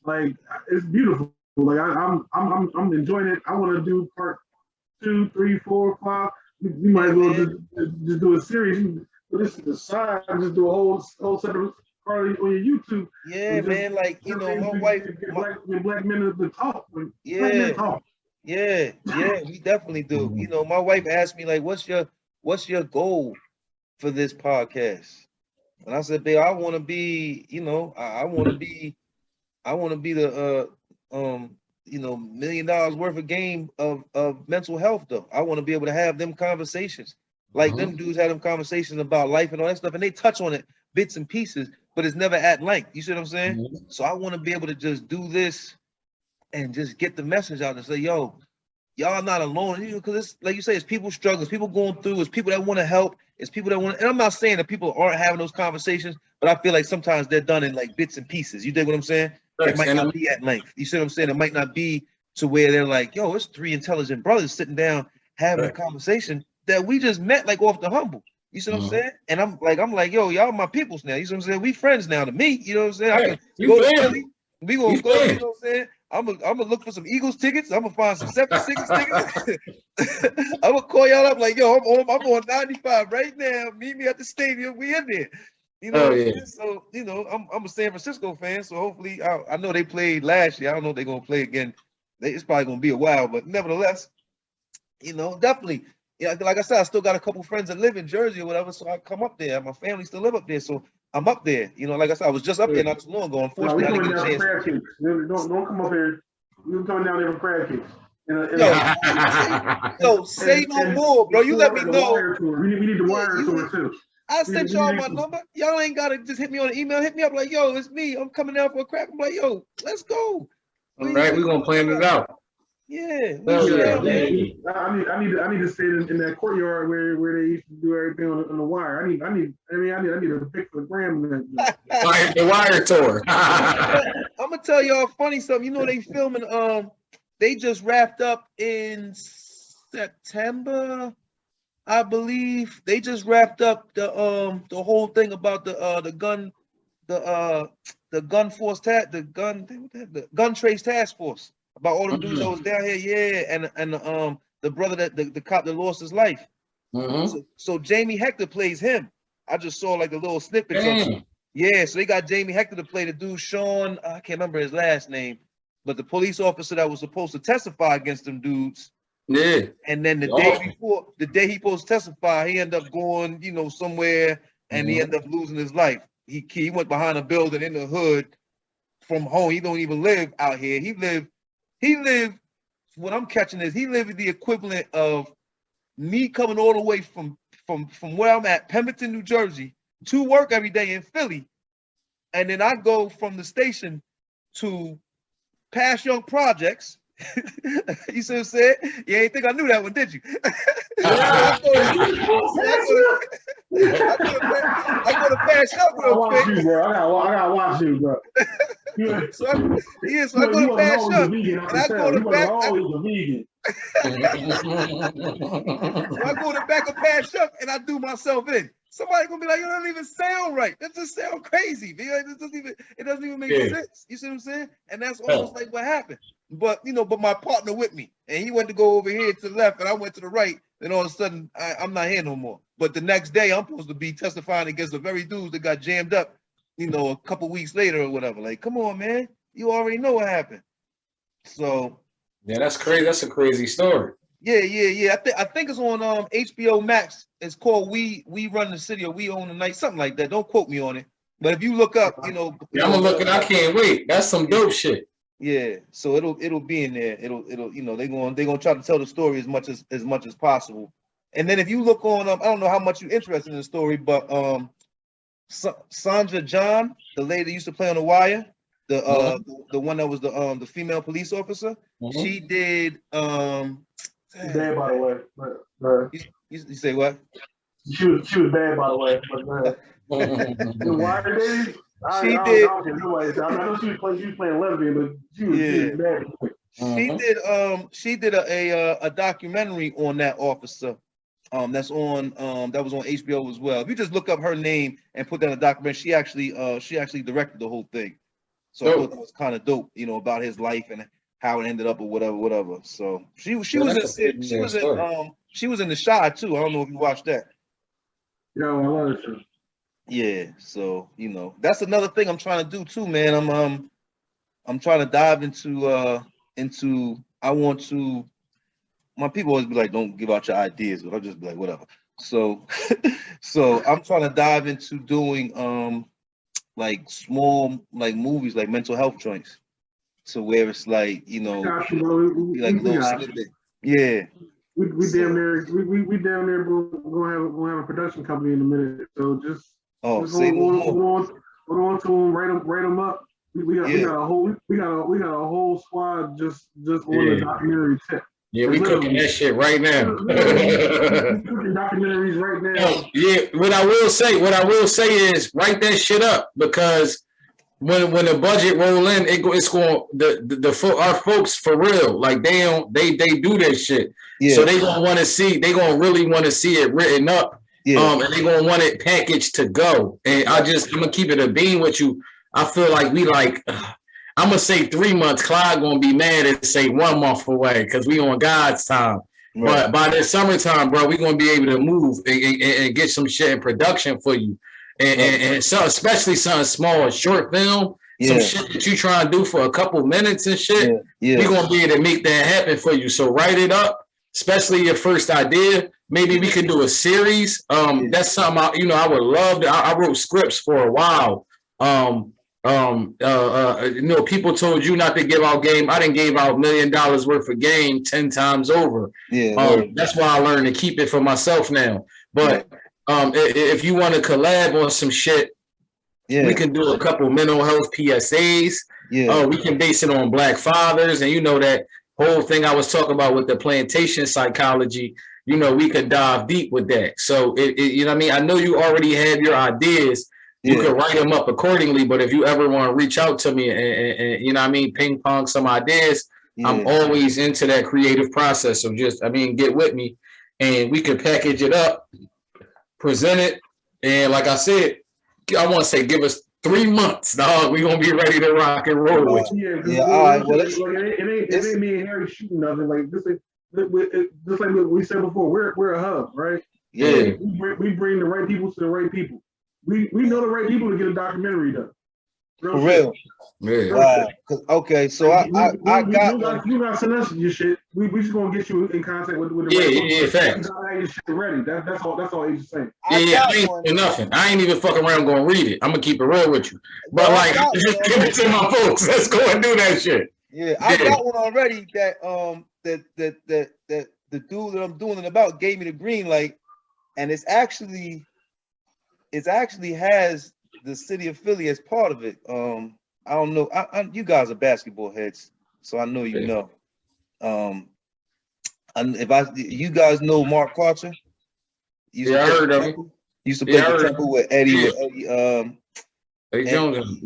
like, it's beautiful. Like, I'm enjoying it. I want to do part 2, 3, 4, 5. We might as well just do a series. But this is the side. Just do a whole separate part on your YouTube. Yeah, man. Like, you know, my wife, black men to talk. Yeah, we definitely do. You know, my wife asked me, like, what's your goal for this podcast? And I said, babe, I want to be, you know, I want to be the $1 million worth of game of mental health, though. I want to be able to have them conversations. Like them dudes had them conversations about life and all that stuff, and they touch on it bits and pieces, but it's never at length. You see what I'm saying? Mhm. So I want to be able to just do this and just get the message out and say, yo, y'all not alone. Because it's like you say, it's people struggling, it's people going through, it's people that want to help, it's people that want. And I'm not saying that people aren't having those conversations, but I feel like sometimes they're done in like bits and pieces. You dig what I'm saying? It might not be at length. You see what I'm saying? It might not be to where they're like, yo, it's three intelligent brothers sitting down having a conversation that we just met like off the humble. You see what I'm saying? And I'm like, yo, y'all my peoples now. You see what I'm saying? We friends now to me. You know what I'm saying? I can go to Philly. We gonna go. You know what I'm saying? I'm gonna look for some Eagles tickets. I'm gonna find some 76 tickets. I'm gonna call y'all up like, yo, I'm on 95 right now. Meet me at the stadium. We in there. You know, so you know, I'm a San Francisco fan, so hopefully, I know they played last year. I don't know if they're gonna play again. It's probably gonna be a while, but nevertheless, you know, definitely. Yeah, like I said, I still got a couple friends that live in Jersey or whatever, so I come up there. My family still live up there, so I'm up there. You know, like I said, I was just up there not too long ago. Unfortunately, I didn't get a chance. Don't come up here. You're coming down there for crab cakes. Yo, say no more, bro. You let me know. We need the wire tour too. I sent y'all my number. Y'all ain't gotta just hit me on the email. Hit me up like, yo, it's me. I'm coming down for a crack. I'm like, yo, let's go. All right, we're gonna plan it out. Yeah. I need to stay in that courtyard where they used to do everything on the wire. I need a pic for the gram. The wire tour. I'm gonna tell y'all funny something. You know they filming. They just wrapped up in September, I believe. They just wrapped up the whole thing about the gun trace task force. About all the dudes that was down here, yeah, and the brother that the cop that lost his life. So Jamie Hector plays him. I just saw like a little snippet of him. Yeah, so they got Jamie Hector to play the dude Sean. I can't remember his last name, but the police officer that was supposed to testify against them dudes. Yeah. And then the day before, the day he supposed to testify, he ended up going, you know, somewhere, and he ended up losing his life. He went behind a building in the hood from home. He don't even live out here. He lived. What I'm catching is he lived the equivalent of me coming all the way from where I'm at, Pemberton, New Jersey, to work every day in Philly, and then I go from the station to Pass Young Projects. You see what I'm saying? You ain't think I knew that one, did you? I go to Pass Young real quick. I gotta watch you, bro. So I go to Pass Young, and I go to back. So I go to back of Pass Young, and I do myself in. Somebody gonna be like, "It doesn't even sound right. That just sound crazy. It doesn't even make sense." You see what I'm saying? And that's almost like what happened. But you know, my partner with me, and he went to go over here to the left, and I went to the right. Then all of a sudden, I'm not here no more. But the next day, I'm supposed to be testifying against the very dudes that got jammed up, you know, a couple weeks later or whatever. Like, come on, man, you already know what happened. So, yeah, that's crazy. That's a crazy story. Yeah. I think it's on HBO Max. It's called We Run the City or We Own the Night, something like that. Don't quote me on it. But if you look up, you know, I'm gonna look it. I can't wait. That's some dope shit. Yeah, so it'll be in there. It'll you know they're gonna try to tell the story as much as possible. And then if you look on I don't know how much you're interested in the story, but Sandra John, the lady that used to play on The Wire, the one that was the female police officer, she did She's bad, by the way. You say what? She was bad, by the way. The Wire days. She did. I know she was playing lesbian, but she was bad. She did a documentary on that officer. That's on that was on HBO as well. If you just look up her name and put down a documentary, she actually directed the whole thing. So I thought that was kind of dope, you know, about his life and how it ended up or whatever. So she was in The Chi too. I don't know if you watched that. Yeah, I love it too. Yeah, so you know that's another thing I'm trying to do too, man. I'm trying to dive into I want to. My people always be like, "Don't give out your ideas," but I'll just be like, "Whatever." So, so I'm trying to dive into doing like small like movies, like mental health joints, so where it's like like little snippet. Yeah. We damn near gonna have a production company in a minute. So just Oh, Just say no more. hold on to them, write them up. We got a whole squad just on the documentary tip. Yeah, we cooking that shit right now. We cooking documentaries right now. Yeah, what I will say is write that shit up, because when the budget roll in, it's going our folks for real, like they do that shit. Yeah. So they gonna really want to see it written up. Yeah. And they gonna want it packaged to go. And I'm gonna keep it a bean with you. I feel like I'm gonna say 3 months. Clyde gonna be mad and say 1 month away because we on God's time. Right. But by the summertime, bro, we gonna be able to move and get some shit in production for you. And so, especially something small, short film, some shit that you trying to do for a couple minutes and shit. We gonna be able to make that happen for you. So write it up, especially your first idea. Maybe we can do a series. That's something I would love to. I wrote scripts for a while. People told you not to give out game. I didn't give out $1 million worth of game 10 times over. That's why I learned to keep it for myself now. But if you want to collab on some shit, we can do a couple mental health PSAs. We can base it on Black fathers, and that whole thing I was talking about with the plantation psychology. We could dive deep with that. So I know you already have your ideas. You could write them up accordingly, but if you ever want to reach out to me and ping pong some ideas, I'm always into that creative process. So get with me, and we can package it up, present it, and like I said, I want to say give us 3 months, dog. We're gonna be ready to rock and roll with you. All right. Well, it ain't me and Harry shooting nothing like this. Just like we said before, we're a hub, right? Yeah. We bring the right people to the right people. We know the right people to get a documentary done. For real. Yeah. Wow. Okay, so I got you not sending us your shit. We just gonna get you in contact with the right people. Yeah, facts. Your shit ready. That's all he's saying. I ain't doing nothing. I ain't even fucking around gonna read it. I'm gonna keep it real with you. But just give it to my folks. Let's go and do that shit. Yeah, I got one already that the dude that I'm doing it about gave me the green light, and it actually has the city of Philly as part of it. I don't know. You guys are basketball heads, so I know you know. You guys know Mark Karcher? I heard of him. Used to play the Temple with Eddie. Eddie Jones.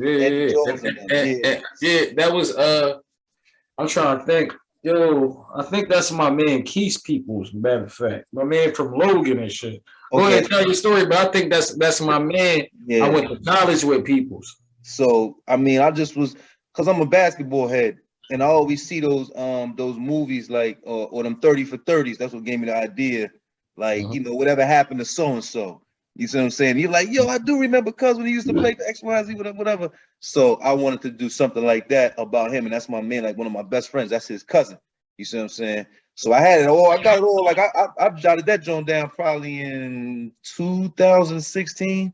That was I'm trying to think. I think that's my man Keith Peoples, matter of fact. My man from Logan and shit. Go ahead and tell your story, but I think that's my man. I went to college with Peoples. So I just was, because I'm a basketball head, and I always see those movies like or them 30 for 30s. That's what gave me the idea. Like, whatever happened to so and so. You see what I'm saying? You're like, yo, I do remember cuz when he used to play for XYZ, whatever. So I wanted to do something like that about him, and that's my man, like one of my best friends. That's his cousin. You see what I'm saying? So I had it all. I got it all. Like I jotted that joint down probably in 2016.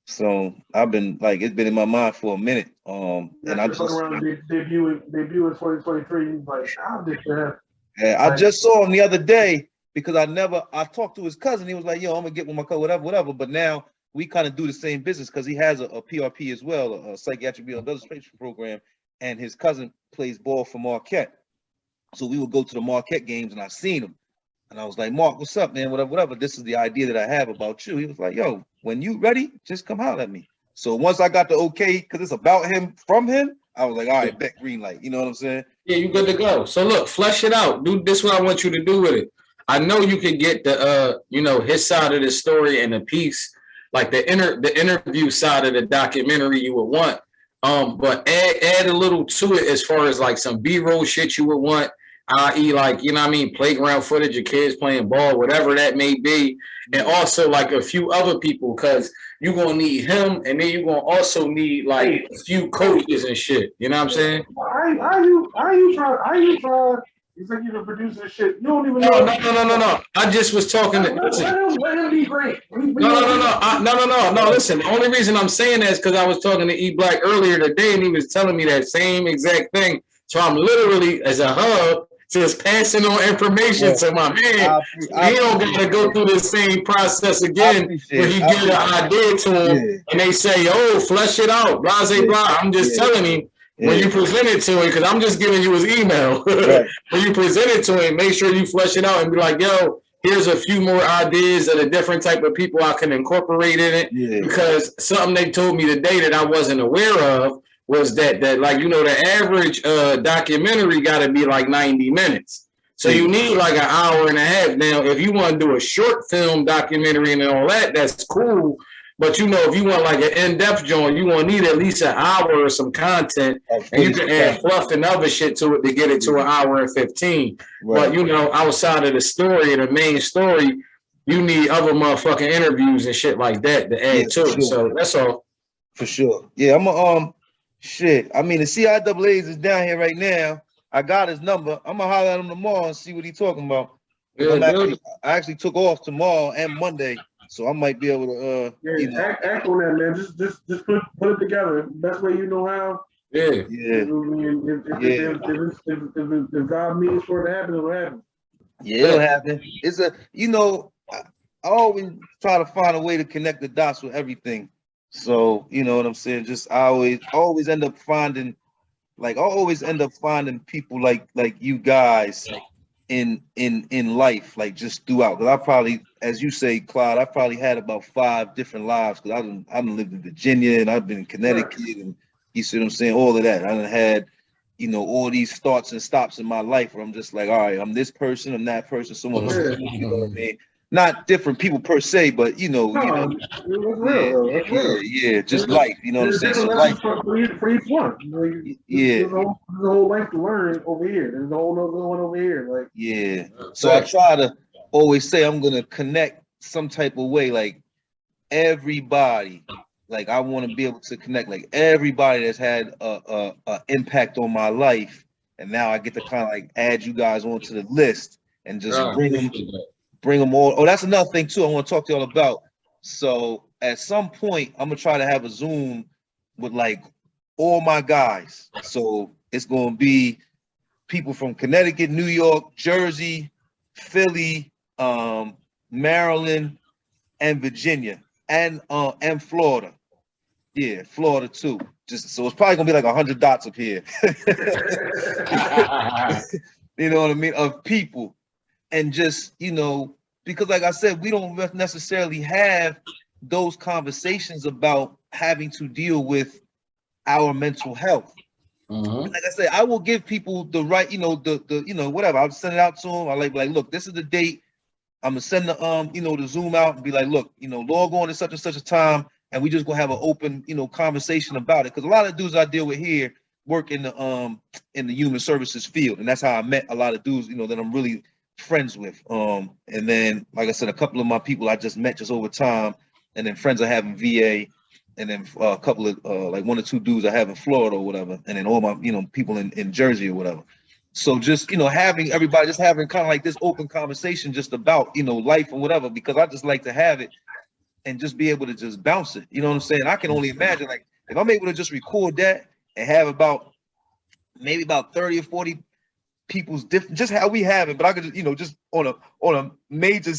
So I've been like, it's been in my mind for a minute. And I just around debut in 2023. Like, how did that? Yeah, I just saw him the other day because I talked to his cousin. He was like, yo, I'm gonna get with my cousin, whatever. But now we kind of do the same business because he has a PRP as well, a psychiatric rehabilitation program, and his cousin plays ball for Marquette. So we would go to the Marquette games, and I seen him. And I was like, Mark, what's up, man? Whatever. This is the idea that I have about you. He was like, yo, when you ready, just come holler at me. So once I got the okay, because it's about him, from him, I was like, all right, bet green light. You know what I'm saying? Yeah, you good to go. So look, flesh it out. Do this what I want you to do with it. I know you can get the his side of the story and the piece, like the interview side of the documentary you would want. But add a little to it as far as like some B-roll shit you would want, i.e. like, playground footage of kids playing ball, whatever that may be. And also like a few other people, because you're going to need him, and then you're going to also need like a few coaches and shit. You know what I'm saying? Are you trying executive producer shit? You don't even know. No. I just was talking to. Let him be great. No. Listen, the only reason I'm saying that is because I was talking to E Black earlier today, and he was telling me that same exact thing. So I'm literally, as a hub, just passing on information to my man. He don't got to go through the same process again when he get an idea to him and they say, "Oh, flesh it out, blah, blah, blah." I'm just telling him when you present it to him, because I'm just giving you his email. When you present it to him, make sure you flesh it out and be like, "Yo, here's a few more ideas of the different type of people I can incorporate in it." Because something they told me today that I wasn't aware of was that like, you know, the average documentary got to be like 90 minutes. So you need like an hour and a half. Now, if you want to do a short film documentary and all that, that's cool. But, you know, if you want like an in-depth joint, you want to need at least an hour or some content. And you can add fluff and other shit to it to get it to an hour and 15. But, you know, outside of the story and the main story, you need other motherfucking interviews and shit like that to add to it. So that's all. For sure. Yeah, I'm a shit. I mean, the CIAAs is down here right now. I got his number. I'm gonna holler at him tomorrow and see what he's talking about. I actually took off tomorrow and Monday, so I might be able to. Act on that, man. Just put it together. Best way you know how. Yeah. If God means for it to happen, it'll happen. Yeah, it'll happen. It's a, you know, I always try to find a way to connect the dots with everything. So, you know what I'm saying? Just I always end up finding, like, I always end up finding people like you guys in life, like just throughout. Because I probably, as you say, Clyde, I probably had about 5 different lives because I done lived in Virginia and I've been in Connecticut and you see what I'm saying? All of that. I done had, you know, all these starts and stops in my life where I'm just like, all right, I'm this person, I'm that person, someone else, you know what I mean? Not different people per se, but you know, just life, you know what I'm saying? So life for each one. There's a whole life to learn over here. There's a whole other one over here. Like So I try to always say I'm gonna connect some type of way, like everybody. Like I want to be able to connect like everybody that's had a impact on my life, and now I get to kind of like add you guys onto the list and just bring them all. Oh, that's another thing too I want to talk to y'all about. So at some point, I'm gonna try to have a Zoom with like all my guys. So it's gonna be people from Connecticut, New York, Jersey, Philly, Maryland, and Virginia, and Florida. Yeah, Florida too. Just so it's probably gonna be like 100 dots up here. You know what I mean? Of people. And just, you know, because like I said, we don't necessarily have those conversations about having to deal with our mental health. Like I said, I will give people the right, you know, the you know, whatever. I'll send it out to them. I like, look, this is the date. I'm gonna send the you know, the Zoom out and be like, look, you know, log on at such and such a time, and we just gonna have an open, you know, conversation about it. Because a lot of dudes I deal with here work in the human services field, and that's how I met a lot of dudes, you know, that I'm really friends with. And then, like I said, a couple of my people I just met just over time, and then friends I have in VA, and then a couple of like 1 or 2 dudes I have in Florida or whatever, and then all my, you know, people in Jersey or whatever. So just, you know, having everybody just having kind of like this open conversation just about, you know, life and whatever, because I just like to have it and just be able to just bounce it. You know what I'm saying? I can only imagine, like, if I'm able to just record that and have maybe about 30 or 40 people's different, just how we have it, but I could, you know, just on a major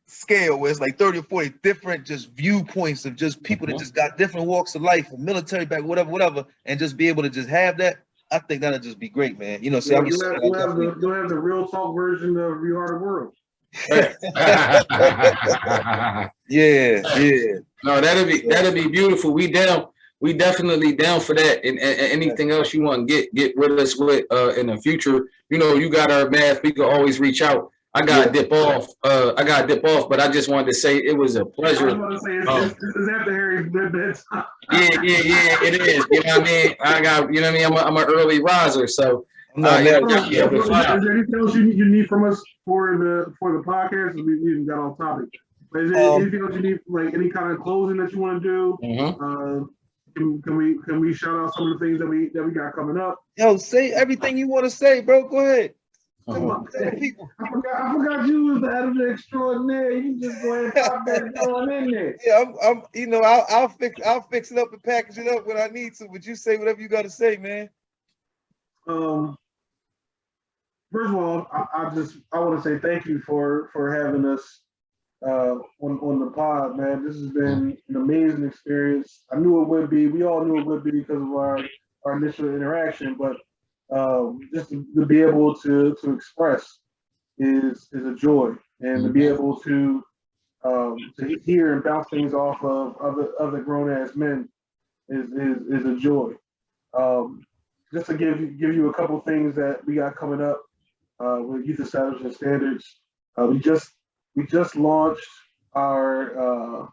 scale where it's like 30 or 40 different just viewpoints of just people that just got different walks of life, from military back, whatever, and just be able to just have that. I think that'll just be great, man. You know, so you'll have the real talk version of Real Hard World. Yeah. No, that'll be beautiful. We definitely down for that. And anything else you want to get with us with in the future, you know, you got our math. We can always reach out. I gotta dip off. But I just wanted to say it was a pleasure. I was going to say it's after Harry's bedtime. Yeah, it is. You know what I mean? You know what I mean? I'm an early riser, so. Is there anything else you need from us for the podcast? We even got off topic. But is there anything else you need, like any kind of closing that you want to do? Can we shout out some of the things that we got coming up? Yo, say everything you want to say, bro. Go ahead. I forgot you was the editor extraordinaire. You just go ahead and pop that going in there. Yeah, I'm. You know, I'll fix it up and package it up when I need to. But you say whatever you got to say, man. first of all, I want to say thank you for having us on the pod, man. This has been an amazing experience. I knew it would be. We all knew it would be because of our initial interaction, but just to be able to express is a joy, and to be able to hear and bounce things off of other grown ass men is a joy. Just to give you a couple things that we got coming up with Youth Establishment Standards. We just launched our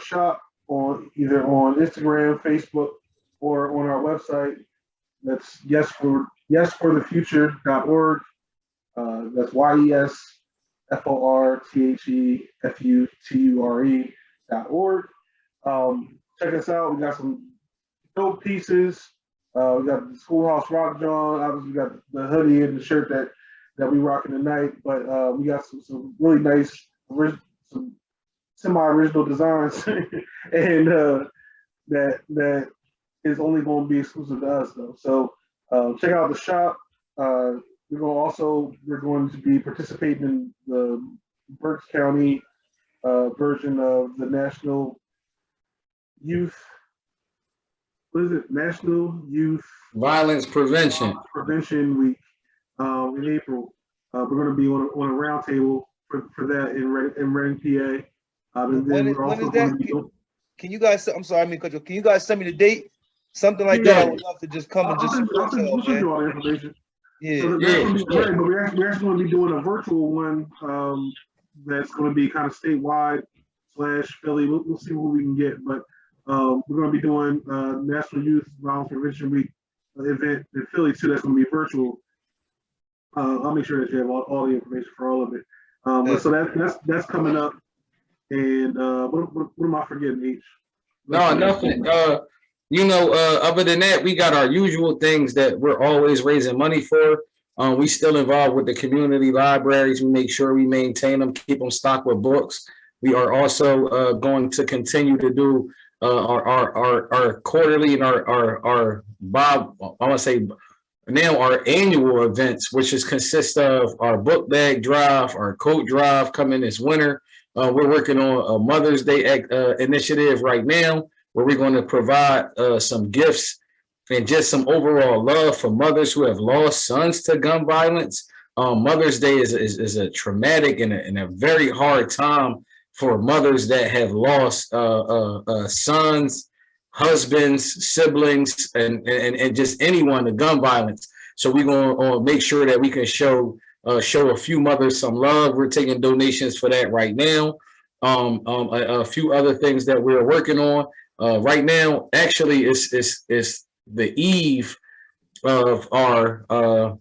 shop either on Instagram, Facebook, or on our website. That's yesforthefuture.org. That's YESFORTHEFUTURE.org. Check us out. We got some dope pieces. We got the Schoolhouse Rock John. Obviously, we got the hoodie and the shirt that we rocking tonight. But we got some really nice, some semi-original designs, and that is only going to be exclusive to us, though. So check out the shop. We're going to be participating in the Berks County version of the National Youth. What is it? National Youth Violence Prevention Week in April. We're going to be on a roundtable for that in Reading, PA. And then when is that? Can you guys? I'm sorry, can you guys send me the date? Something like that. I would love to just come and just I'll send you all the information. Yeah. So that's going to be great, but we're actually going to be doing a virtual one that's going to be kind of statewide / Philly. We'll see what we can get, but we're going to be doing National Youth Violence Prevention Week event in Philly too. That's going to be virtual. I'll make sure that you have all the information for all of it. But so that's coming up. And what am I forgetting, H? No, nothing. Other than that, we got our usual things that we're always raising money for. We still involved with the community libraries. We make sure we maintain them, keep them stocked with books. We are also going to continue to do our quarterly and our our annual events, which consist of our book bag drive, our coat drive coming this winter. We're working on a Mother's Day initiative right now, where we're going to provide some gifts and just some overall love for mothers who have lost sons to gun violence. Mother's Day is a traumatic and a very hard time for mothers that have lost sons, husbands, siblings, and just anyone to gun violence. So we're going to make sure that we can show a few mothers some love. We're taking donations for that right now. A few other things that we're working on right now. Actually, it's the eve of our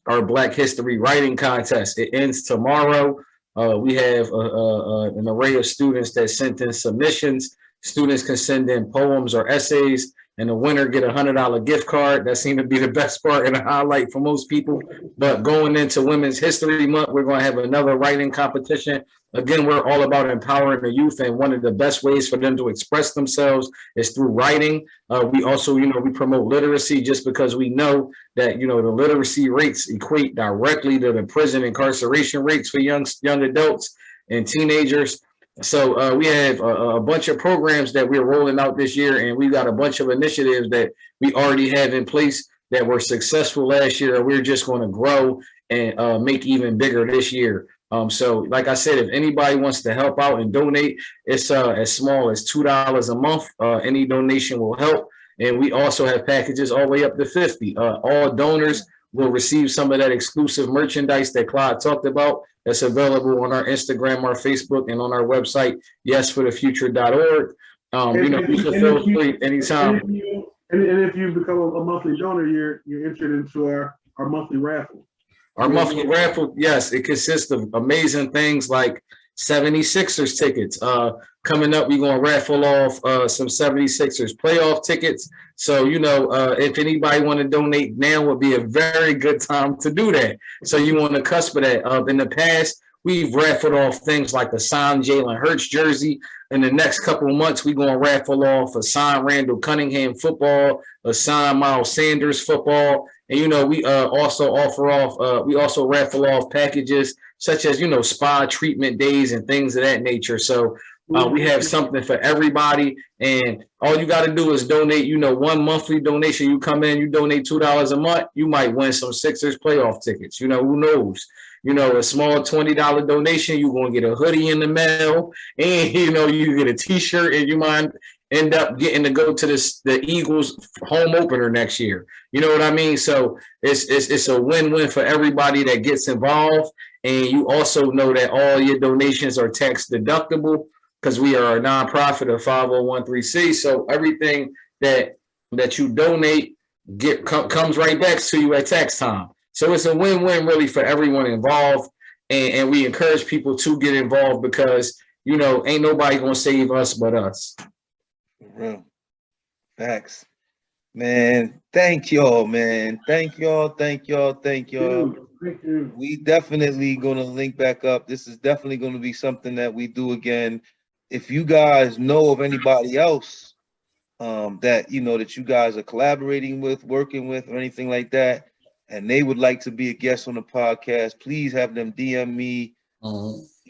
Black History Writing Contest. It ends tomorrow. We have an array of students that sent in submissions. Students can send in poems or essays, and the winner get $100 gift card. That seemed to be the best part and a highlight for most people. But going into Women's History Month, we're going to have another writing competition. Again, we're all about empowering the youth, and one of the best ways for them to express themselves is through writing. We also, we promote literacy, just because we know that, the literacy rates equate directly to the prison incarceration rates for young adults and teenagers. So we have a bunch of programs that we're rolling out this year, and we've got a bunch of initiatives that we already have in place that were successful last year. We're just going to grow and make even bigger this year. So like I said, if anybody wants to help out and donate, it's as small as $2 a month. Any donation will help. And we also have packages all the way up to $50. All donors will receive some of that exclusive merchandise that Clyde talked about. That's available on our Instagram, our Facebook, and on our website, yesforthefuture.org. You can feel free anytime. And if you become a monthly donor, you're entered into our monthly raffle. Our monthly raffle, yes, it consists of amazing things like 76ers tickets. Coming up, we're going to raffle off some 76ers playoff tickets. So, if anybody want to donate, now would be a very good time to do that. So you want to cusp of that. In the past, we've raffled off things like the signed Jalen Hurts jersey. In the next couple of months, we're going to raffle off a signed Randall Cunningham football, a signed Miles Sanders football. And, you know, we also raffle off packages such as, you know, spa treatment days and things of that nature. So we have something for everybody. And all you got to do is donate, you know, one monthly donation. You come in, you donate $2 a month, you might win some Sixers playoff tickets. You know, who knows? You know, a small $20 donation, you're going to get a hoodie in the mail, and, you know, you get a T-shirt, and you might end up getting to go to the Eagles home opener next year. You know what I mean? So it's a win-win for everybody that gets involved. And you also know that all your donations are tax deductible because we are a nonprofit of 501(c)(3). So everything that you donate comes right back to you at tax time. So it's a win-win really for everyone involved. And we encourage people to get involved because, you know, ain't nobody going to save us but us. For real. Facts. Man, thank y'all, man. Thank y'all. Thank you. We definitely going to link back up. This is definitely going to be something that we do again. If you guys know of anybody else that, you know, that you guys are collaborating with, working with, or anything like that, and they would like to be a guest on the podcast, please have them DM me,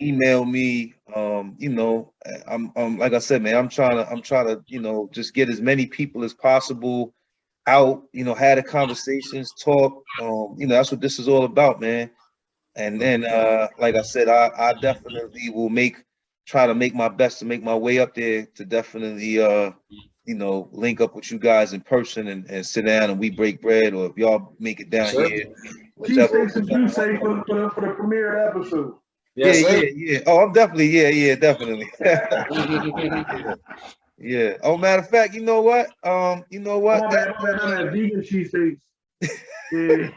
email me. You know, I'm like I said, man, I'm trying to, you know, just get as many people as possible out, you know, had the conversations, talk. You know, that's what this is all about, man. And then, like I said, I definitely will try to make my best to make my way up there to definitely, you know, link up with you guys in person and sit down and we break bread, or if y'all make it down here. Cheesesteaks and juice for the premiere episode. Yeah. Oh, I'm definitely, definitely. Yeah. Oh, matter of fact, you know what? You know what? My bad, vegan cheesesteaks. Yeah.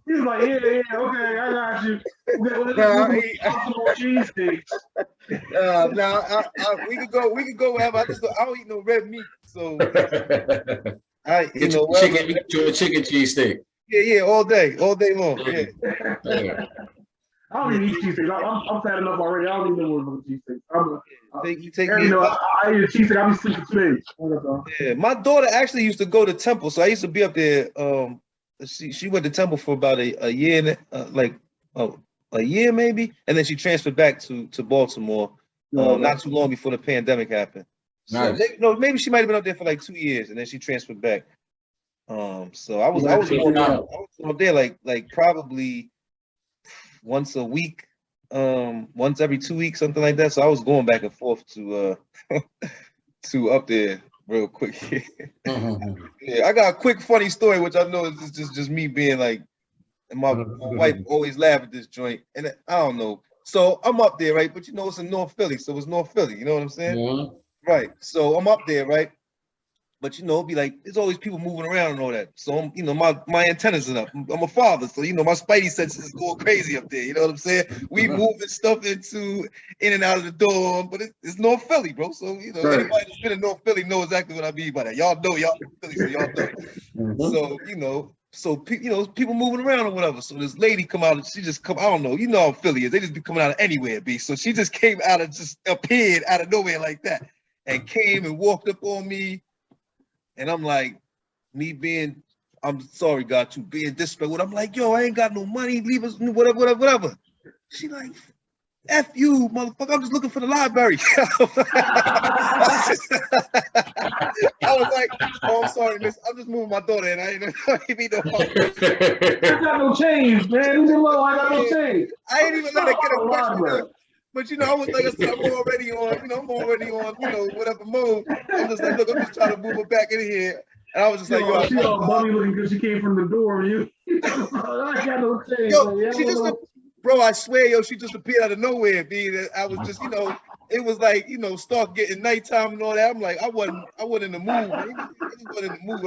He was like, yeah, okay, I got you. Cheesesteaks. We could go wherever. I don't eat no red meat, so I Get you a chicken cheesesteak. Yeah, all day long. Yeah. I don't even eat cheesesteaks. I'm fat enough already. I don't even know what cheesesteaks. You take me. I eat a cheesesteak. I'll be sleeping 2 days. Yeah, my daughter actually used to go to Temple, so I used to be up there. She went to Temple for about a year, a year maybe, and then she transferred back to Baltimore. Not too long before the pandemic happened. Nice. So maybe she might have been up there for like 2 years, and then she transferred back. So I was going up there like probably once a week, once every 2 weeks, something like that. So I was going back and forth to to up there real quick. Yeah, I got a quick funny story, which I know is just me being like, and my wife always laugh at this joint, and I don't know. So I'm up there, right? But you know, it's in North Philly, so it's North Philly. You know what I'm saying? Mm-hmm. Right. So I'm up there, right? But you know, it'd be like there's always people moving around and all that. So you know, my antennas are up. I'm a father, so you know my spidey senses is going crazy up there. You know what I'm saying? We moving stuff in and out of the dorm, but it's North Philly, bro. So you know, anybody that's been in North Philly knows exactly what I mean by that. Y'all know, y'all Philly, so y'all know. So you know, people moving around or whatever. So this lady come out, and she just come. I don't know, you know how Philly is. They just be coming out of anywhere, B. So she just appeared out of nowhere like that, and came and walked up on me. And I'm like, I'm sorry, God, you being disrespectful. I'm like, yo, I ain't got no money. Leave us, whatever. She like, F you, motherfucker. I'm just looking for the library. I was like, oh, I'm sorry, miss. I'm just moving my daughter and I ain't even know. I got no change, man. I got no change. I ain't even let her get a question. But you know, I was like I said, I'm already on, you know, whatever mode. I'm just like, look, I'm just trying to move her back in here. And I was just like, yo, she all bummy looking because she came from the door. I got no change. Yo, bro, I swear, yo, she just appeared out of nowhere. Being I was just, you know, it was like, you know, start getting nighttime and all that. I'm like, I wasn't in the mood. Man. It wasn't in the mood.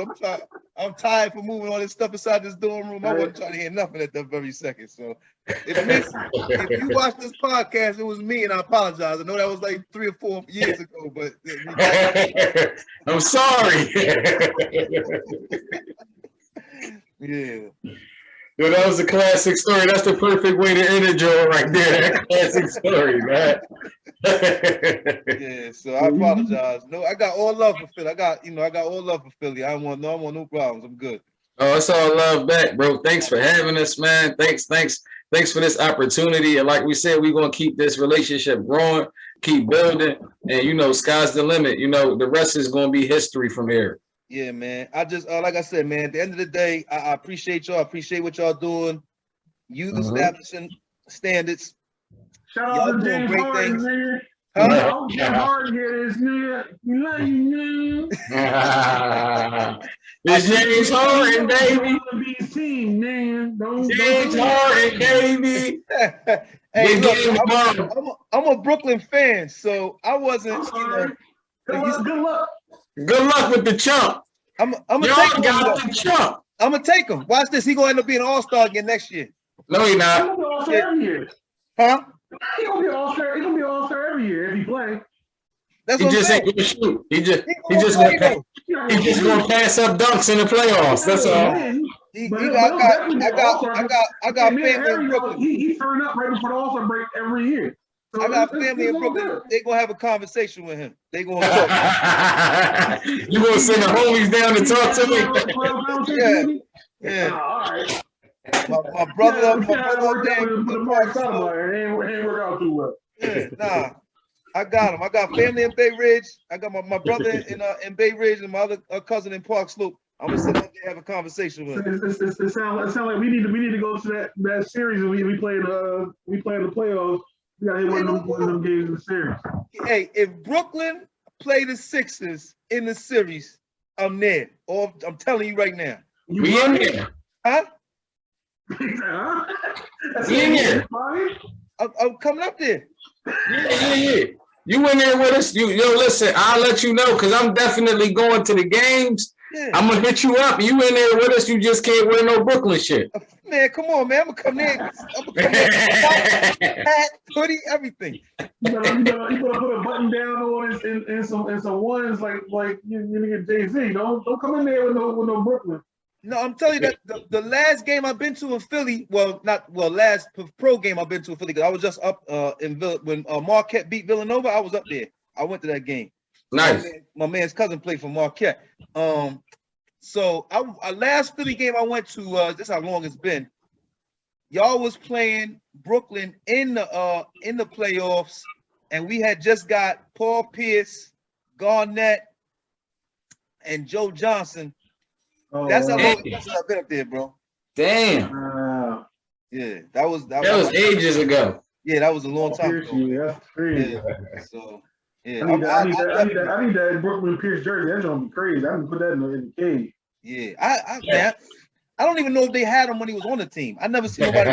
I'm tired for moving all this stuff inside this dorm room. I wasn't trying to hear nothing at that very second. So if you watch this podcast, it was me, and I apologize. I know that was like 3 or 4 years ago, but I'm sorry. Yeah. Yo, that was a classic story. That's the perfect way to end it, Joe, right there. That classic story, man. Yeah, so I apologize. No, I got all love for Philly. I got all love for Philly. I don't want no problems. I'm good. Oh, it's all love back, bro. Thanks for having us, man. Thanks for this opportunity. And like we said, we're gonna keep this relationship growing, keep building, and sky's the limit. The rest is gonna be history from here. Yeah, man. I just like I said, man, at the end of the day, I appreciate y'all. I appreciate what y'all doing. You establishing standards. Shout out Y'all to doing James great Harden, things. man. Huh? James Harden here, this nigga. We love you, man. It's James Harden, baby. Team, man. James Harden, baby. Hey, look, I'm a Brooklyn fan, so I wasn't. Good luck. Good luck with the chump. I'm gonna Y'all take him. got the chump. I'm gonna take him. Watch this. He gonna end up being an all-star again next year. No, he not. He's gonna be all-star every year. Huh? He's gonna be all-star. He's gonna be all-star every year if he play. That's He what I'm just saying. ain't gonna shoot. He just play, gonna he just gonna pass up dunks in the playoffs. That's all. I got family in Brooklyn. He turned up right before the All-Star break every year. So I got family in Brooklyn. They gonna have a conversation with him. They gonna talk. You gonna send the homies down to talk to me? Yeah. All right. My brother Dan. Ain't work out too well. Yeah, nah. I got him. I got family in Bay Ridge. I got my brother in Bay Ridge and my other cousin in Park Slope. I'm gonna sit up there and have a conversation with him. It sounds like we need to go to that series and we play the playoffs. We gotta hit one of them games in the series. Hey, if Brooklyn play the Sixers in the series, I'm there. Or I'm telling you right now. We in there. Huh? We in there. I'm coming up there. Yeah. You in there with us? Listen, I'll let you know because I'm definitely going to the games. Yeah. I'm gonna hit you up. You in there with us? You just can't wear no Brooklyn shit. Man, come on, man. I'm gonna come there. Hat, hoodie, everything. You better put a button down on and some ones like you nigga Jay-Z. Don't come in there with no Brooklyn. No, I'm telling you that the last game I've been to in Philly, last pro game I've been to in Philly, because I was just up when Marquette beat Villanova. I was up there. I went to that game. Nice. My man's cousin played for Marquette. So last Philly game I went to, this is how long it's been. Y'all was playing Brooklyn in the playoffs, and we had just got Paul Pierce, Garnett, and Joe Johnson. That's how long I've been up there, bro. Damn. Yeah, that was ages ago. Yeah, that was a long time ago. Yeah, that's crazy. Yeah, so yeah, I need that Brooklyn Pierce jersey. That's gonna be crazy. I can put that in the cage. Yeah, I don't even know if they had him when he was on the team. I never seen nobody.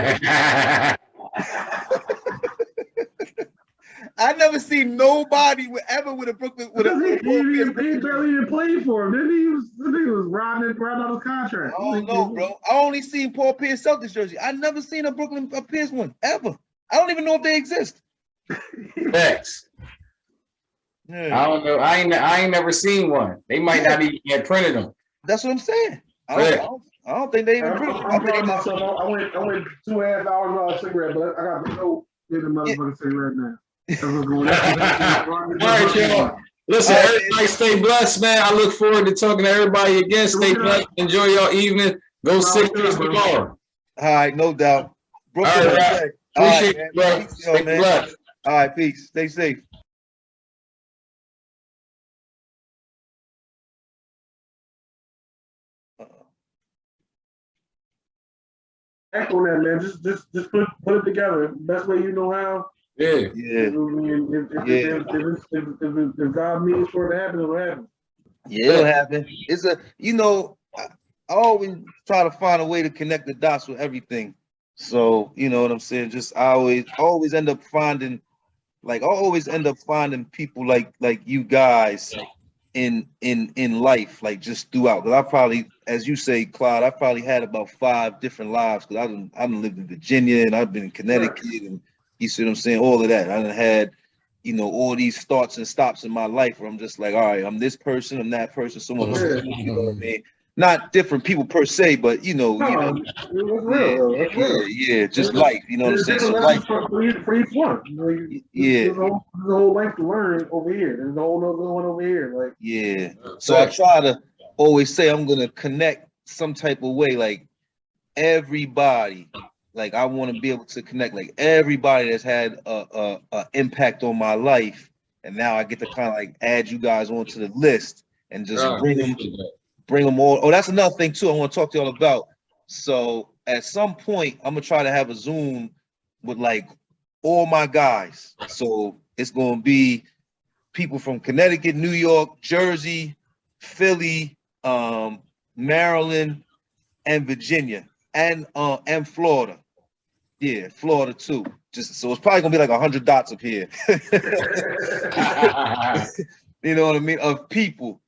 I never seen nobody ever with a Brooklyn with a. He barely even played for him. He was riding out his contract. Oh no, bro! I only seen Paul Pierce Celtics jersey. I never seen a Brooklyn Pierce one ever. I don't even know if they exist. Facts. Yeah. I don't know. I ain't never seen one. They might not even have printed them. That's what I'm saying. I don't think they even printed them. I'm proud of myself. I went 2.5 hours without a cigarette, but I got no motherfucking cigarette now. All right, y'all. Listen, everybody stay blessed, man. I look forward to talking to everybody again. Stay blessed. Enjoy your evening. Go Sixers tomorrow. All right, no doubt. Brooklyn, all right, appreciate you, bro. Stay blessed. All right, peace. Stay safe. Act on that, man. Just put it together. Best way you know how. Yeah. If God means for it to happen, it'll happen. Yeah, it'll happen. It's I always try to find a way to connect the dots with everything. So, you know what I'm saying? Just I always end up finding people like you guys in life, like just throughout. Because I probably, as you say, Claude, I probably had about 5 different lives because I done lived in Virginia and I've been in Connecticut and you see what I'm saying? All of that. I done had, all these starts and stops in my life where I'm just like, all right, I'm this person, I'm that person, someone else. You know what I mean? not different people per se, but you know, It's real, though. That's real. yeah, just life. You know what I'm There's saying? So different life, lessons for each one. yeah, There's a whole life to learn over here. There's a whole other one over here. Like, yeah. So I try to always say I'm gonna connect some type of way, like everybody. Like I want to be able to connect, like everybody that's had a impact on my life, and now I get to kind of like add you guys onto the list and just bring them all. Oh, that's another thing too I want to talk to y'all about. So at some point, I'm gonna try to have a Zoom with like all my guys. So it's gonna be people from Connecticut, New York, Jersey, Philly, Maryland, and Virginia, and Florida. Yeah, Florida too. Just so it's probably gonna be like 100 dots up here. You know what I mean? Of people,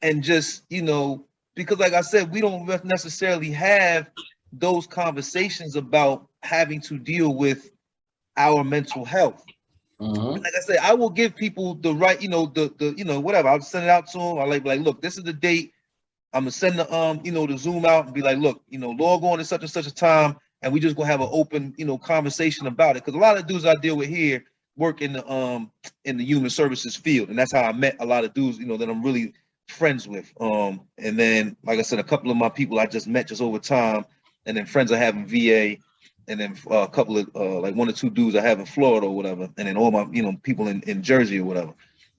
and just because like I said, we don't necessarily have those conversations about having to deal with our mental health. Like I said, I will give people the right, the whatever. I'll send it out to them. I like, look, this is the date. I'm gonna send the the Zoom out and be like, look, log on at such and such a time, and we just gonna have an open, conversation about it. Because a lot of dudes I deal with here work in the human services field, and that's how I met a lot of dudes, that I'm really friends with. And then, like I said, a couple of my people I just met just over time, and then friends I have in VA, and then a couple of like 1 or 2 dudes I have in Florida or whatever, and then all my people in Jersey or whatever.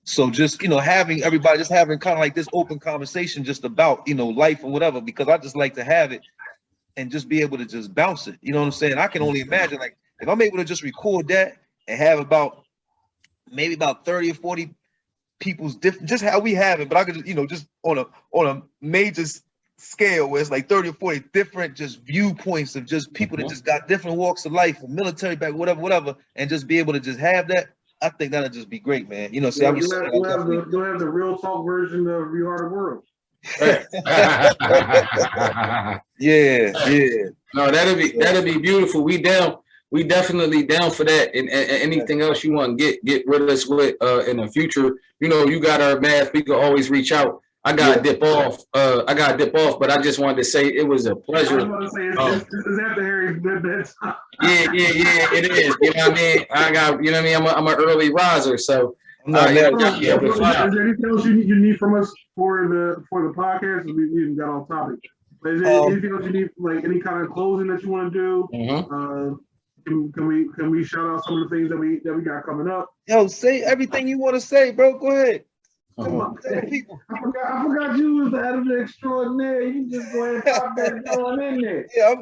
So just having everybody just having kind of like this open conversation just about life and whatever, because I just like to have it and just be able to just bounce it. You know what I'm saying? I can only imagine, like, if I'm able to just record that and have maybe about 30 or 40 people's different, just how we have it, but I could just on a major scale where it's like 30 or 40 different just viewpoints of just people that just got different walks of life, from military back, whatever, and just be able to just have that. I think that'll just be great, man. you'll have the real talk version of We Are the World. Yeah. No, that'll be beautiful. We definitely down for that. And anything else you want to get with us with in the future, you got our math. We can always reach out. I gotta dip off. But I just wanted to say it was a pleasure. I was going to say it's after Harry's bedtime. Yeah, it is. You know what I mean? I'm an early riser, so Is there anything else you need from us for the podcast? We even got off topic. But is there anything else you need, like any kind of closing that you want to do? Can we shout out some of the things that we got coming up? Yo, say everything you want to say, bro. Go ahead. I forgot you was the editor extraordinaire. You just go ahead and pop that going in there. Yeah,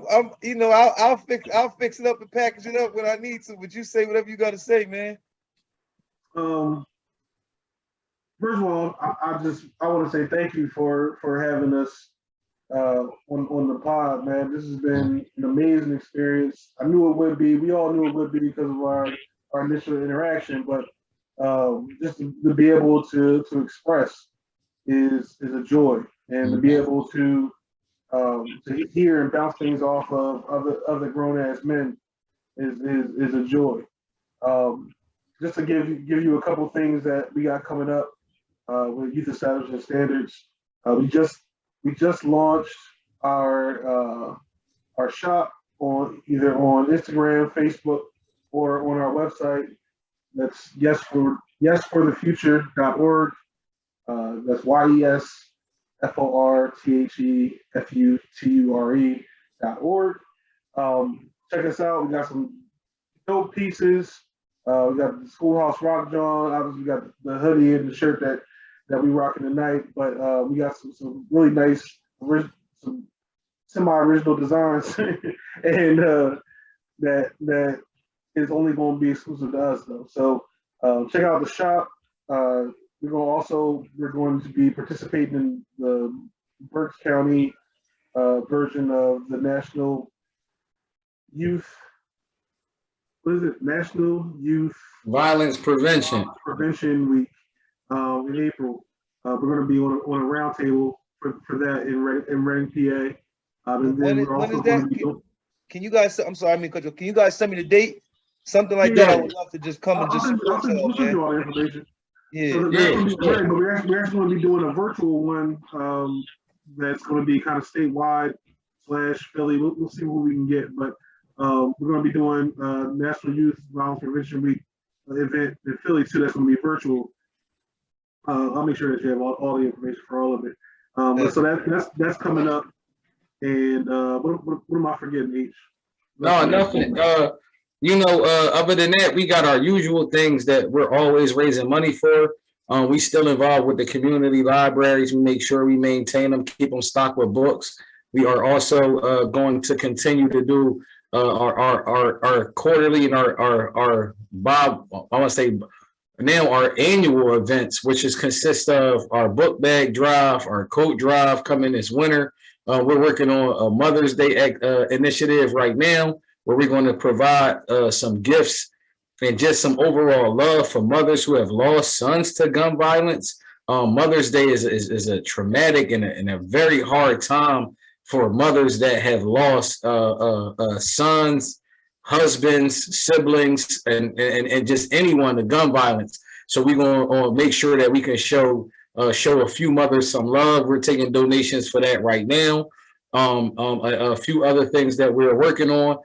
I'll fix it up and package it up when I need to. But you say whatever you got to say, man. First of all, I want to say thank you for having us on the pod, man. This has been an amazing experience. I knew it would be. We all knew it would be because of our initial interaction, but just to be able to express is a joy, and to be able to hear and bounce things off of other grown ass men is a joy. Just to give you a couple things that we got coming up with Youth Establishment Standards. We just launched our shop either on Instagram, Facebook, or on our website. That's yesforthefuture.org. That's YESFORTHEFUTURE.org. Check us out. We got some dope pieces. We got the Schoolhouse Rock John. Obviously, we got the hoodie and the shirt that we rocking tonight. But we got some really nice, some semi-original designs, and that is only going to be exclusive to us, though. So check out the shop. We're going to be participating in the Berks County version of the National Youth Violence Prevention Week in April. We're going to be on a roundtable for that in Reading, PA. And then we're also going to be. Can you guys? I'm sorry, can you guys send me the date? Something like that. I would love to just come and just support y'all, man. You all the information. Yeah. So but we're actually going to be doing a virtual one that's going to be kind of statewide / Philly. We'll see who we can get, but we're going to be doing National Youth Violence Prevention Week event in Philly too. That's going to be virtual. I'll make sure that you have all the information for all of it. So that's coming up. And what am I forgetting, H? No, nothing. Other than that, we got our usual things that we're always raising money for. We still involved with the community libraries. We make sure we maintain them, keep them stocked with books. We are also going to continue to do our quarterly and our our annual events, which consist of our book bag drive, our coat drive coming this winter. We're working on a Mother's Day initiative right now, where we're going to provide some gifts and just some overall love for mothers who have lost sons to gun violence. Mother's Day is a traumatic and a very hard time for mothers that have lost sons, husbands, siblings, and just anyone to gun violence. So we're going to make sure that we can show a few mothers some love. We're taking donations for that right now. A few other things that we're working on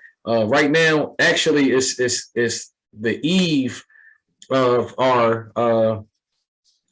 right now. Actually, it's the eve of our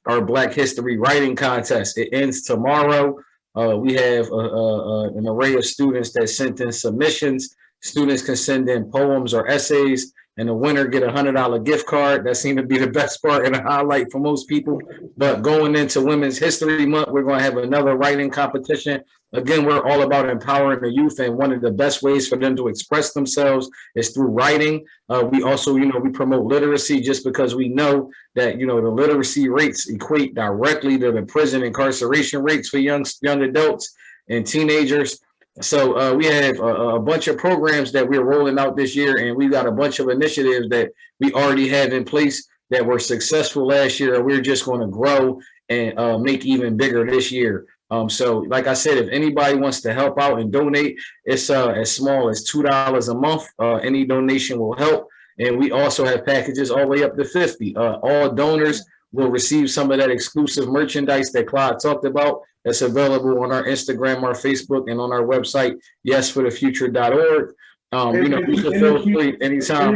Black History Writing Contest. It ends tomorrow. We have an array of students that sent in submissions. Students can send in poems or essays, and the winner get $100 gift card. That seemed to be the best part and a highlight for most people. But going into Women's History Month, we're going to have another writing competition. Again, we're all about empowering the youth, and one of the best ways for them to express themselves is through writing. We also, we promote literacy, just because we know that, the literacy rates equate directly to the prison incarceration rates for young adults and teenagers. So we have a bunch of programs that we're rolling out this year, and we got a bunch of initiatives that we already have in place that were successful last year, and we're just going to grow and make even bigger this year. So like I said, if anybody wants to help out and donate, it's as small as $2 a month. Any donation will help. And we also have packages all the way up to $50. All donors will receive some of that exclusive merchandise that Clyde talked about. That's available on our Instagram, our Facebook, and on our website, yesforthefuture.org. You can feel free anytime.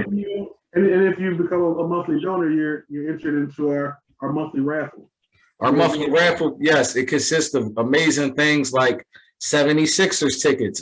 And if you become a monthly donor, you're entered into our monthly raffle. Our monthly raffle, yes, it consists of amazing things like 76ers tickets.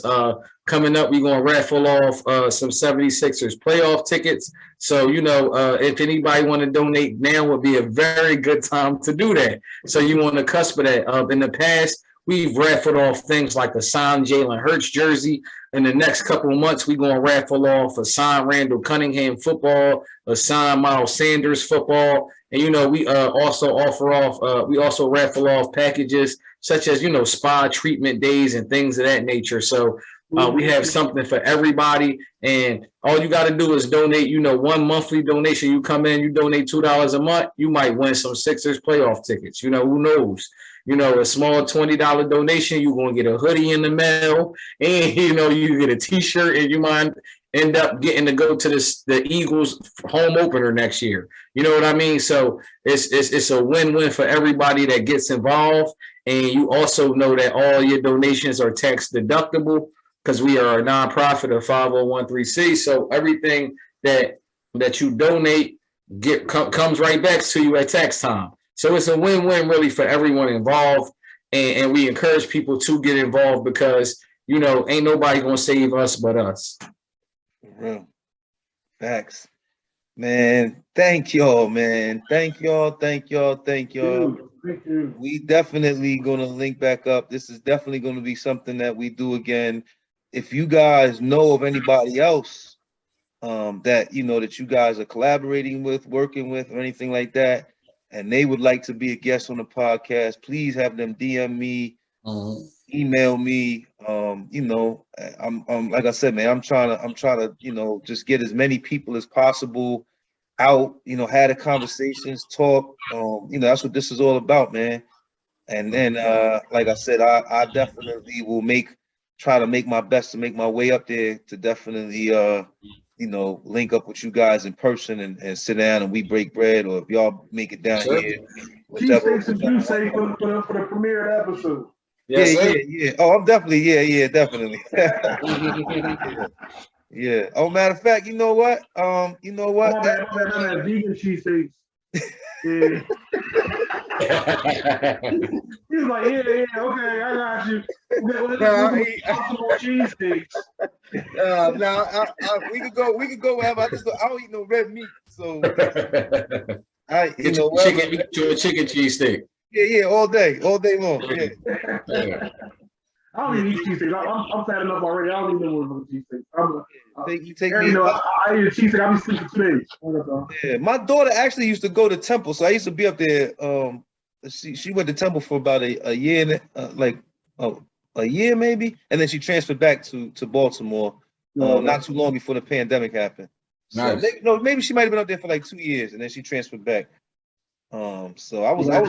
Coming up, we're going to raffle off some 76ers playoff tickets. So, if anybody want to donate, now would be a very good time to do that. So you want to cusp of that. In the past, we've raffled off things like a signed Jalen Hurts jersey. In the next couple of months, we're going to raffle off a signed Randall Cunningham football, a signed Miles Sanders football. And, we also raffle off packages such as, spa treatment days and things of that nature. So we have something for everybody. And all you got to do is donate, one monthly donation. You come in, you donate $2 a month, you might win some Sixers playoff tickets. Who knows? A small $20 donation, you're going to get a hoodie in the mail, and, you get a T-shirt, and you might end up getting to go to the Eagles home opener next year. You know what I mean? So it's a win-win for everybody that gets involved. And you also know that all your donations are tax deductible, because we are a nonprofit of 501(c)(3). So everything that you donate comes right back to you at tax time. So it's a win-win really for everyone involved. And we encourage people to get involved, because, ain't nobody going to save us but us. For real. Facts. Man, thank y'all, man. Thank y'all. Thank y'all. Thank y'all. Thank you. We definitely going to link back up. This is definitely going to be something that we do again. If you guys know of anybody else that, that you guys are collaborating with, working with, or anything like that, and they would like to be a guest on the podcast, please have them DM me, email me. I'm like I said, man, I'm trying to, just get as many people as possible out, had the conversations, talk. That's what this is all about, man. And then, like I said, I definitely will try to make my best to make my way up there to definitely, link up with you guys in person and sit down and we break bread, or if y'all make it down here. Cheesesteaks and juice for the premiere episode. Yes, sir. Yeah. Oh, I'm definitely, yeah, definitely. Yeah. Oh, matter of fact, you know what? You know what? My bad, that vegan cheesesteaks. Yeah. He was like, yeah, okay, I got you. Okay, well, let's possible cheesesteaks. We could go wherever. I don't eat no red meat, so you Get know, you a chicken cheesesteak. Yeah, all day long. Yeah. I don't even eat cheesesteaks. I'm fat enough already. I don't even know what cheesesteaks. You take you me. know, I eat a cheesesteak. I'll be sleeping 2 days. Yeah, my daughter actually used to go to Temple, so I used to be up there. She went to Temple for about a year, a year maybe, and then she transferred back to Baltimore. Not too long before the pandemic happened. So Nice. maybe she might have been up there for like 2 years, and then she transferred back. So I was up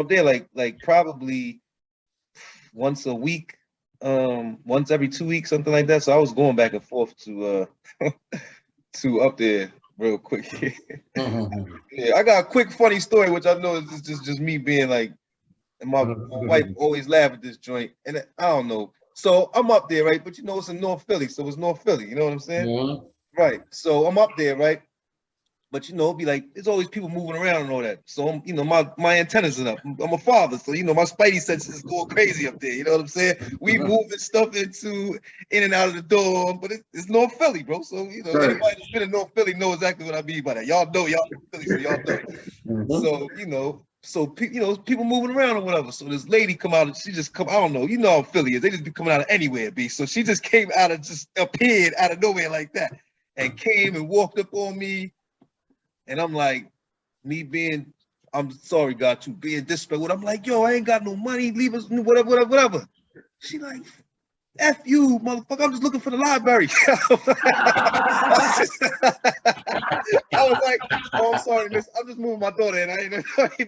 there like probably once a week, once every 2 weeks, something like that. So I was going back and forth to to up there real quick. Yeah, I got a quick funny story, which I know is just me being like, and my wife always laugh at this joint, and I don't know. So I'm up there, right? But you know, it's in North Philly, so it's North Philly. You know what I'm saying? Right. So I'm up there, right? But you know, it'd be like there's always people moving around and all that. So you know, my antennas are up. I'm a father, so you know my spidey senses is going crazy up there. You know what I'm saying? We moving stuff in and out of the door, but it's North Philly, bro. So you know, anybody that's been in North Philly know exactly what I mean by that. Y'all know y'all in Philly, so y'all know. So you know, people moving around or whatever. So this lady come out and she just come. I don't know. You know how Philly is. They just be coming out of anywhere, B. So she just came out of appeared out of nowhere like that, and came and walked up on me. And I'm like, I'm sorry, God, to being disrespectful. I'm like, yo, I ain't got no money. Leave us, whatever. She like, F you, motherfucker. I'm just looking for the library. I was like, oh, I'm sorry, miss. I'm just moving my daughter, and I ain't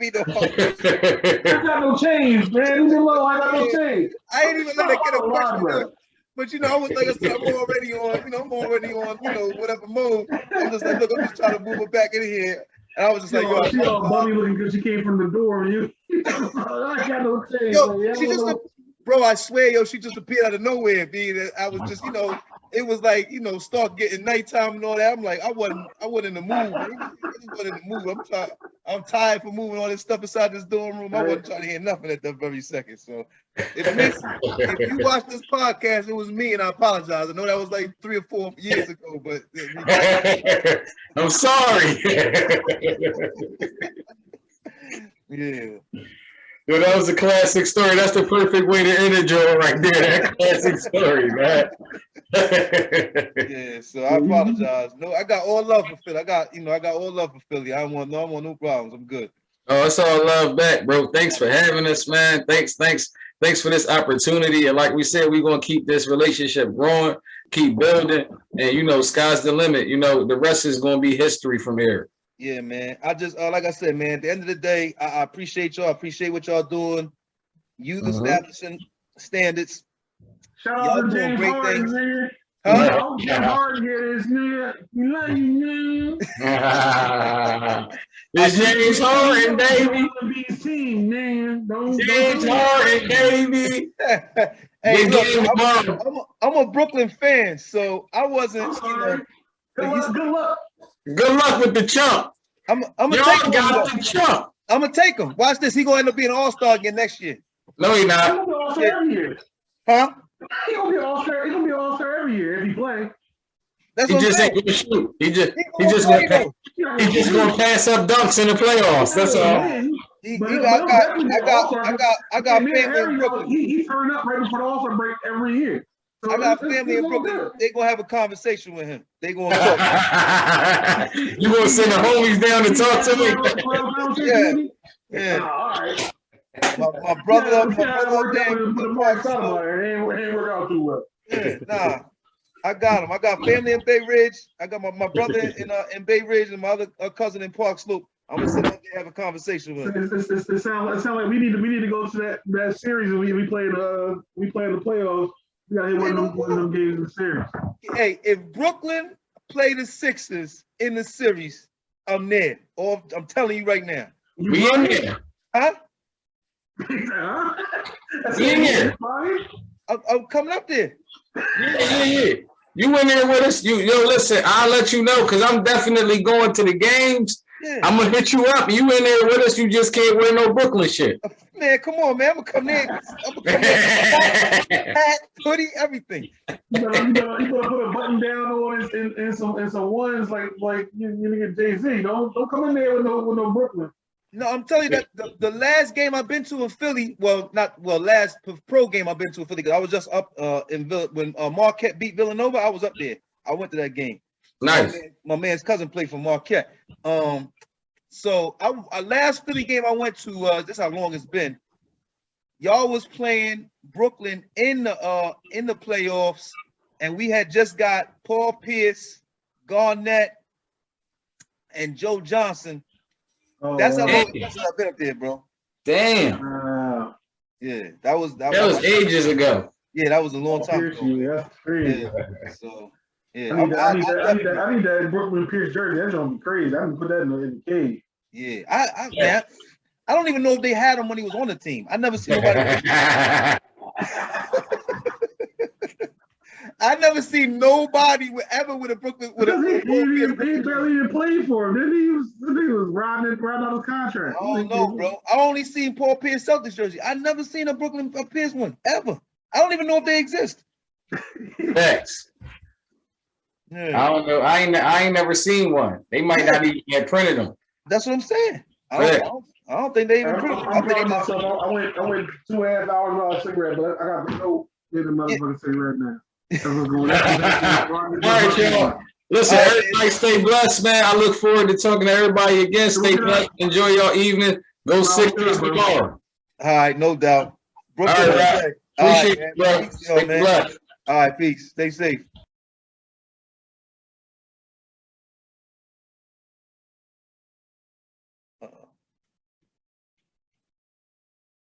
need no help. I got no change, man. I got no change. I ain't even let her get a question. But you know, I was like I said, I'm already on, whatever mode. I'm just like, look, I'm just trying to move her back in here. And I was just like, yo, she all bummy looking because she came from the door. I got no change. Yo, she just, bro, I swear, yo, she just appeared out of nowhere. Being, I was just, it was like, start getting nighttime and all that. I'm like, I wasn't in the mood. I wasn't in the mood. I'm tired for moving all this stuff inside this dorm room. I wasn't trying to hear nothing at that very second. So if you watch this podcast, it was me, and I apologize. I know that was like 3 or 4 years ago, but I'm sorry. Yeah. Yo, that was a classic story. That's the perfect way to end it, Joe, right there. That classic story, man. Yeah, so I apologize. No, I got all love for Philly. I got all love for Philly. I want no problems. I'm good. Oh, it's all love back, bro. Thanks for having us, man. Thanks for this opportunity. And like we said, we're gonna keep this relationship growing, keep building, and sky's the limit. The rest is gonna be history from here. Yeah, man. I just like I said, man, at the end of the day, I appreciate y'all. I appreciate what y'all doing. You establishing standards. Shout out to James Harden, nigga. Huh? James Harden here, this nigga. We love you, man. It's James Harden, baby. James Harden, baby. Hey, look, I'm a Brooklyn fan, so I wasn't. Good luck with the chump. I'm gonna take him. The chump. I'm gonna take him. Watch this. He gonna end up being an all-star again next year. No, he not. He'll be all-star every year. Huh? He gonna be all-star. He gonna be all-star every year if he play. He just ain't gonna shoot. He just gonna pass up dunks in the playoffs. That's all. I got family in Brooklyn. He turned up right before the All-Star break every year. So I got family in Brooklyn. They're gonna have a conversation with him. They gonna talk. You gonna send the homies down to talk to me? Yeah. All right. My brother It ain't work out too well. Yeah, nah. I got him. I got family in Bay Ridge. I got my brother in Bay Ridge and my other cousin in Park Slope. I'm gonna sit down there and have a conversation with him. It sounds like we need to go to that series and we play in the playoffs. We gotta hit one of them games in the series. Hey, if Brooklyn play the Sixers in the series, I'm there. I'm telling you right now. We in there. Huh? Huh? That's Yeah. I'm coming up there. Yeah. You in there with us? Listen, I'll let you know because I'm definitely going to the games. Yeah. I'm gonna hit you up. You in there with us? You just can't wear no Brooklyn shit. Man, come on, man. I'm gonna come there. Hat, hoodie, everything. You better put a button down on and some ones like you nigga Jay-Z. Don't come in there with no Brooklyn. No, I'm telling you that the last game I've been to in Philly, last pro game I've been to in Philly, because I was just up when Marquette beat Villanova. I was up there. I went to that game. Nice. My man's cousin played for Marquette. So last Philly game I went to, this is how long it's been. Y'all was playing Brooklyn in the playoffs, and we had just got Paul Pierce, Garnett, and Joe Johnson. Oh, That's how long I've been up there, bro. Damn. Yeah, that was ages ago. Yeah, that was a long time ago. Yeah, that's crazy. Yeah. So yeah, I need that Brooklyn Pierce jersey. That's gonna be crazy. I'm gonna put that in the cage. Yeah, man, I don't even know if they had him when he was on the team. I never seen nobody. I never seen nobody ever with a Brooklyn with he barely even played for him. Then he was riding out his contract. I don't know, bro. I only seen Paul Pierce Celtics jersey. I never seen a Brooklyn Pierce one ever. I don't even know if they exist. Facts. Yeah. I don't know. I ain't never seen one. They might not even have printed them. That's what I'm saying. I don't think they even printed them. I'm proud of myself. I went 2.5 hours without a cigarette, but I got no motherfucking cigarette now. All right, y'all. Listen, everybody stay blessed, man. I look forward to talking to everybody again. Stay blessed. Enjoy your evening. Go Sixers tomorrow. All right, no doubt. All right, appreciate it, bro. Stay blessed. All right, peace. Stay safe.